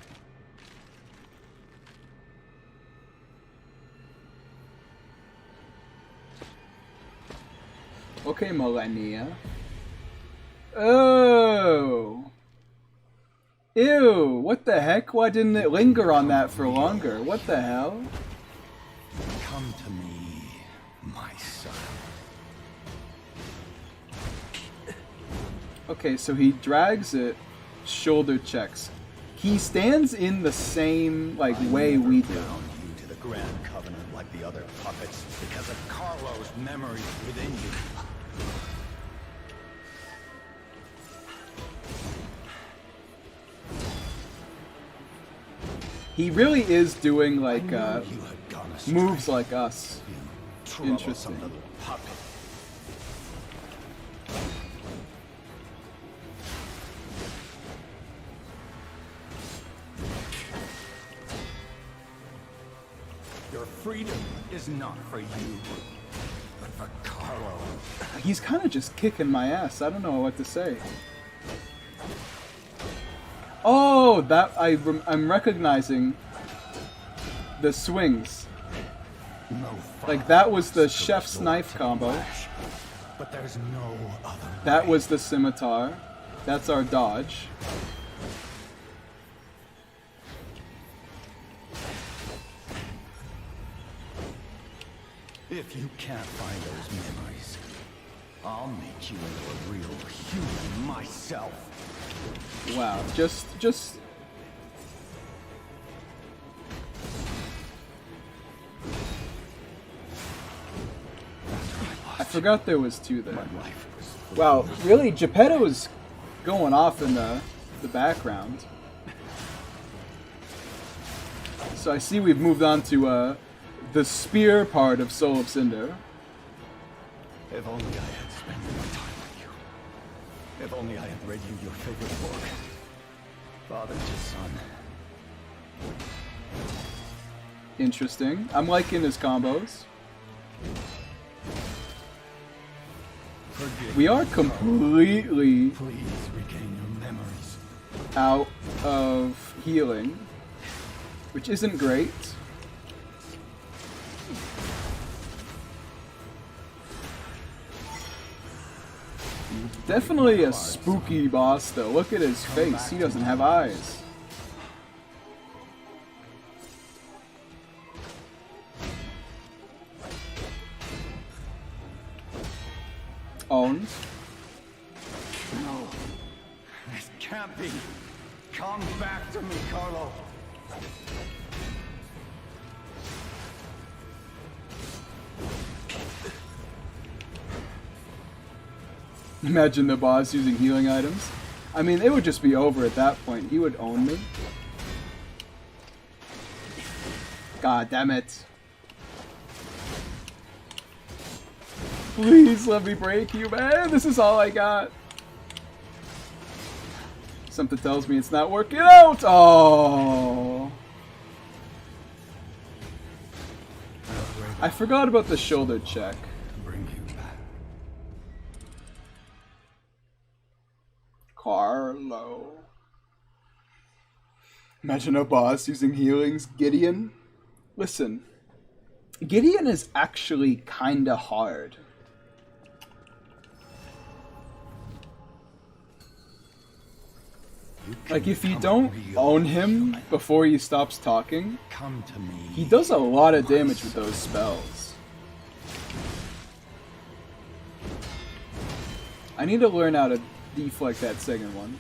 Okay, Millennia. Oh. Ew, what the heck? Why didn't it linger on that for longer? What the hell? Come to me, my son. Okay, so he drags it, shoulder checks. He stands in the same, like, way we do. Bound you to the Grand Covenant like the other puppets because of Carlo's memories within you. He really is doing, like, You had gone astray. moves like us. You troublesome Interesting. little puppet. Your freedom is not for you, but for Carlo. He's kind of just kicking my ass. I don't know what to say. Oh, that I'm recognizing the swings. No Like that was the father chef's stood knife to combo. flash, but there's no other That way. was the scimitar. That's our dodge. If you can't find those memories, I'll make you into a real human myself. Wow, just I forgot there was two there. My life was Wow, really, Geppetto's going off in the background. So I see we've moved on to the spear part of Soul of Cinder. If only I had spent more time with you. If only I had read you your favorite book. Father to son. Interesting. I'm liking his combos. Forgive We are me, completely Carlo. Please regain your memories. out of healing, which isn't great. Definitely a spooky boss, though. Look at his face. He doesn't have eyes. Owned. No. This can't be. Come back to me, Carlo. Imagine the boss using healing items. I mean, it would just be over at that point. He would own me. God damn it. Please let me break you, man. This is all I got. Something tells me it's not working out. Oh. I'd rather I forgot about the shoulder check. To bring you back. Carlo. Imagine a boss using healings. Gideon? Listen. Gideon is actually kinda hard. Like, if you don't own him before he stops talking, Come to me. he does a lot of damage with those spells. I need to learn how to deflect that second one.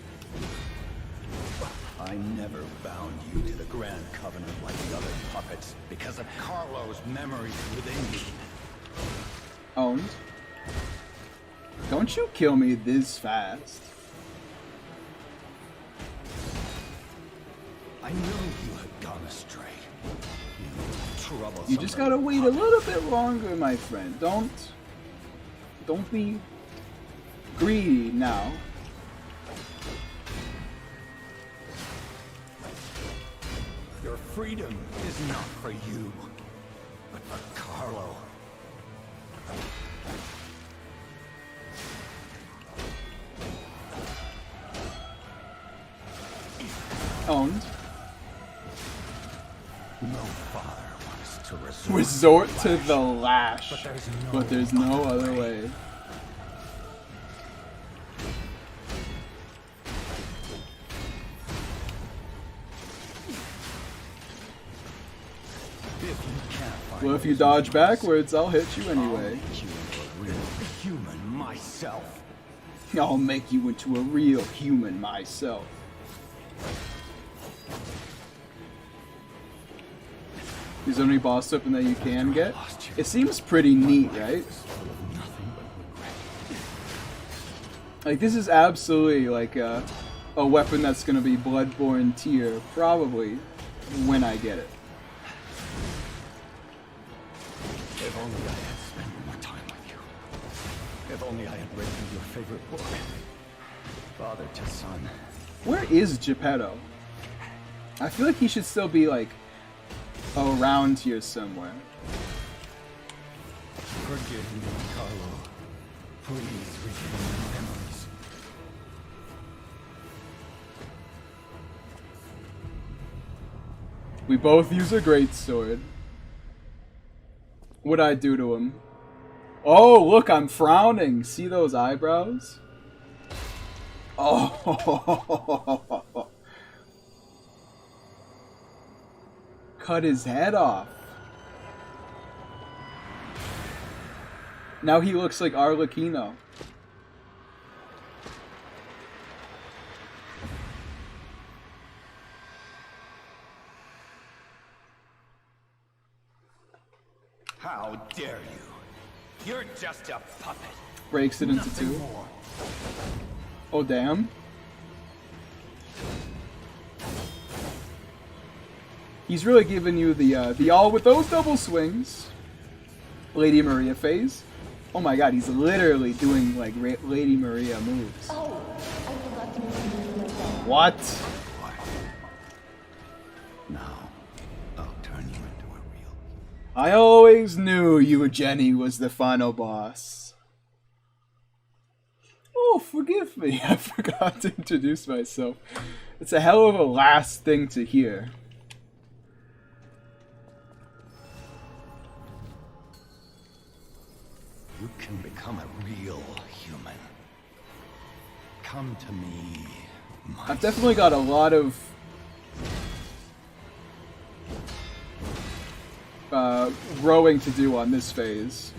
I never bound you to the Grand Covenant like the other puppets because of Carlo's memories within you. Owned. Don't you kill me this fast. I know you had gone astray. You just gotta wait a little bit longer, my friend. Don't be greedy now. Your freedom is not for you, but for Carlo. Owned. No father wants to Resort to the lash, but there's no other way. Well, if you dodge backwards, I'll hit you anyway. Human myself. I'll make you into a real human myself. Is there any boss weapon that you can get? It seems pretty neat, right? Like, this is absolutely like a weapon that's gonna be Bloodborne tier, probably, when I get it. If only I had spent more time with you. If only I had read you your favorite book. Father to son. Where is Geppetto? I feel like he should still be, like, around here somewhere. Forgive me, Carlo. Please regain your memories. We both use a greatsword. What'd I do to him? Oh, look, I'm frowning. See those eyebrows? Oh. Cut his head off. Now he looks like Arlecchino. How dare you? You're just a puppet. Breaks it into Nothing two. more. Oh, damn. He's really giving you the all with those double swings. Lady Maria phase. Oh my god, he's literally doing like Lady Maria moves. Oh, I forgot to mention myself. What? Now, I'll turn you into a real. I always knew you, Jenny, was the final boss. Oh, forgive me. I forgot to introduce myself. It's a hell of a last thing to hear. You can become a real human. Come to me, my I've definitely got a lot of rowing to do on this phase.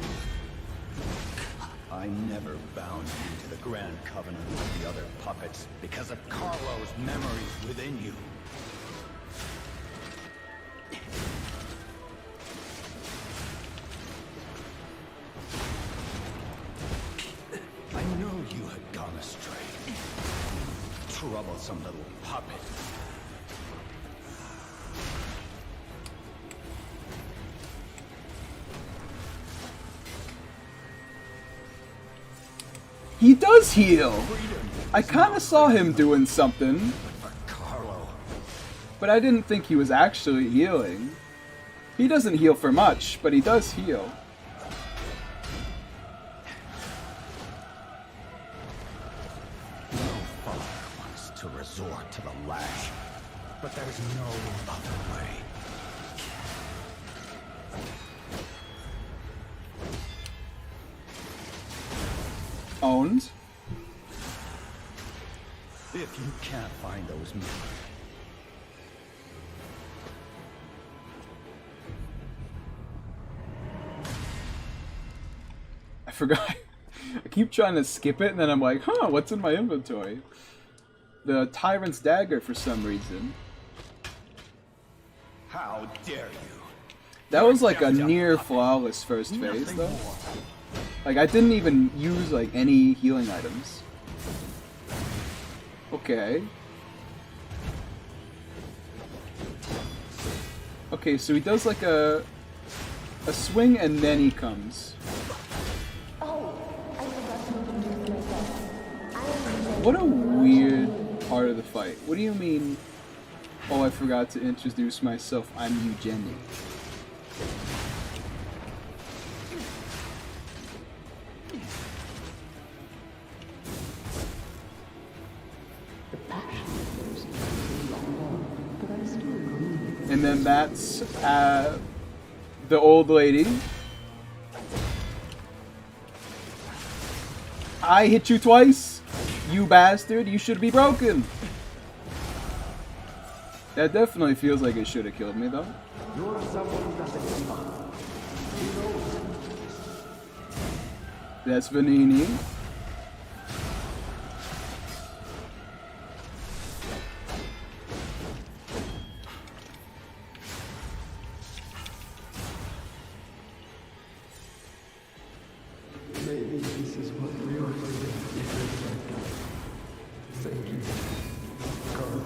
I never bound you to the Grand Covenant like the other puppets because of Carlo's memories within you. I know you had gone astray. Troublesome little puppet. He does heal! I kinda saw him doing something, Carlo. but I didn't think he was actually healing. He doesn't heal for much, but he does heal. No father wants to resort to the lash, but there's no other way. Owned. If you can't find those men, I forgot. I keep trying to skip it, and then I'm like, huh, what's in my inventory? The Tyrant's Dagger for some reason. how dare you? That was like a near flawless first phase, Nothing though. more. Like, I didn't even use, like, any healing items. Okay. Okay, so he does, like, a swing, and then he comes. What a weird part of the fight. What do you mean, oh, I forgot to introduce myself, I'm Eugenie? And then that's the old lady. I hit you twice, you bastard. You should be broken. That definitely feels like it should have killed me, though. That's Vanini. Maybe this is what real forgiveness is like. Thank you, Carl.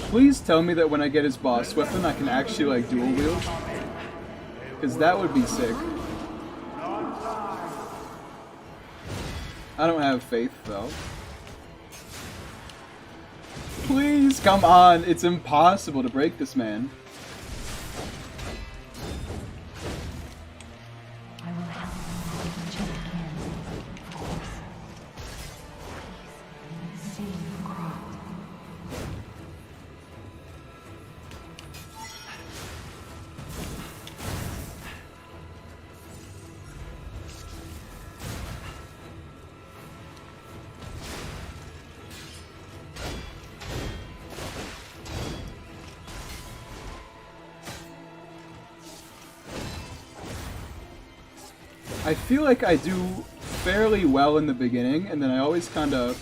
Please tell me that when I get his boss weapon, I can actually, like, dual wield. Because that would be sick. I don't have faith, though. Please, come on. It's impossible to break this man. I will help you if I can, of course. Please, save Croft. I feel like I do fairly well in the beginning, and then I always kind of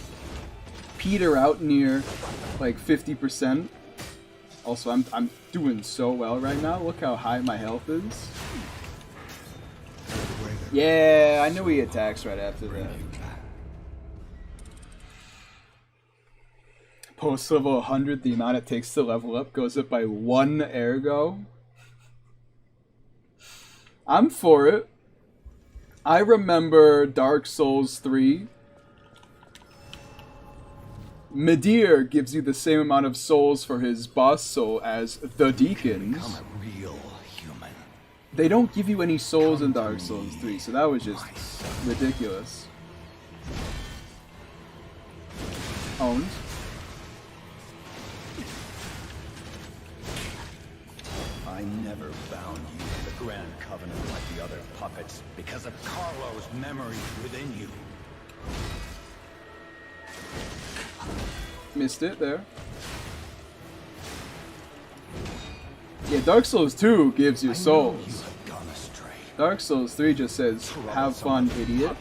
peter out near like 50%. Also, I'm doing so well right now. Look how high my health is. Yeah, I knew he attacks right after that. Post level 100, the amount it takes to level up goes up by 1 ergo. I'm for it. I remember Dark Souls 3. Midir gives you the same amount of souls for his boss soul as the Deacons. Become a real human. They don't give you any souls in Dark Souls 3, so that was just ridiculous. Owned. I never bound you to the Grand Covenant like the other puppets because of Carlo's memories within you. Missed it there. Yeah, Dark Souls 2 gives you I know you souls. have gone astray. Dark Souls 3 just says, have fun, idiot.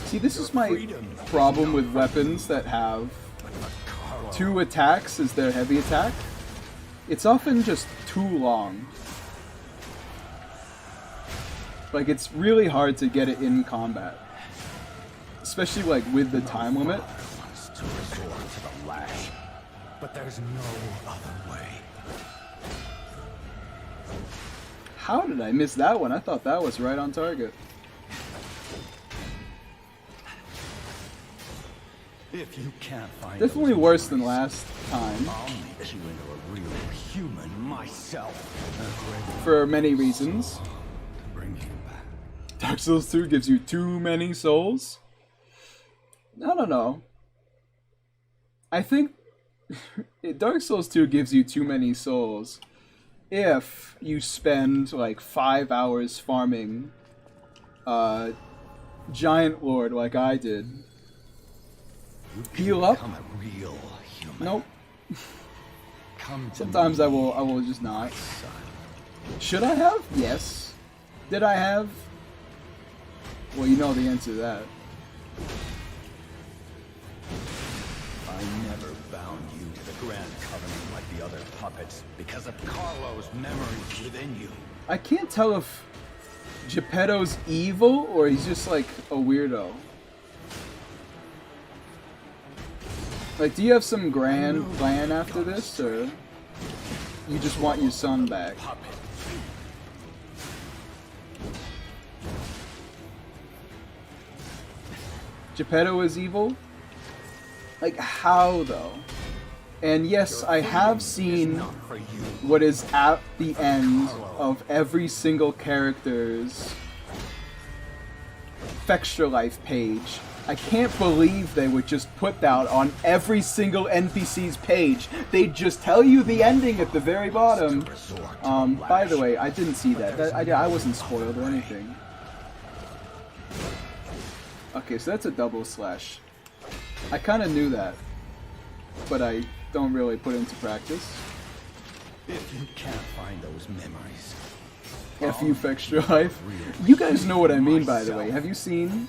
See, this is my problem with weapons that have 2 attacks as their heavy attack. It's often just too long. Like, it's really hard to get it in combat. Especially, like, with the time limit. But there's no other way. How did I miss that one? I thought that was right on target. If you can't find Definitely those worse than memories, last time. I'll make you into a real human myself. For many reasons. To bring you back. Dark Souls 2 gives you too many souls? I don't know. I think Dark Souls 2 gives you too many souls if you spend like 5 hours farming Giant Lord like I did. Heal up? Become a real human. Nope. Come to Sometimes me, I will just not. son. Should I have? Yes. Did I have? Well, you know the answer to that. I never bound you to the Grand Covenant like the other puppets because of Carlo's memories within you. I can't tell if Geppetto's evil or he's just like a weirdo. Like, do you have some grand plan after this, or you just want your son back? Puppet. Geppetto is evil? Like, how though? And yes, I have seen Not for you. what is at the end of every single character's Extra Life page. I can't believe they would just put that on every single NPC's page. They'd just tell you the ending at the very bottom. By the way, I didn't see that. I wasn't spoiled or anything. Okay, so that's a double slash. I kind of knew that, but I don't really put it into practice. If you can't find those memories, F you, Extra Life. You guys know what I mean, by the way. Have you seen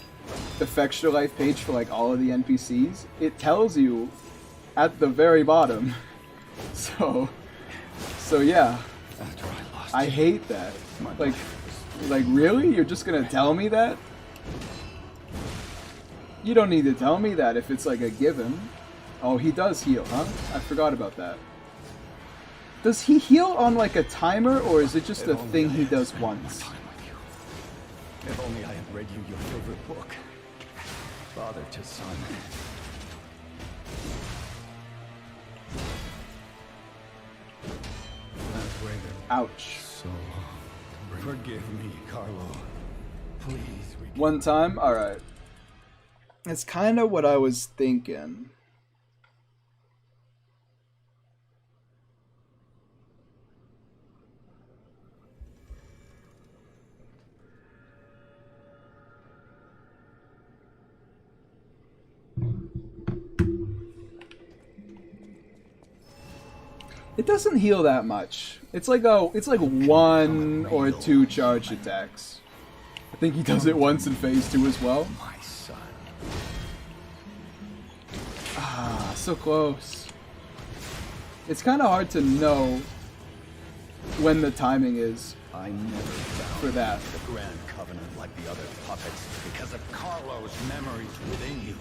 the Extra Life page for like all of the NPCs? It tells you at the very bottom. So yeah. after I lost I you, hate that. my Like, life was like really? You're just gonna tell me that? You don't need to tell me that if it's like a given. Oh, he does heal, huh? I forgot about that. Does he heal on like a timer, or is it just a thing he does once? time with you. If only I had read you your favorite book, Father to Son. I've waited Ouch. so long. Forgive me, Carlo. Please. One time? Alright. That's kind of what I was thinking. It doesn't heal that much. It's like 1 or 2 charge attacks. I think he does it once in phase 2 as well. My son. Ah, so close. It's kind of hard to know when the timing is I never found for that. the Grand Covenant like the other puppets because of Carlo's memories within you.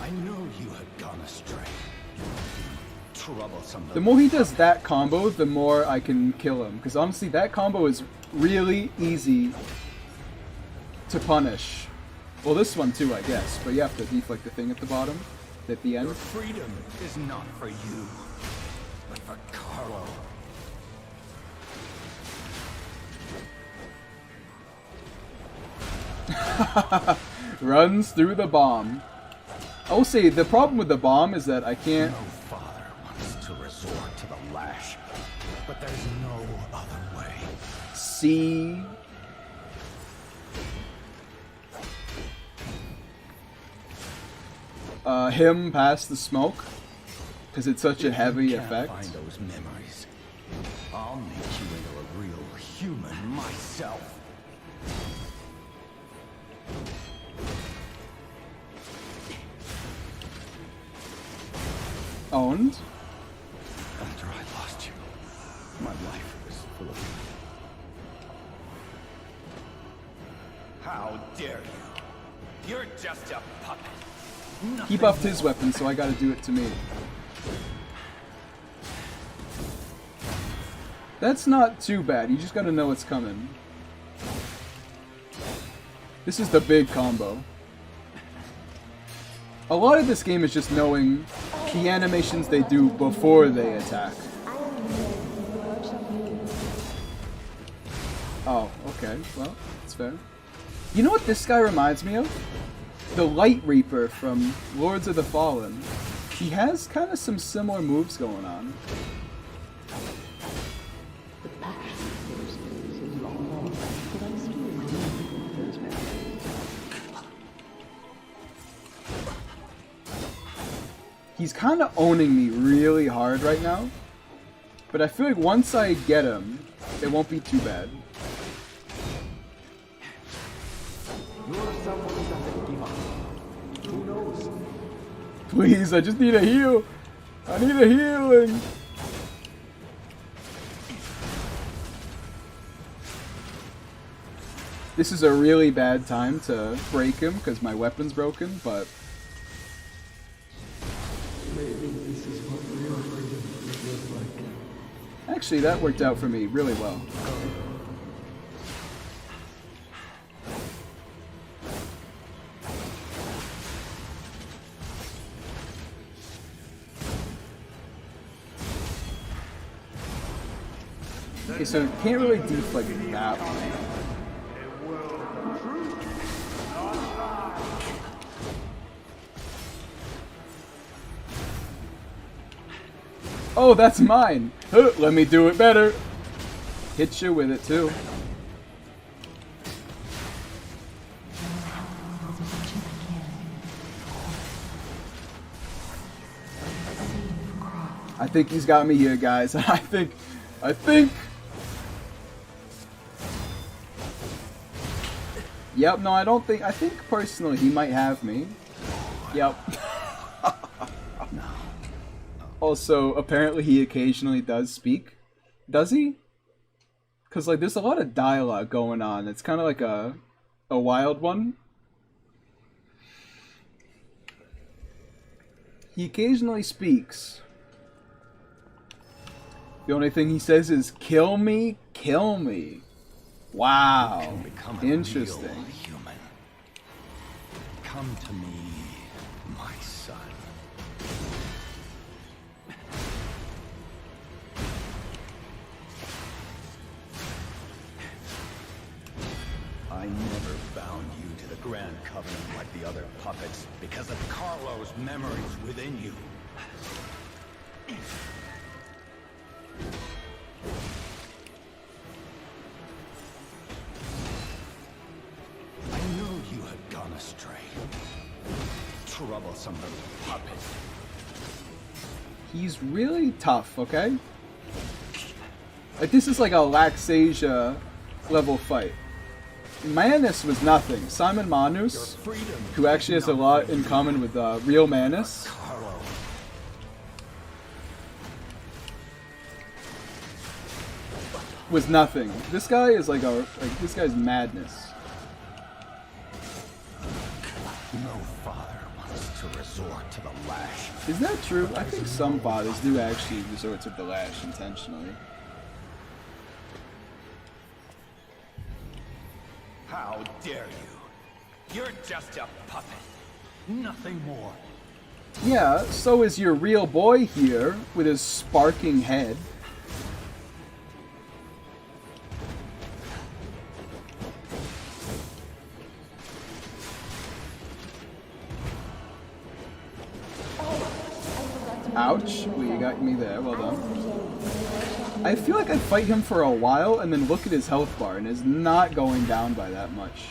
I know you had gone astray. Troublesome. The more he does that combo, the more I can kill him. Because honestly, that combo is really easy to punish. Well, this one too, I guess. But you have to deflect the thing at the bottom, at the end. Your freedom is not for you, but for Carlo. Runs through the bomb. I will say, the problem with the bomb is that I can't... No father wants to resort to the lash, but there's no other way. see him past the smoke because it's such a heavy Can't effect. find those memories. I'll make you into a real human myself. Owned. After I lost you, my life was full of How dare you? You're just a puppet. He buffed his weapon, so I gotta do it to me. That's not too bad, you just gotta know what's coming. This is the big combo. A lot of this game is just knowing the animations they do before they attack. Oh, okay, well, that's fair. You know what this guy reminds me of? The Light Reaper from Lords of the Fallen. He has kind of some similar moves going on. He's kind of owning me really hard right now, but I feel like once I get him, it won't be too bad. Please, I just need a heal. I need a healing. This is a really bad time to break him because my weapon's broken, but Maybe this is what real freedom feels like. actually that worked out for me really well. Okay, so it can't really deflect that one. Oh, that's mine! Huh, let me do it better! Hit you with it too. I think he's got me here, guys. I think... Yep, no, I don't think... I think personally he might have me. Yep. Also, apparently he occasionally does speak. Does he? Because, like, there's a lot of dialogue going on. It's kind of like a wild one. He occasionally speaks. The only thing he says is, kill me, kill me. Wow. Interesting. Human. Come to me, my son. I never bound you to the Grand Covenant like the other puppets because of Carlo's memories within you. I know you had gone astray. Troublesome little puppet. He's really tough, okay? Like, this is like a Laxasia level fight. Manus was nothing. Simon Manus, who actually has a lot in common with real Manus, was nothing. This guy is like this guy's madness. No father wants to resort to the lash. Is that true? I think some fathers do actually resort to the lash intentionally. How dare you? You're just a puppet. Nothing more. Yeah, so is your real boy here with his sparking head. Ouch. Well, you got me there. Well done. I feel like I fight him for a while and then look at his health bar and it's not going down by that much.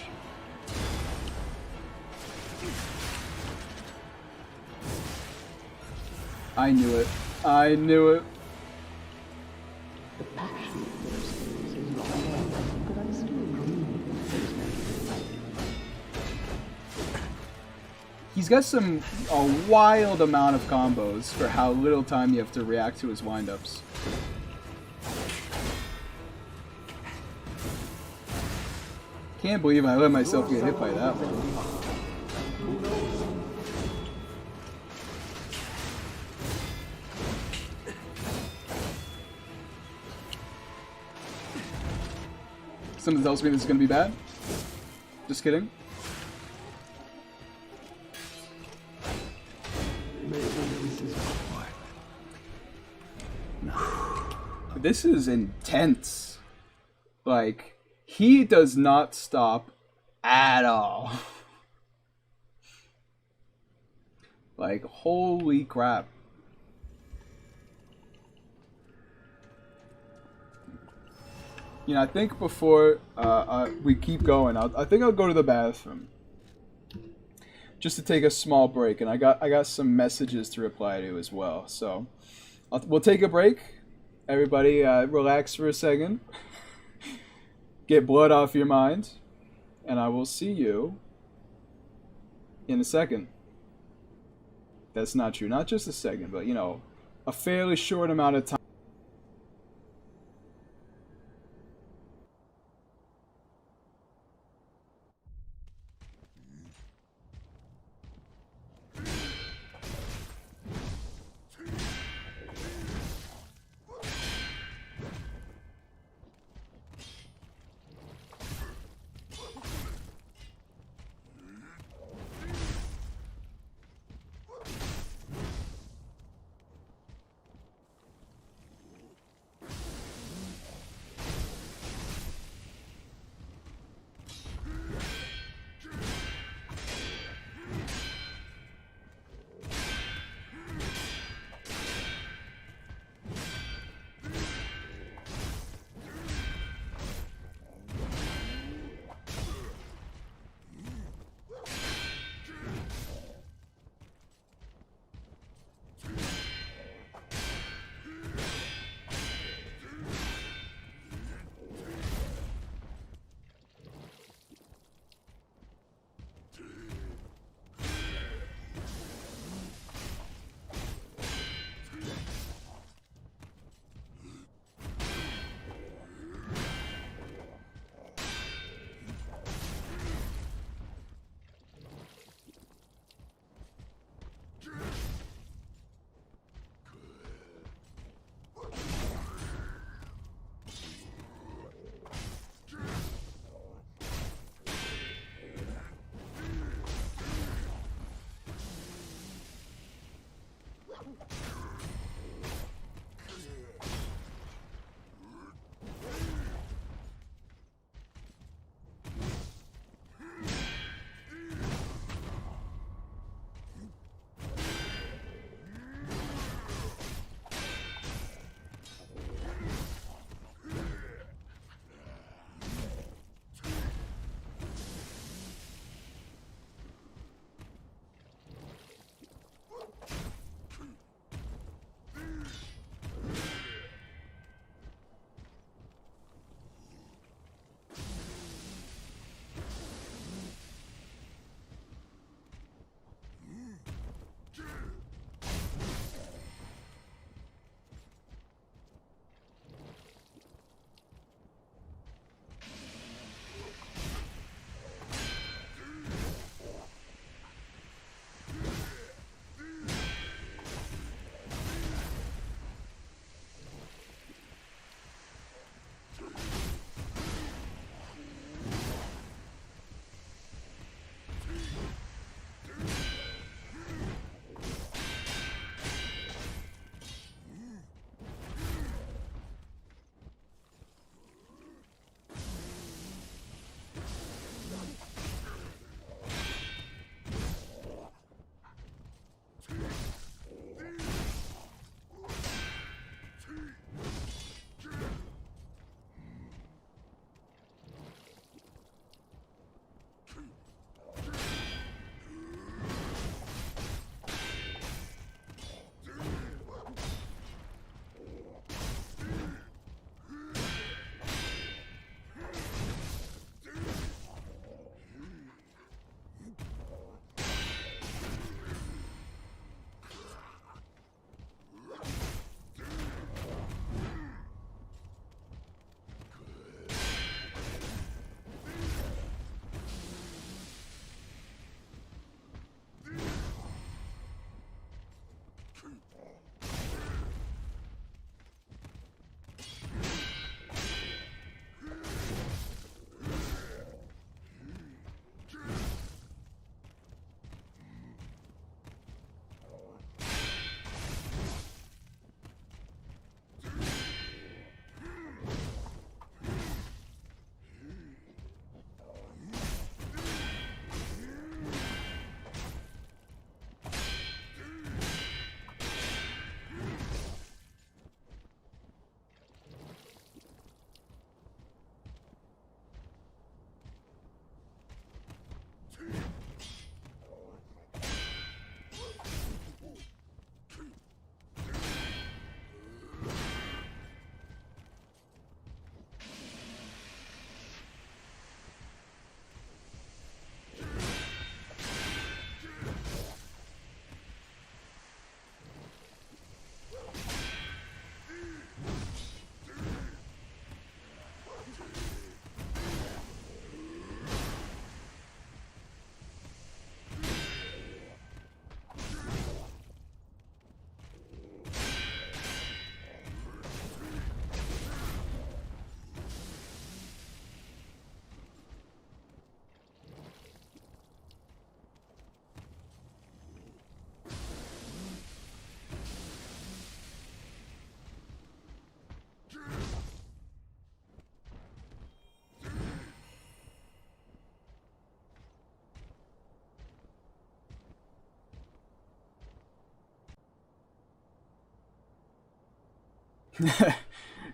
I knew it. I knew it. He's got a wild amount of combos for how little time you have to react to his windups. can't believe I let myself get hit by that one. Something tells me this is gonna be bad. Just kidding. This is intense. Like, he does not stop at all. Like, holy crap. You know, I think before we keep going, I think I'll go to the bathroom. Just to take a small break, and I got some messages to reply to as well. So, we'll take a break. Everybody, relax for a second. Get blood off your mind. And I will see you in a second. That's not true. Not just a second, but, you know, a fairly short amount of time.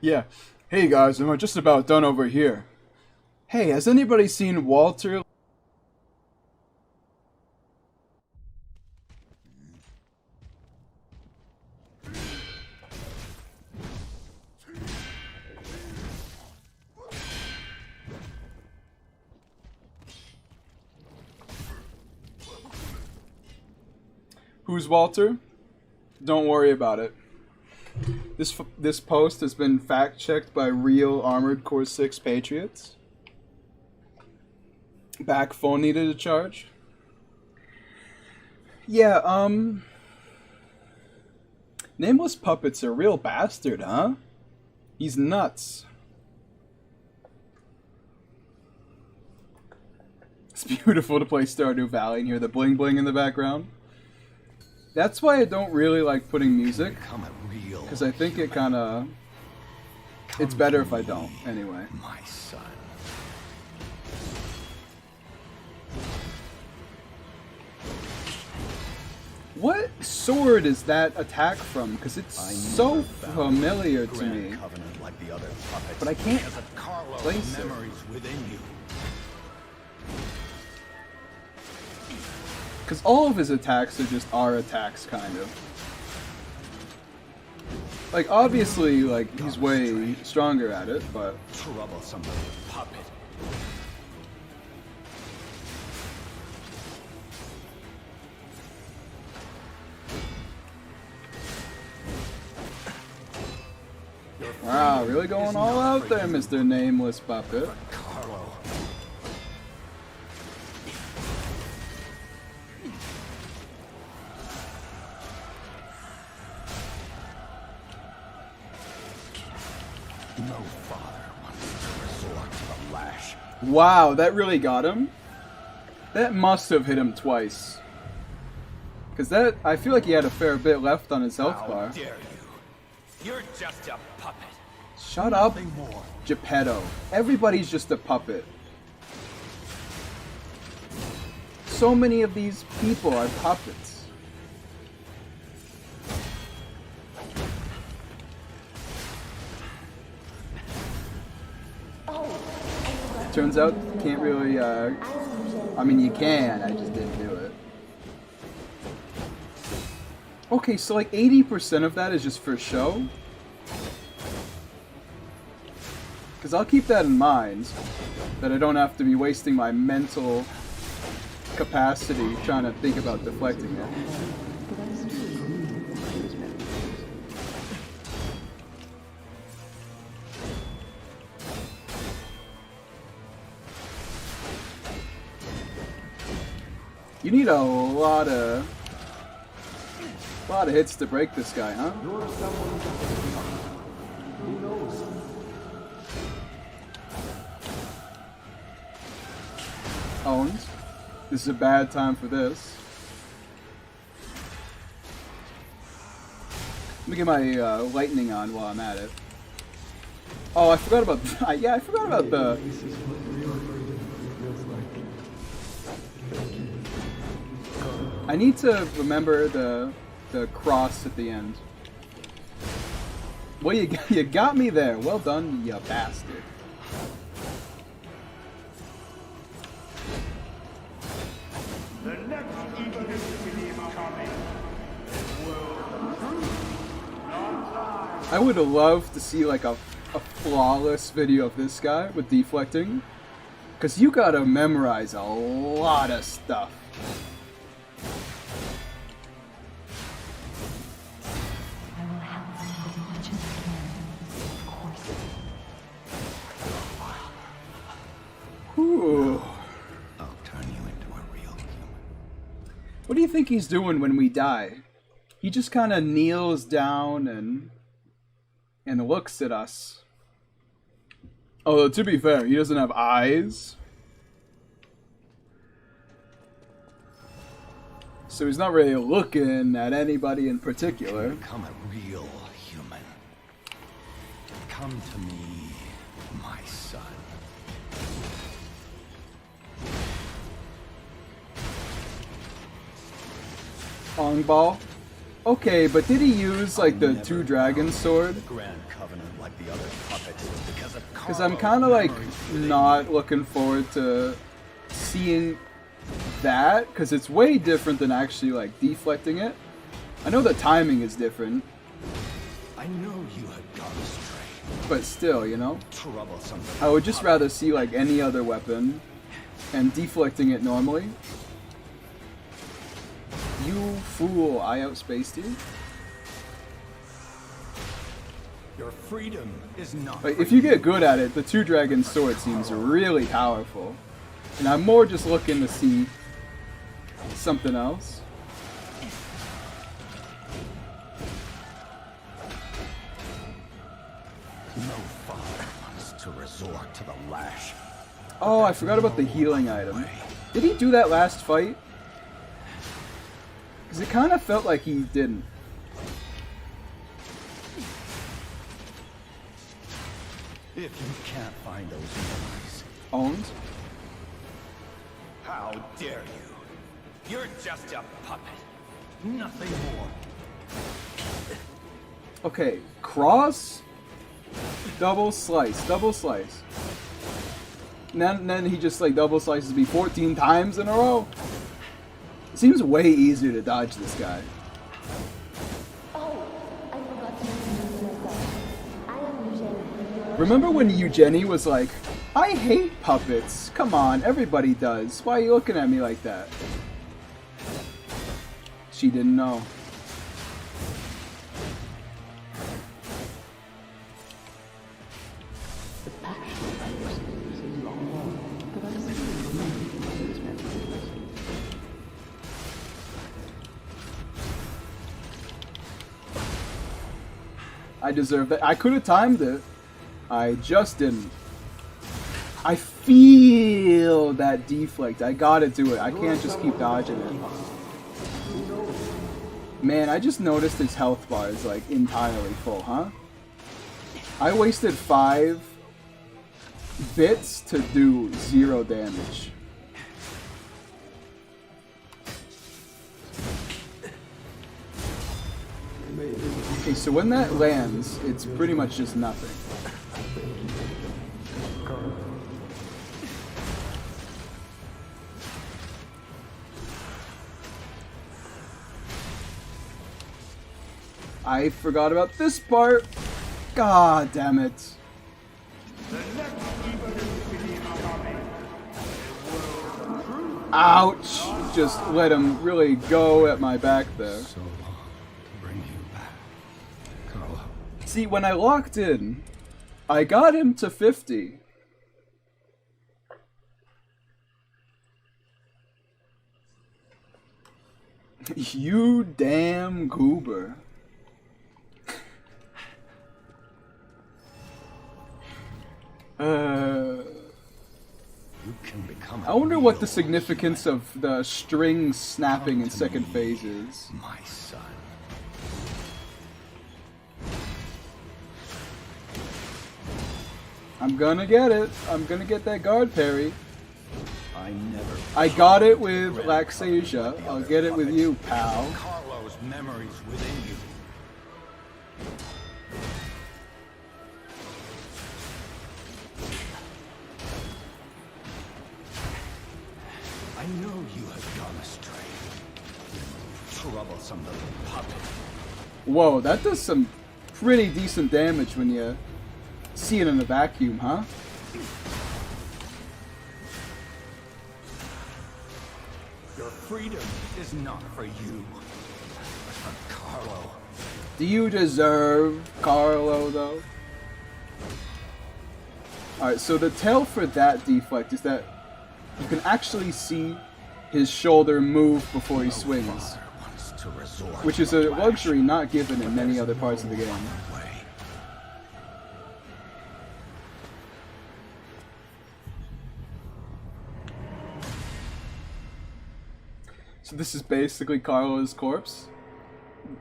Yeah. Hey guys, I'm just about done over here. Hey, has anybody seen Walter? Who's Walter? Don't worry about it. This post has been fact-checked by real Armored Core 6 patriots. Back phone needed a charge. Yeah, Nameless Puppet's a real bastard, huh? He's nuts. It's beautiful to play Stardew Valley and hear the bling bling in the background. That's why I don't really like putting music, because I think it kind of... It's better if I don't, anyway. My son. What sword is that attack from? Because it's so familiar to me, but I can't place it. Because all of his attacks are just R attacks, kind of. Like, obviously, like, he's way stronger at it, but... Troublesome puppet. Wow, really going all out there, Mr. Nameless Puppet. No father wants to resort to the lash. Wow, that really got him? That must have hit him twice. Because that, I feel like he had a fair bit left on his health bar. How dare you? You're just a puppet. Shut up, Geppetto. Everybody's just a puppet. So many of these people are puppets. Turns out, can't really, I mean, you can, I just didn't do it. Okay, so like 80% of that is just for show? Because I'll keep that in mind, that I don't have to be wasting my mental capacity trying to think about deflecting it. You need a lot of hits to break this guy, huh? Who knows? Owns. This is a bad time for this. Let me get my lightning on while I'm at it. Oh, I forgot about... yeah, I forgot about the... This is what real freedom feels like. Thank you. I need to remember the cross at the end. Well, you got me there. Well done, you bastard. The next evil is coming. I would have loved to see like a flawless video of this guy with deflecting. Because you gotta memorize a lot of stuff. I will help as much as I can, of course. Whew. I'll turn you into a real human. What do you think he's doing when we die? He just kind of kneels down and looks at us. Although, to be fair, he doesn't have eyes. So he's not really looking at anybody in particular. Become a real human. Come to me, my son. Ong ball. Okay, but did he use like the two dragon sword? Grand Covenant like the other puppets Because I'm kind of like not looking forward to seeing that, because it's way different than actually like deflecting it. I know the timing is different. I know you had gone astray. But still, you know? Troublesome. I would just rather see like any other weapon and deflecting it normally. You fool, I outspaced you. Your freedom is not. Like, if you get good at it, the two dragon sword seems really powerful. And I'm more just looking to see something else. No father wants to resort to the lash. Oh, I forgot about the healing item. Did he do that last fight? Because it kind of felt like he didn't. If you can't find those memories, Owned? how dare you? You're just a puppet. Nothing more. Okay, cross, double slice, double slice. And then he just like double slices me 14 times in a row. It seems way easier to dodge this guy. Oh, I forgot to introduce myself. I am Eugenie. Remember when Eugenie was like, I hate puppets. Come on, everybody does. Why are you looking at me like that? She didn't know. The passion of Laxasia is long gone, but I see it is meant to be listened. I deserve that. I could have timed it. I just didn't. I feel that deflect. I gotta do it. I can't just keep dodging it. Man, I just noticed his health bar is like entirely full, huh? I wasted 5 bits to do 0 damage. Okay, so when that lands, it's pretty much just nothing. I forgot about this part. God damn it. Ouch! Just let him really go at my back there. So long to bring you back, Carlo. See, when I locked in, I got him to 50. You damn goober. You can become I wonder what the significance of the string snapping in second phase is. my son. I'm gonna get it. I'm gonna get that guard parry. I got it with Laxasia. I'll get it with you, pal. Carlo's memories within you. I know you have gone astray. Troublesome little puppet. Whoa, that does some pretty decent damage when you see it in a vacuum, huh? Your freedom is not for you, but for Carlo. Do you deserve Carlo, though? Alright, so the tell for that deflect is that you can actually see his shoulder move before he swings, which is a luxury not given in many other parts of the game. So this is basically Carlo's corpse?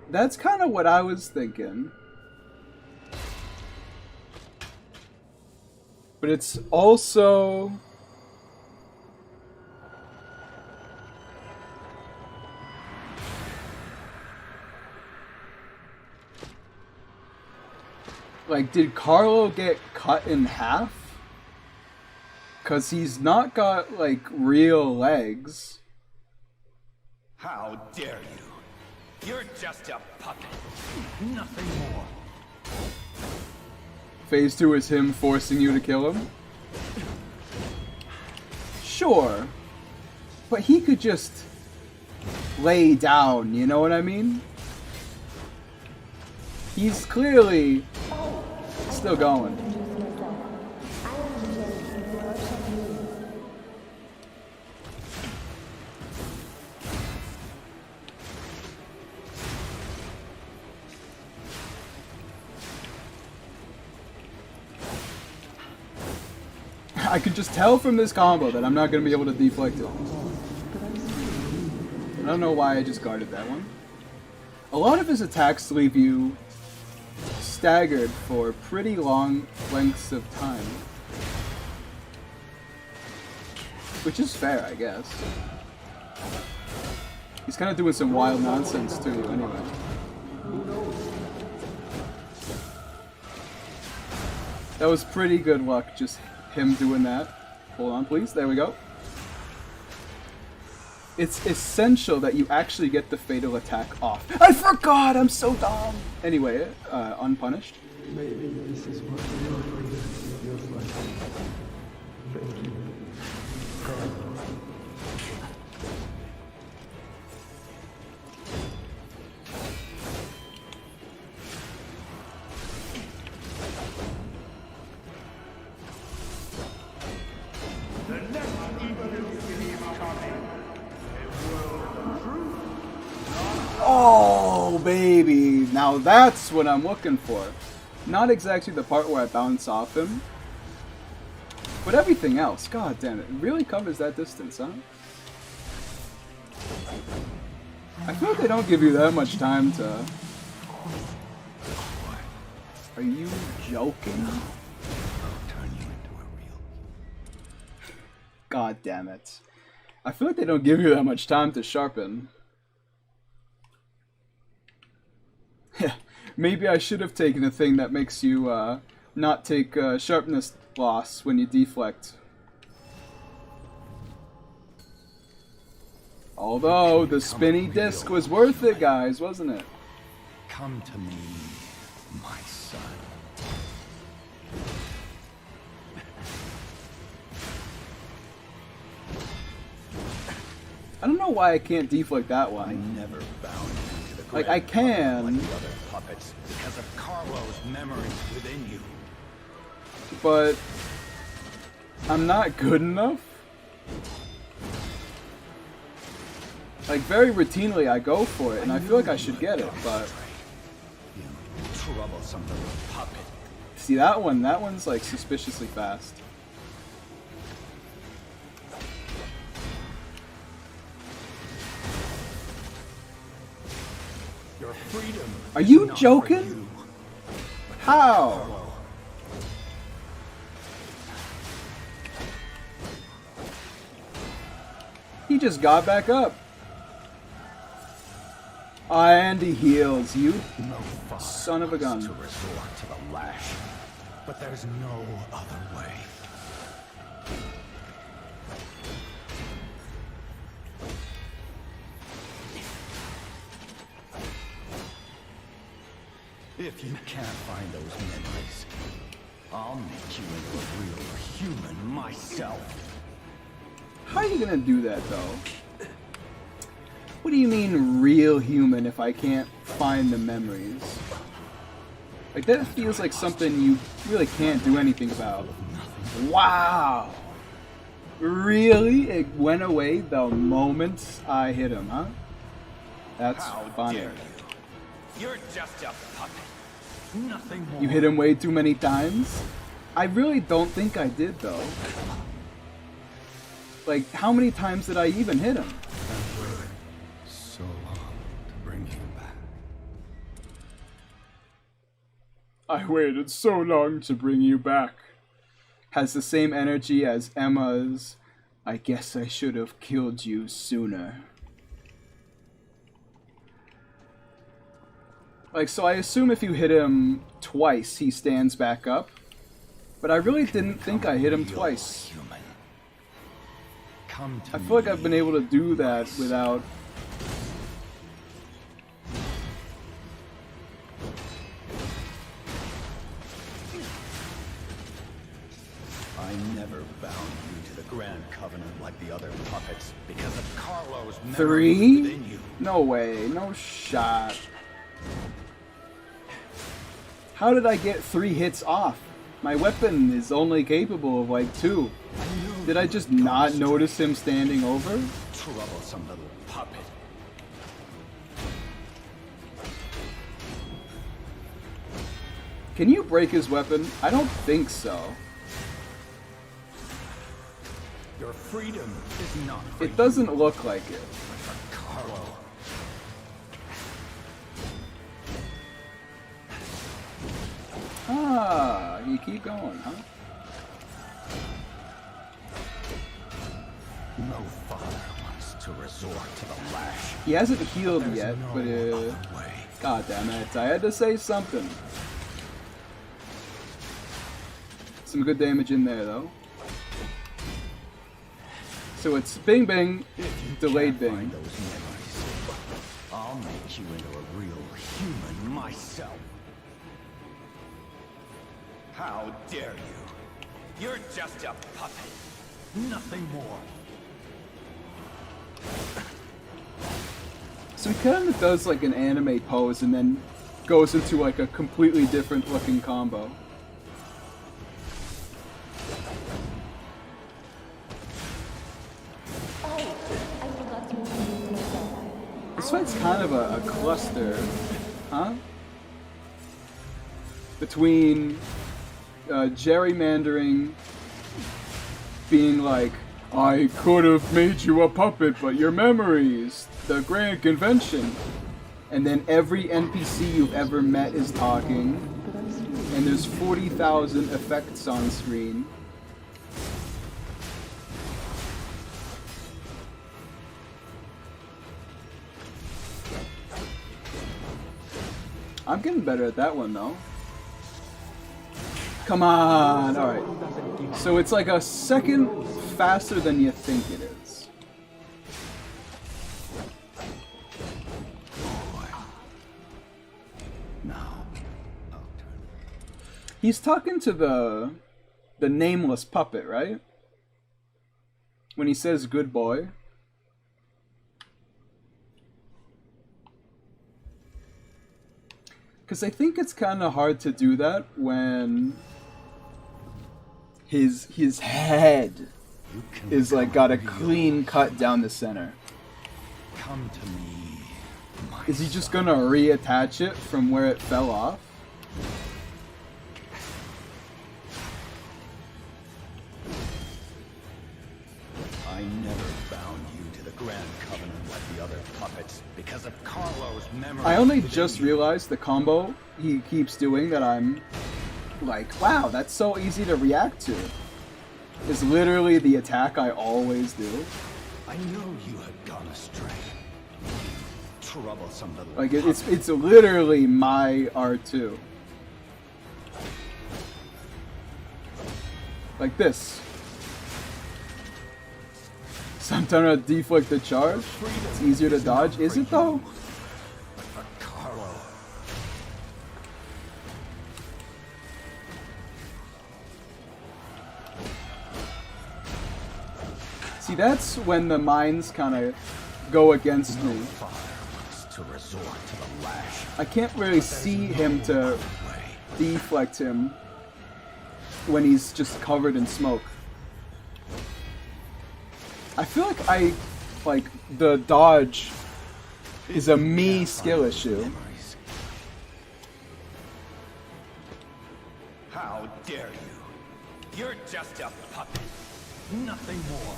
That's kind of what I was thinking. But it's also... Like, did Carlo get cut in half? Because he's not got, like, real legs. How dare you? You're just a puppet. Nothing more. Phase 2 is him forcing you to kill him? Sure. But he could just lay down, you know what I mean? He's clearly still going. I could just tell from this combo that I'm not going to be able to deflect it. I don't know why I just guarded that one. A lot of his attacks leave you staggered for pretty long lengths of time. Which is fair, I guess. He's kind of doing some wild nonsense to you anyway. That was pretty good luck, just him doing that. Hold on, please. There we go. It's essential that you actually get the fatal attack off. I forgot! I'm so dumb! Anyway, unpunished. Maybe this is what real freedom feels like. Thank you, Carlos. The next evolution is coming. A world of truth. Oh, baby! Now that's what I'm looking for. Not exactly the part where I bounce off him, but everything else. God damn it. It really covers that distance, huh? I feel like they don't give you that much time to... Are you joking? God damn it. I feel like they don't give you that much time to sharpen. Maybe I should have taken a thing that makes you not take sharpness loss when you deflect. Although the spinny disc was worth it, guys, wasn't it? Come to me, my son. I don't know why I can't deflect that one. I never bound you to the Like, I can, like the other puppets because of Carlo's memories within you. but I'm not good enough. Like, very routinely I go for it, and I feel like I should get it, but... You troublesome little puppet. See, that one's like suspiciously fast. Your freedom. Are you is not for joking? you. How? He just got back up. And he heals you. No father Son of a gun. wants to resort to the lash, but there's no other way. If you can't find those memories, I'll make you into a real human myself. How are you gonna do that, though? What do you mean, real human, if I can't find the memories? Like, that feels like something you really can't do anything about. Wow! Really? It went away the moment I hit him, huh? That's How funny. dare you? You're just a puppet. Nothing more. You hit him way too many times? I really don't think I did, though. Like, how many times did I even hit him? So long to bring him back. I waited so long to bring you back. Has the same energy as Emma's, I guess I should have killed you sooner. Like, so I assume if you hit him twice, he stands back up. But I really didn't think I hit him twice. Human. Come to I feel like I've been able to do that without... I never bound you to the Grand Covenant like the other puppets because of Carlo's memory 3? within you. No way, no shot. How did I get 3 hits off? My weapon is only capable of like 2. Did I just not notice him standing over? Troublesome little puppet. Can you break his weapon? I don't think so. Your freedom is not for It doesn't look like it. you, but for Carlo. Ah, you keep going, huh? No father wants to resort to the lash. He hasn't healed There's yet, no but other way. God damn it, I had to say something. Some good damage in there, though. So it's bing bing, delayed Can't find bing. those memories. I'll make you into a real human myself. How dare you? You're just a puppet. Nothing more. So he kind of does like an anime pose and then goes into like a completely different looking combo. Oh, I forgot to introduce myself. This fight's kind of a cluster, huh? Between gerrymandering, being like, I could have made you a puppet, but your memories, the grand convention. And then every NPC you've ever met is talking, and there's 40,000 effects on screen. I'm getting better at that one though. Come on! Alright. So it's like a second faster than you think it is. Now, I'll turn. He's talking to the nameless puppet, right? When he says good boy. Because I think it's kind of hard to do that when his head is like got a clean cut down the center. Come to me. My Is he just son. gonna reattach it from where it fell off? I never bound you to the Grand Covenant like the other puppets because of Carlo's memory. I only within just you. realized the combo he keeps doing that I'm like, wow, that's so easy to react to. Is literally the attack I always do. I know you had gone astray. Troublesome little Like puppet. it's literally my R2. Like this. So I'm trying to deflect the charge. It's easier to dodge. Is it though? For Carlo. See, that's when the minds kind of go against me. Father wants to resort to the lash. I can't really see him to Way. deflect him when he's just covered in smoke. I feel like the dodge is a me skill issue. Memories. How dare you? You're just a puppet. Nothing more.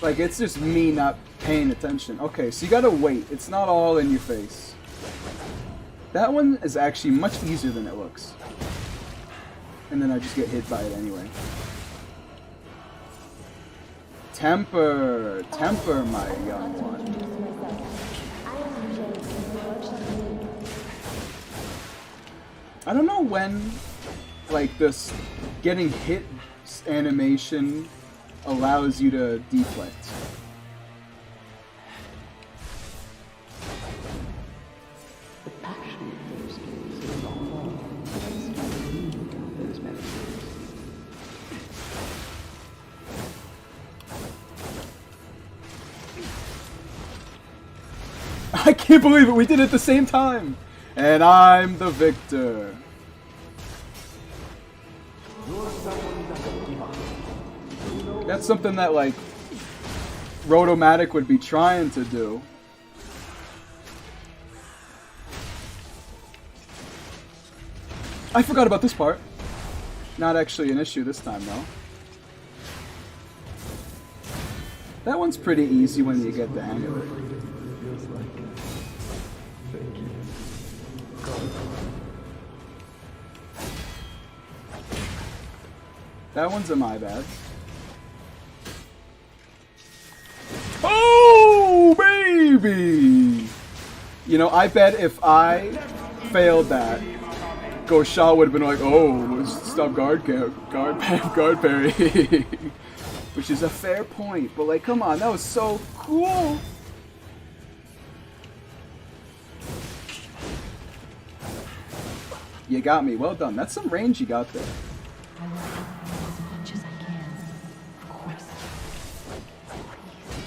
Like, it's just me not paying attention. Okay, so you gotta wait. It's not all in your face. That one is actually much easier than it looks. And then I just get hit by it anyway. Temper! Temper, my young one. I am Eugene, and you are Charlene. I don't know when, like, this getting hit animation allows you to deflect. The passion of those skills is long. Those memories. I can't believe it! We did it at the same time! And I'm the victor. That's something that, like, Rotomatic would be trying to do. I forgot about this part. Not actually an issue this time, though. That one's pretty easy when you get the hang of it. Feels like. Thank you. God. That one's a my bad. Oh, baby! You know, I bet if I failed that, Gosha would have been like, oh, stop guard parry. Which is a fair point, but like, come on, that was so cool. You got me, well done. That's some range you got there. I will help you as much as I can. Of course.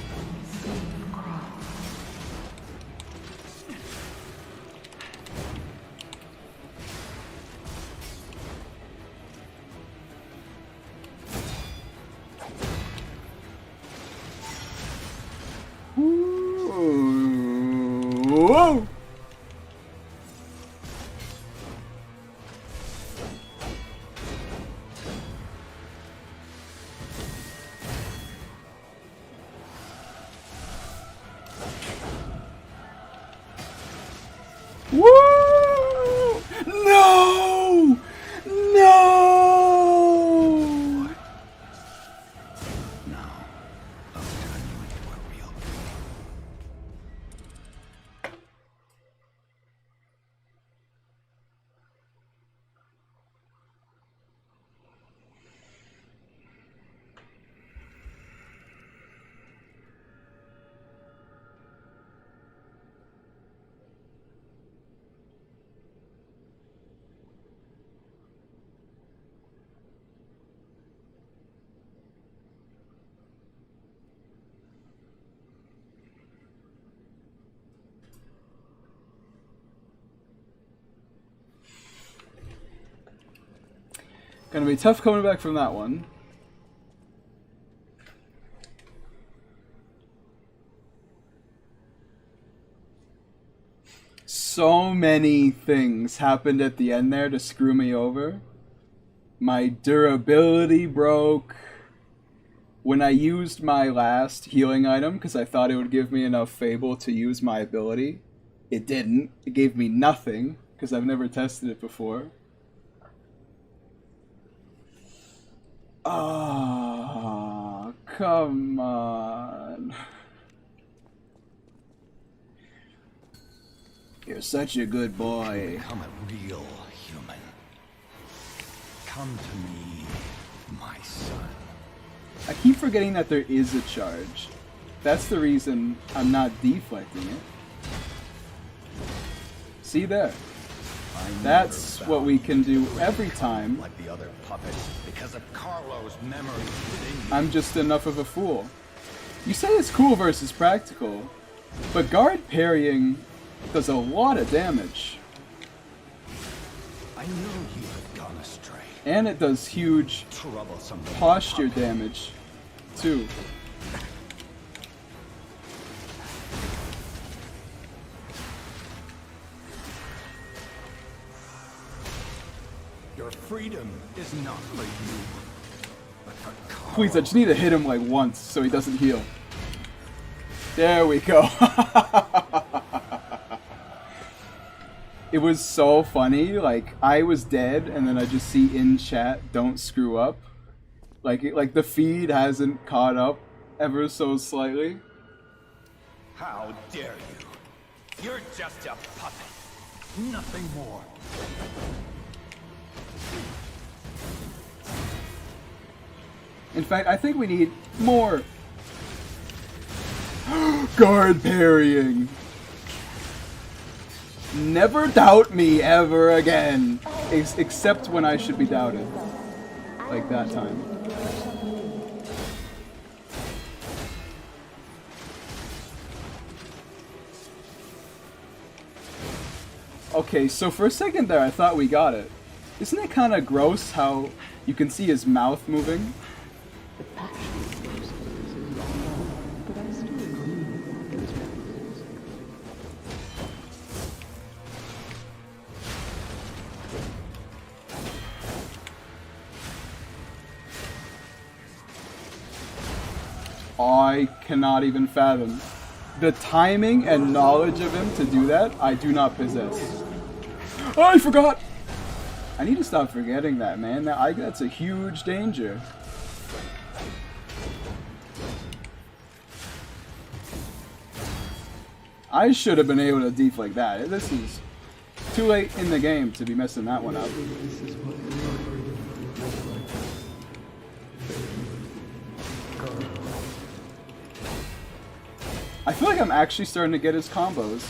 Please, save Crow. Whoa! Woo! No! No! Now, I'll turn you into a real king. Gonna be tough coming back from that one. So many things happened at the end there to screw me over. My durability broke. When I used my last healing item, because I thought it would give me enough Fable to use my ability, it didn't. It gave me nothing, because I've never tested it before. Oh, come on. You're such a good boy. Become a real human. Come to me, my son. I keep forgetting that there is a charge. That's the reason I'm not deflecting it. See there? That's what we can do every time. Like the other puppets, because of Carlo's memories within you. I'm just enough of a fool. You say it's cool versus practical, but guard parrying does a lot of damage. I know you have gone astray. And it does huge Troublesome posture puppet. damage, too. Your freedom is not for you, but for Carlo. Please, I just need to hit him like once so he doesn't heal. There we go. It was so funny, like, I was dead, and then I just see in chat, don't screw up. Like the feed hasn't caught up ever so slightly. How dare you? You're just a puppet. Nothing more. In fact, I think we need more guard parrying. Never doubt me ever again. Except when I should be doubted. Like that time. Okay, so for a second there I thought we got it. Isn't it kind of gross how you can see his mouth moving? The passion force is wrong, but I still agree that there's weaknesses. I cannot even fathom. The timing and knowledge of him to do that, I do not possess. Oh, I forgot! I need to stop forgetting that, man. That's a huge danger. I should have been able to deflect that. This is too late in the game to be messing that one up. This is what we are created to look like. Thank you. Carl. I feel like I'm actually starting to get his combos.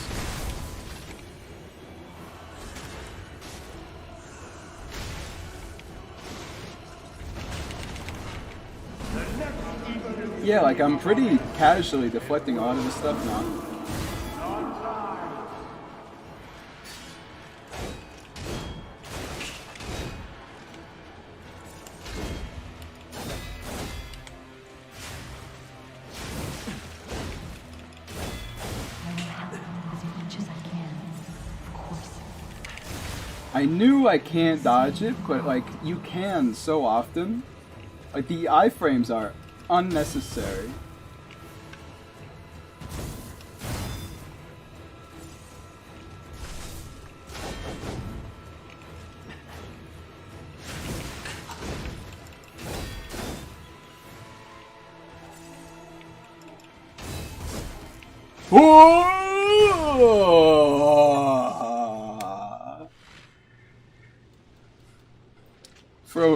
Yeah, like I'm pretty casually deflecting a lot of this stuff now. I knew I can't dodge it, but like you can so often. Like the iframes are unnecessary.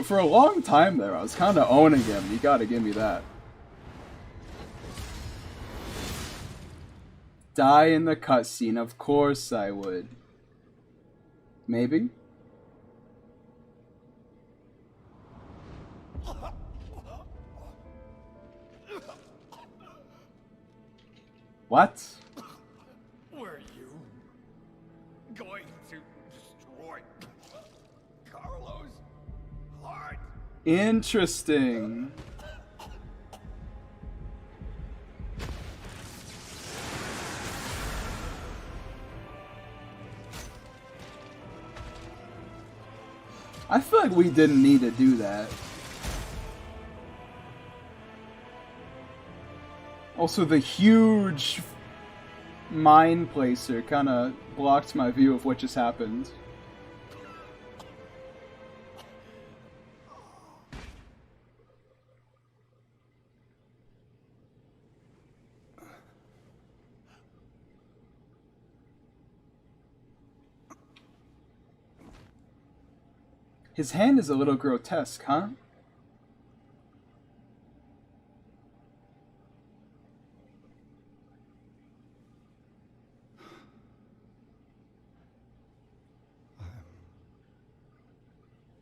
For a long time there, I was kind of owning him. You gotta give me that. Die in the cutscene, of course I would. Maybe? What? Were you going to destroy Carlos' heart? Interesting. I feel like we didn't need to do that. Also, the huge mine placer kind of blocked my view of what just happened. His hand is a little grotesque, huh?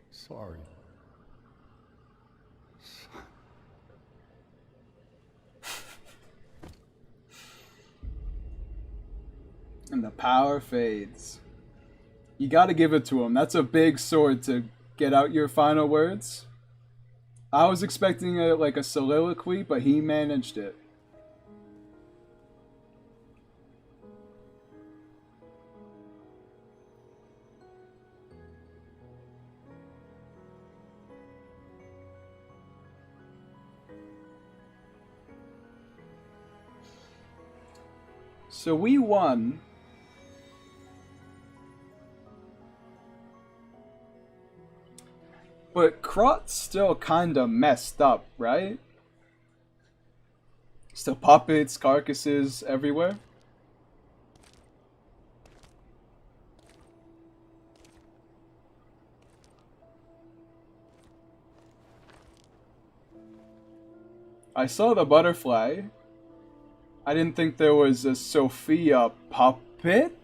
Sorry. And the power fades. You gotta give it to him. That's a big sword to get out your final words. I was expecting like a soliloquy, but he managed it. So we won. But Krot's still kinda messed up, right? Still puppets, carcasses everywhere. I saw the butterfly. I didn't think there was a Sophia puppet.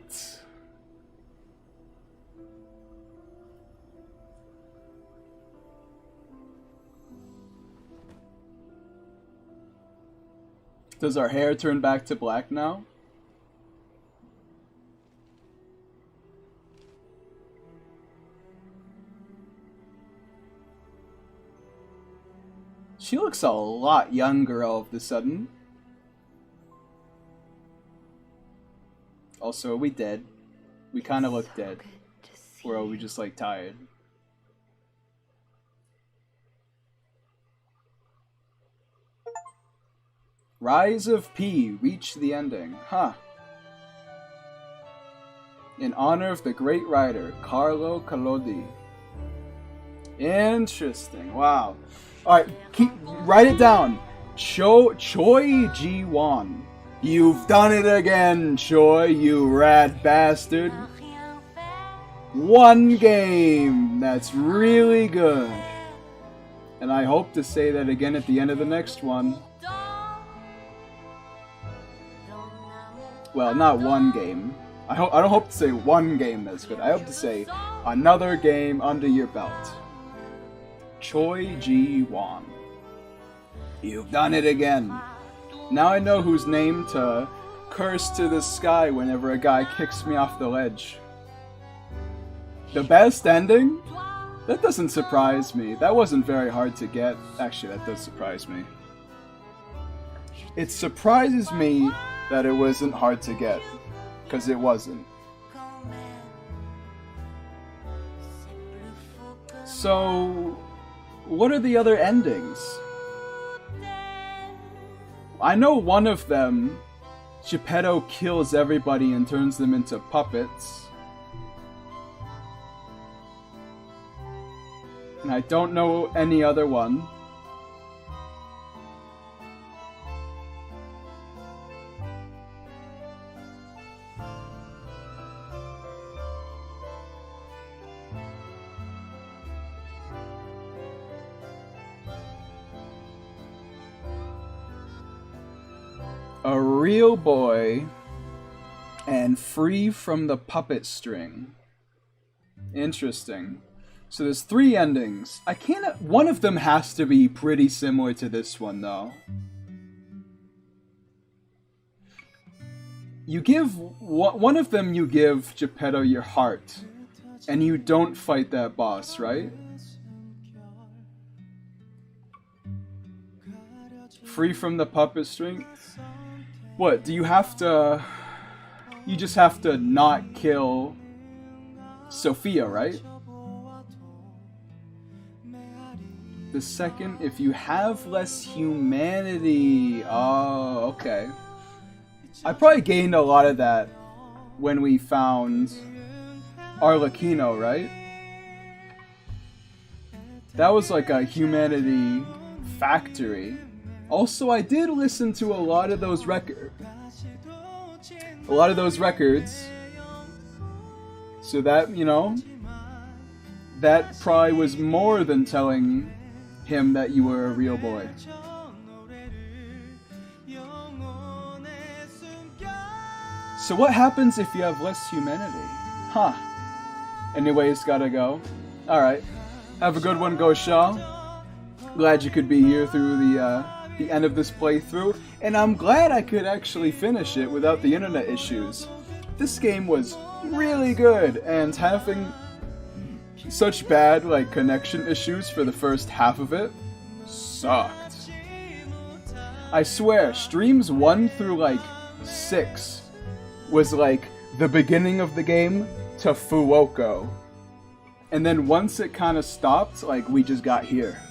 Does our hair turn back to black now? She looks a lot younger all of a sudden. Also, are we dead? We kind of look dead. Or are we just like tired? Rise of P reached the ending. Huh. In honor of the great writer, Carlo Collodi. Interesting. Wow. Alright, write it down. Choi Ji-won. You've done it again, Choi, you rat bastard. One game. That's really good. And I hope to say that again at the end of the next one. Well, not one game. I don't hope to say one game that's good. I hope to say another game under your belt. Choi Ji-won. You've done it again. Now I know whose name to curse to the sky whenever a guy kicks me off the ledge. The best ending? That doesn't surprise me. That wasn't very hard to get. Actually, that does surprise me. It surprises me that it wasn't hard to get, because it wasn't. So, what are the other endings? I know one of them, Geppetto kills everybody and turns them into puppets. And I don't know any other one. A real boy and free from the puppet string. Interesting. So there's 3 endings. I can't. One of them has to be pretty similar to this one, though. You give one of them. You give Geppetto your heart, and you don't fight that boss, right? Free from the puppet string. What, do you have to... You just have to not kill Sophia, right? The second, if you have less humanity... Oh, okay. I probably gained a lot of that when we found Arlecchino, right? That was like a humanity factory. Also, I did listen to a lot of those records. So that, you know, that probably was more than telling him that you were a real boy. So what happens if you have less humanity? Huh. Anyways, gotta go. Alright. Have a good one, Gosha. Glad you could be here through the end of this playthrough, and I'm glad I could actually finish it without the internet issues. This game was really good, and having such bad like connection issues for the first half of it sucked. I swear, streams 1 through like 6 was like the beginning of the game to Fuoco, and then once it kind of stopped, like we just got here.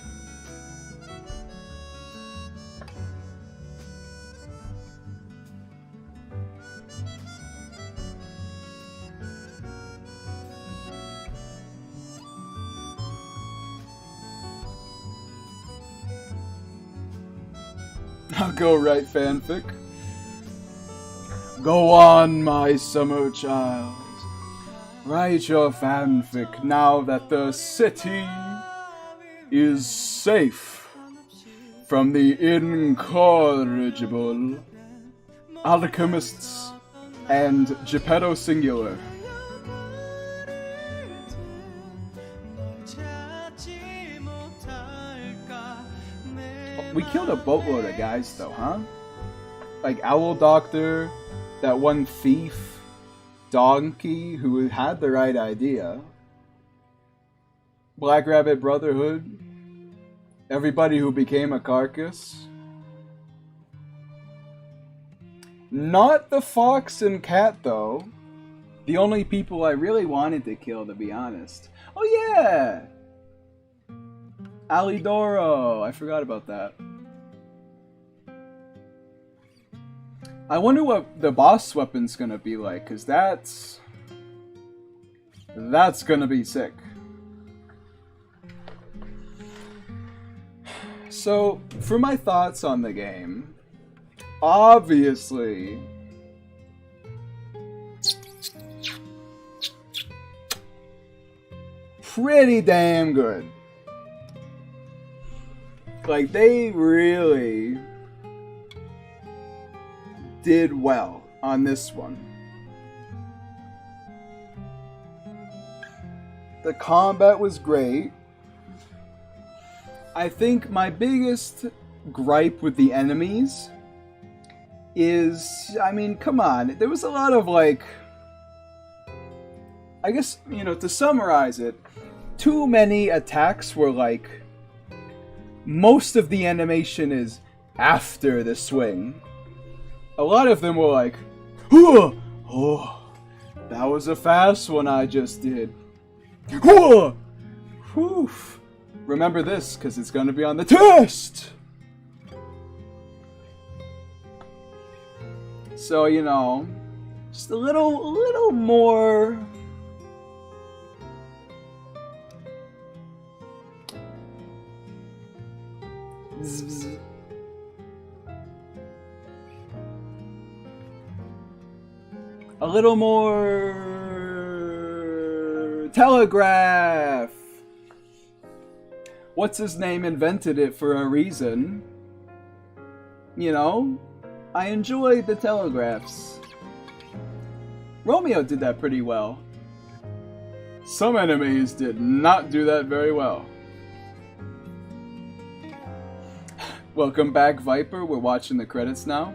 I'll go write fanfic. Go on, my summer child. Write your fanfic now that the city is safe from the incorrigible alchemists and Geppetto Singular. We killed a boatload of guys though, huh? Like Owl Doctor, that one thief, Donkey, who had the right idea, Black Rabbit Brotherhood, everybody who became a carcass. Not the fox and cat though. The only people I really wanted to kill, to be honest. Oh yeah! Alidoro! I forgot about that. I wonder what the boss weapon's gonna be like, cause that's gonna be sick. So, for my thoughts on the game, obviously, pretty damn good. Like, they really did well on this one. The combat was great. I think my biggest gripe with the enemies is, I mean, come on, there was a lot of, like, I guess, you know, to summarize it, too many attacks were like, most of the animation is after the swing. A lot of them were like, oh, that was a fast one I just did. Whew. Remember this, because it's going to be on the test! So, you know, just a little more... Zzz. A little more... telegraph! What's his name invented it for a reason. You know, I enjoy the telegraphs. Romeo did that pretty well. Some enemies did not do that very well. Welcome back, Viper. We're watching the credits now.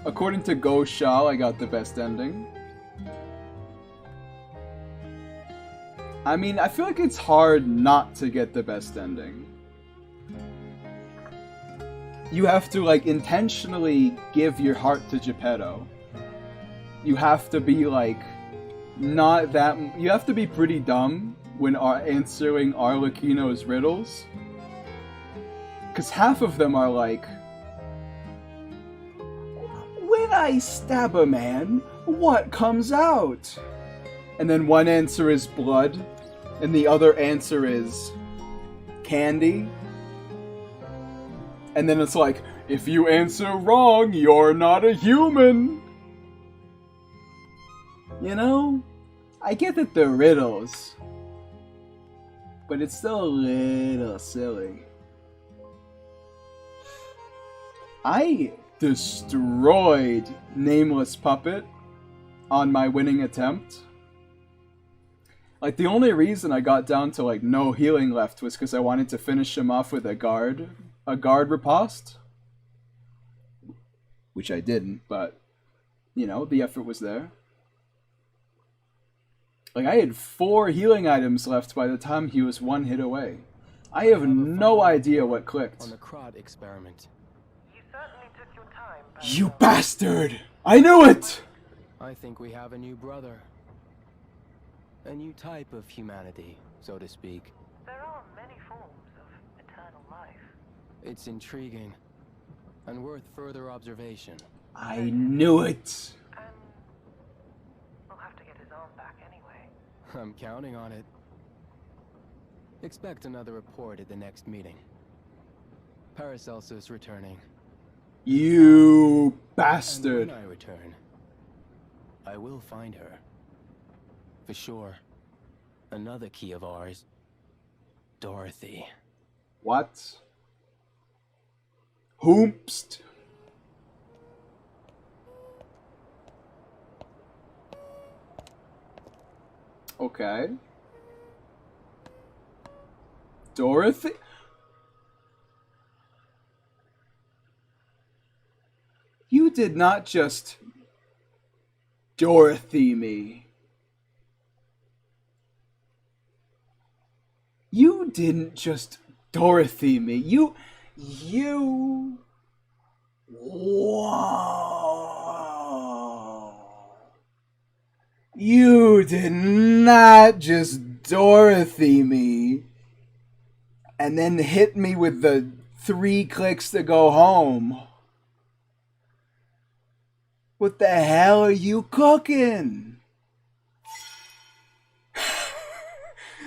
According to Go Shao, I got the best ending. I mean, I feel like it's hard not to get the best ending. You have to, like, intentionally give your heart to Geppetto. You have to be, like, not that... You have to be pretty dumb when answering Arlecchino's riddles. Because half of them are like, when I stab a man, what comes out? And then one answer is blood, and the other answer is candy. And then it's like, if you answer wrong, you're not a human. You know? I get that they're riddles, but it's still a little silly. I destroyed Nameless Puppet on my winning attempt. Like, the only reason I got down to, like, no healing left was because I wanted to finish him off with a guard riposte. Which I didn't, but, you know, the effort was there. Like, I had 4 healing items left by the time he was 1 hit away. I have no idea what clicked. On the Crod experiment. You bastard! I knew it! I think we have a new brother. A new type of humanity, so to speak. There are many forms of eternal life. It's intriguing and worth further observation. I knew it! And we'll have to get his arm back anyway. I'm counting on it. Expect another report at the next meeting. Paracelsus returning. You bastard. And when I return, I will find her. For sure. Another key of ours. Dorothy. What? Hoopst. Okay. Dorothy? You did not just Dorothy me. You didn't just Dorothy me. You. Whoa. You did not just Dorothy me and then hit me with the 3 clicks to go home. What the hell are you cooking?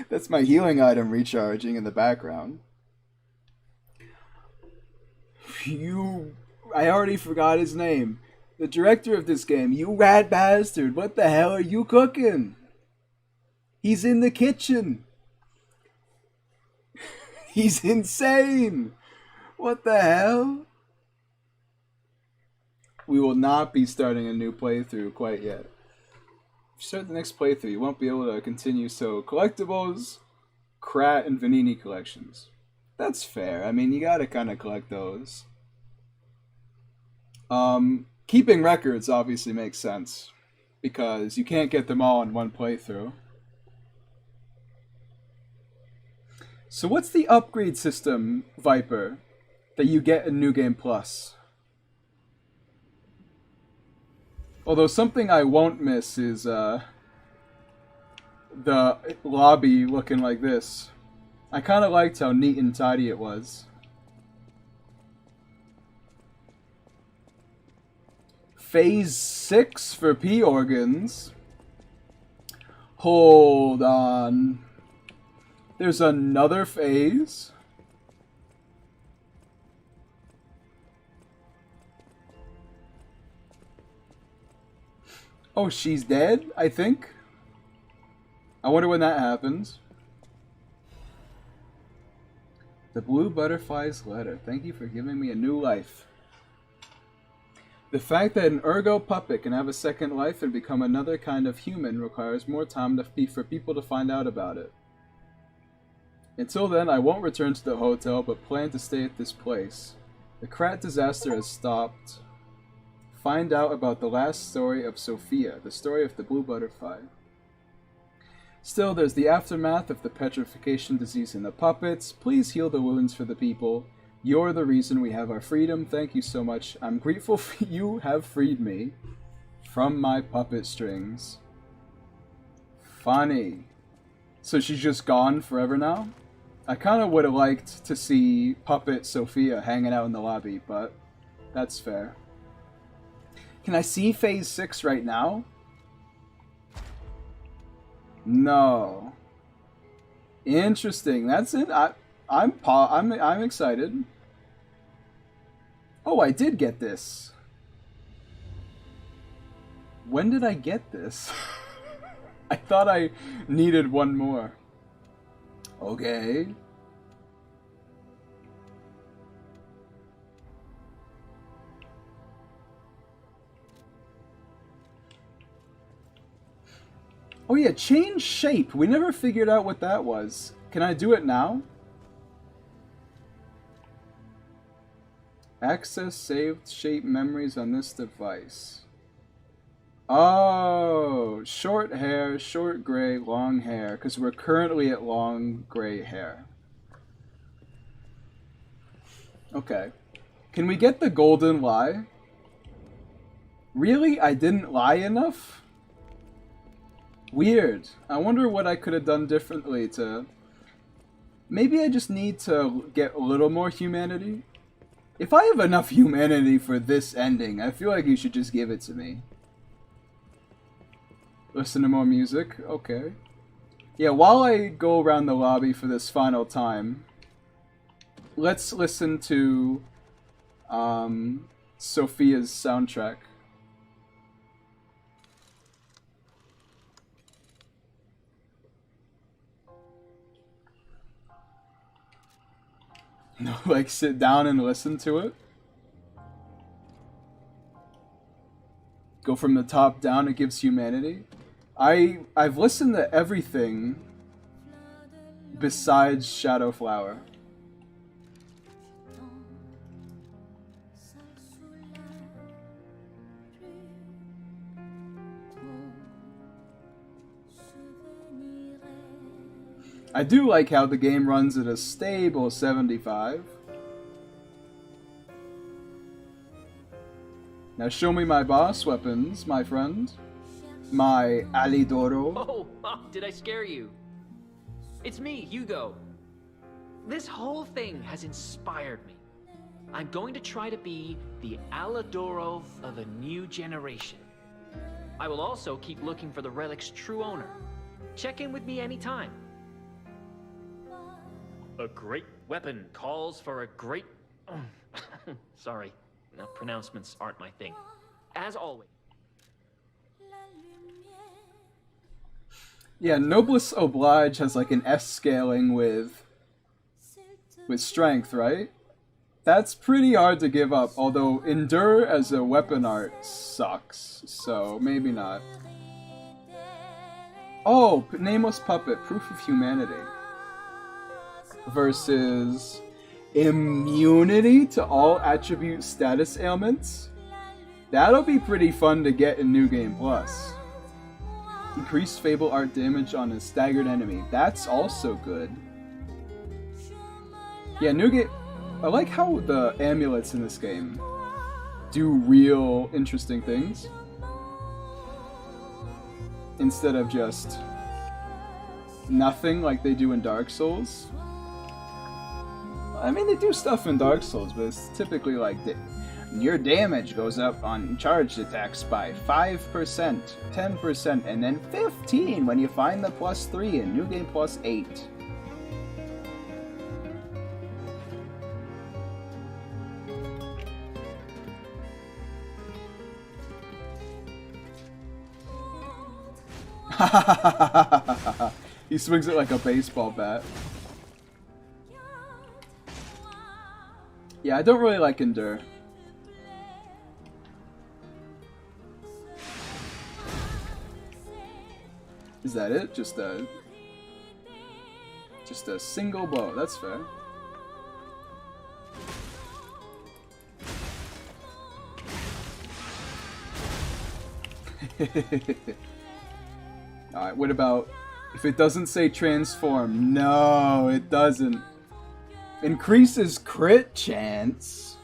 That's my healing item recharging in the background. I already forgot his name. The director of this game, you rat bastard. What the hell are you cooking? He's in the kitchen. He's insane. What the hell? We will not be starting a new playthrough quite yet. If you start the next playthrough, you won't be able to continue. So, collectibles, Krat, and Vanini collections. That's fair. I mean, you gotta kind of collect those. Keeping records obviously makes sense, because you can't get them all in one playthrough. So what's the upgrade system, Viper, that you get in New Game Plus? Although something I won't miss is the lobby looking like this. I kind of liked how neat and tidy it was. Phase 6 for P organs. Hold on. There's another phase. Oh, she's dead, I think. I wonder when that happens. The Blue Butterfly's letter. Thank you for giving me a new life. The fact that an ergo puppet can have a second life and become another kind of human requires more time for people to find out about it. Until then, I won't return to the hotel, but plan to stay at this place. The Krat disaster has stopped. Find out about the last story of Sophia, the story of the Blue Butterfly. Still, there's the aftermath of the petrification disease in the puppets. Please heal the wounds for the people. You're the reason we have our freedom. Thank you so much. I'm grateful for you have freed me from my puppet strings. Funny. So she's just gone forever now? I kind of would have liked to see Puppet Sophia hanging out in the lobby, but that's fair. Can I see Phase 6 right now? No. Interesting. That's it. I'm excited. Oh, I did get this. When did I get this? I thought I needed one more. Okay. Oh yeah, change shape. We never figured out what that was. Can I do it now? Access saved shape memories on this device. Oh, short hair, short gray, long hair, because we're currently at long gray hair. Okay. Can we get the golden lie? Really? I didn't lie enough? Weird. I wonder what I could have done differently to... Maybe I just need to get a little more humanity? If I have enough humanity for this ending, I feel like you should just give it to me. Listen to more music? Okay. Yeah, while I go around the lobby for this final time, let's listen to Sophia's soundtrack. No, like sit down and listen to it? Go from the top down, it gives humanity. I've listened to everything besides Shadow Flower. I do like how the game runs at a stable 75. Now show me my boss weapons, my friend. My Alidoro. Oh, did I scare you? It's me, Hugo. This whole thing has inspired me. I'm going to try to be the Alidoro of a new generation. I will also keep looking for the relic's true owner. Check in with me anytime. A great weapon calls for a great... Sorry, no, pronouncements aren't my thing. As always. Yeah, Noblesse Oblige has like an S scaling with strength, right? That's pretty hard to give up, although Endure as a weapon art sucks, so maybe not. Oh, Nameless Puppet, Proof of Humanity. Versus immunity to all attribute status ailments. That'll be pretty fun to get in New Game Plus. Increased Fable Art damage on a staggered enemy. That's also good. Yeah, New Game... I like how the amulets in this game do real interesting things. Instead of just nothing like they do in Dark Souls. I mean, they do stuff in Dark Souls, but it's typically like your damage goes up on charged attacks by 5%, 10%, and then 15% when you find the +3 in New Game Plus 8. He swings it like a baseball bat. Yeah, I don't really like Endure. Is that it? Just a single bow. That's fair. Alright, what about if it doesn't say transform? No, it doesn't. Increases crit chance.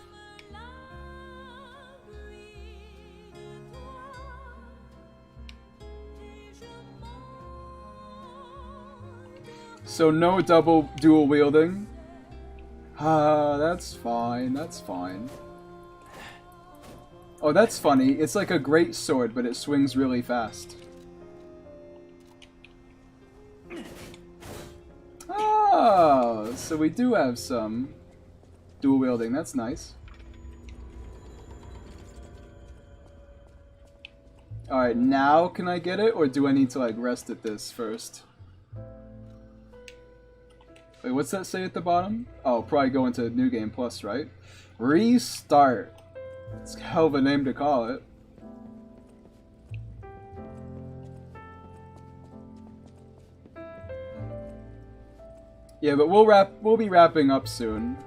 So no dual wielding. That's fine, that's fine. Oh, that's funny. It's like a great sword, but it swings really fast. Oh, so we do have some dual wielding. That's nice. Alright, now can I get it, or do I need to like rest at this first? Wait, what's that say at the bottom? Oh, probably go into New Game Plus, right? Restart. It's a hell of a name to call it. Yeah, but we'll be wrapping up soon.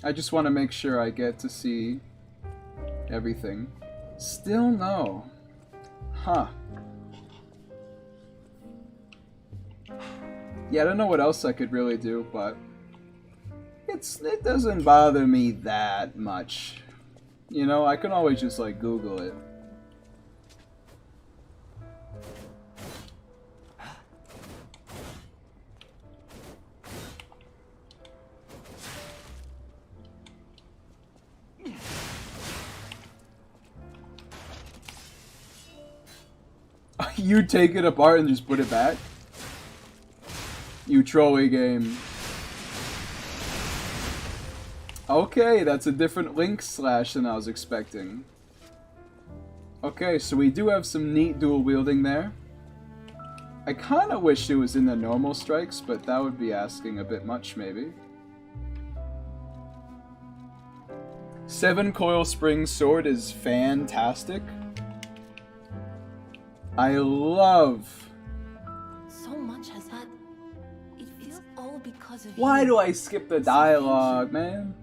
I just want to make sure I get to see everything. Still no. Huh. Yeah, I don't know what else I could really do, but it doesn't bother me that much. You know, I can always just like Google it. You take it apart and just put it back? You trolley game. Okay, that's a different Link slash than I was expecting. Okay, so we do have some neat dual wielding there. I kinda wish it was in the normal strikes, but that would be asking a bit much, maybe. 7 coil spring sword is fantastic. I love. So much has had. It's all because of Why you. do I skip the dialogue, man?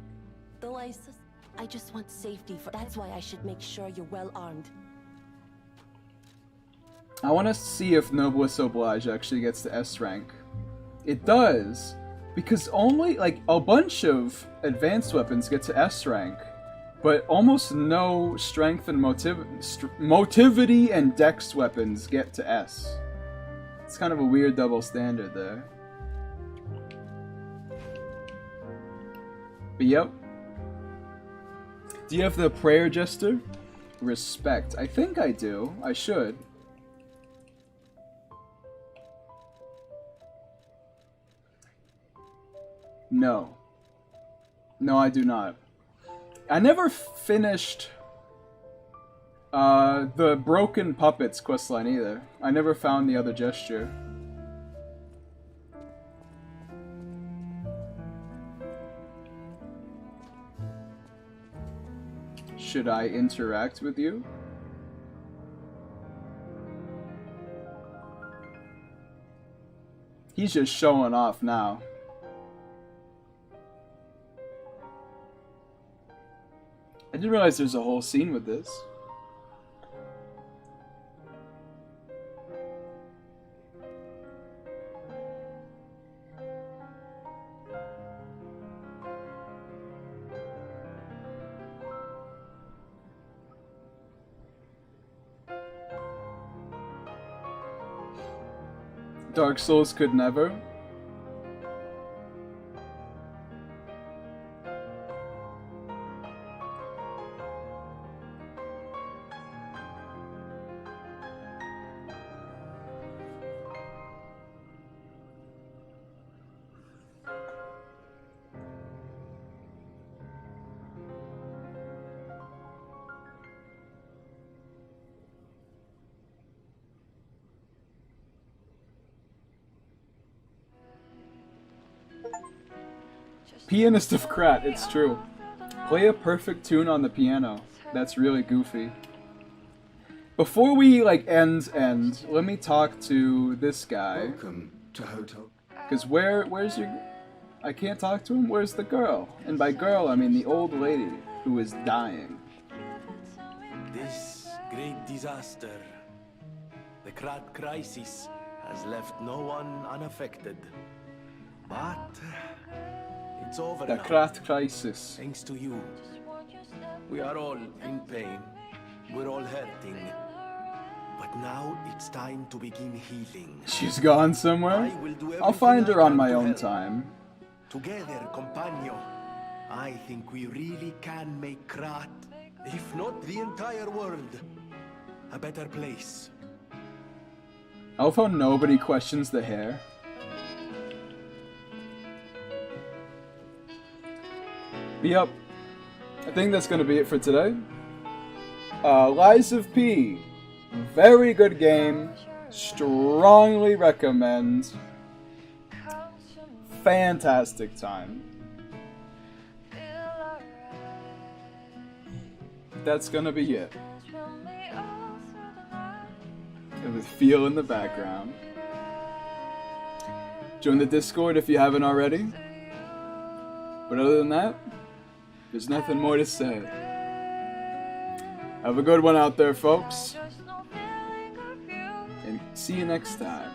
Though I just want safety for. That's why I should make sure you're well armed. I want to see if Noblesse Oblige actually gets to S rank. It does, because only like a bunch of advanced weapons get to S rank, but almost no strength and motivity and dex weapons get to S. It's kind of a weird double standard there. But yep. Do you have the prayer jester? Respect. I think I do. I should. No. No, I do not. I never finished the Broken Puppets questline either. I never found the other gesture. Should I interact with you? He's just showing off now. I didn't realize there's a whole scene with this. Dark Souls could never. Pianist of Krat, it's true. Play a perfect tune on the piano. That's really goofy. Before we end, let me talk to this guy. Welcome to Hotel. Cause where's your? I can't talk to him. Where's the girl? And by girl, I mean the old lady who is dying. This great disaster, the Krat crisis, has left no one unaffected. But it's over The now. Krat crisis. Thanks to you. We are all in pain. We're all hurting. But now it's time to begin healing. She's gone somewhere? I will do I'll find everything her I on can my to own help. time. Together, compagno, I think we really can make Krat, if not the entire world, a better place. I love how nobody questions the hair. But yep. I think that's gonna be it for today. LiesofP. Very good game. Strongly recommend. Fantastic time. That's gonna be it. And with Feel in the background. Join the Discord if you haven't already. But other than that, there's nothing more to say. Have a good one out there, folks. And see you next time.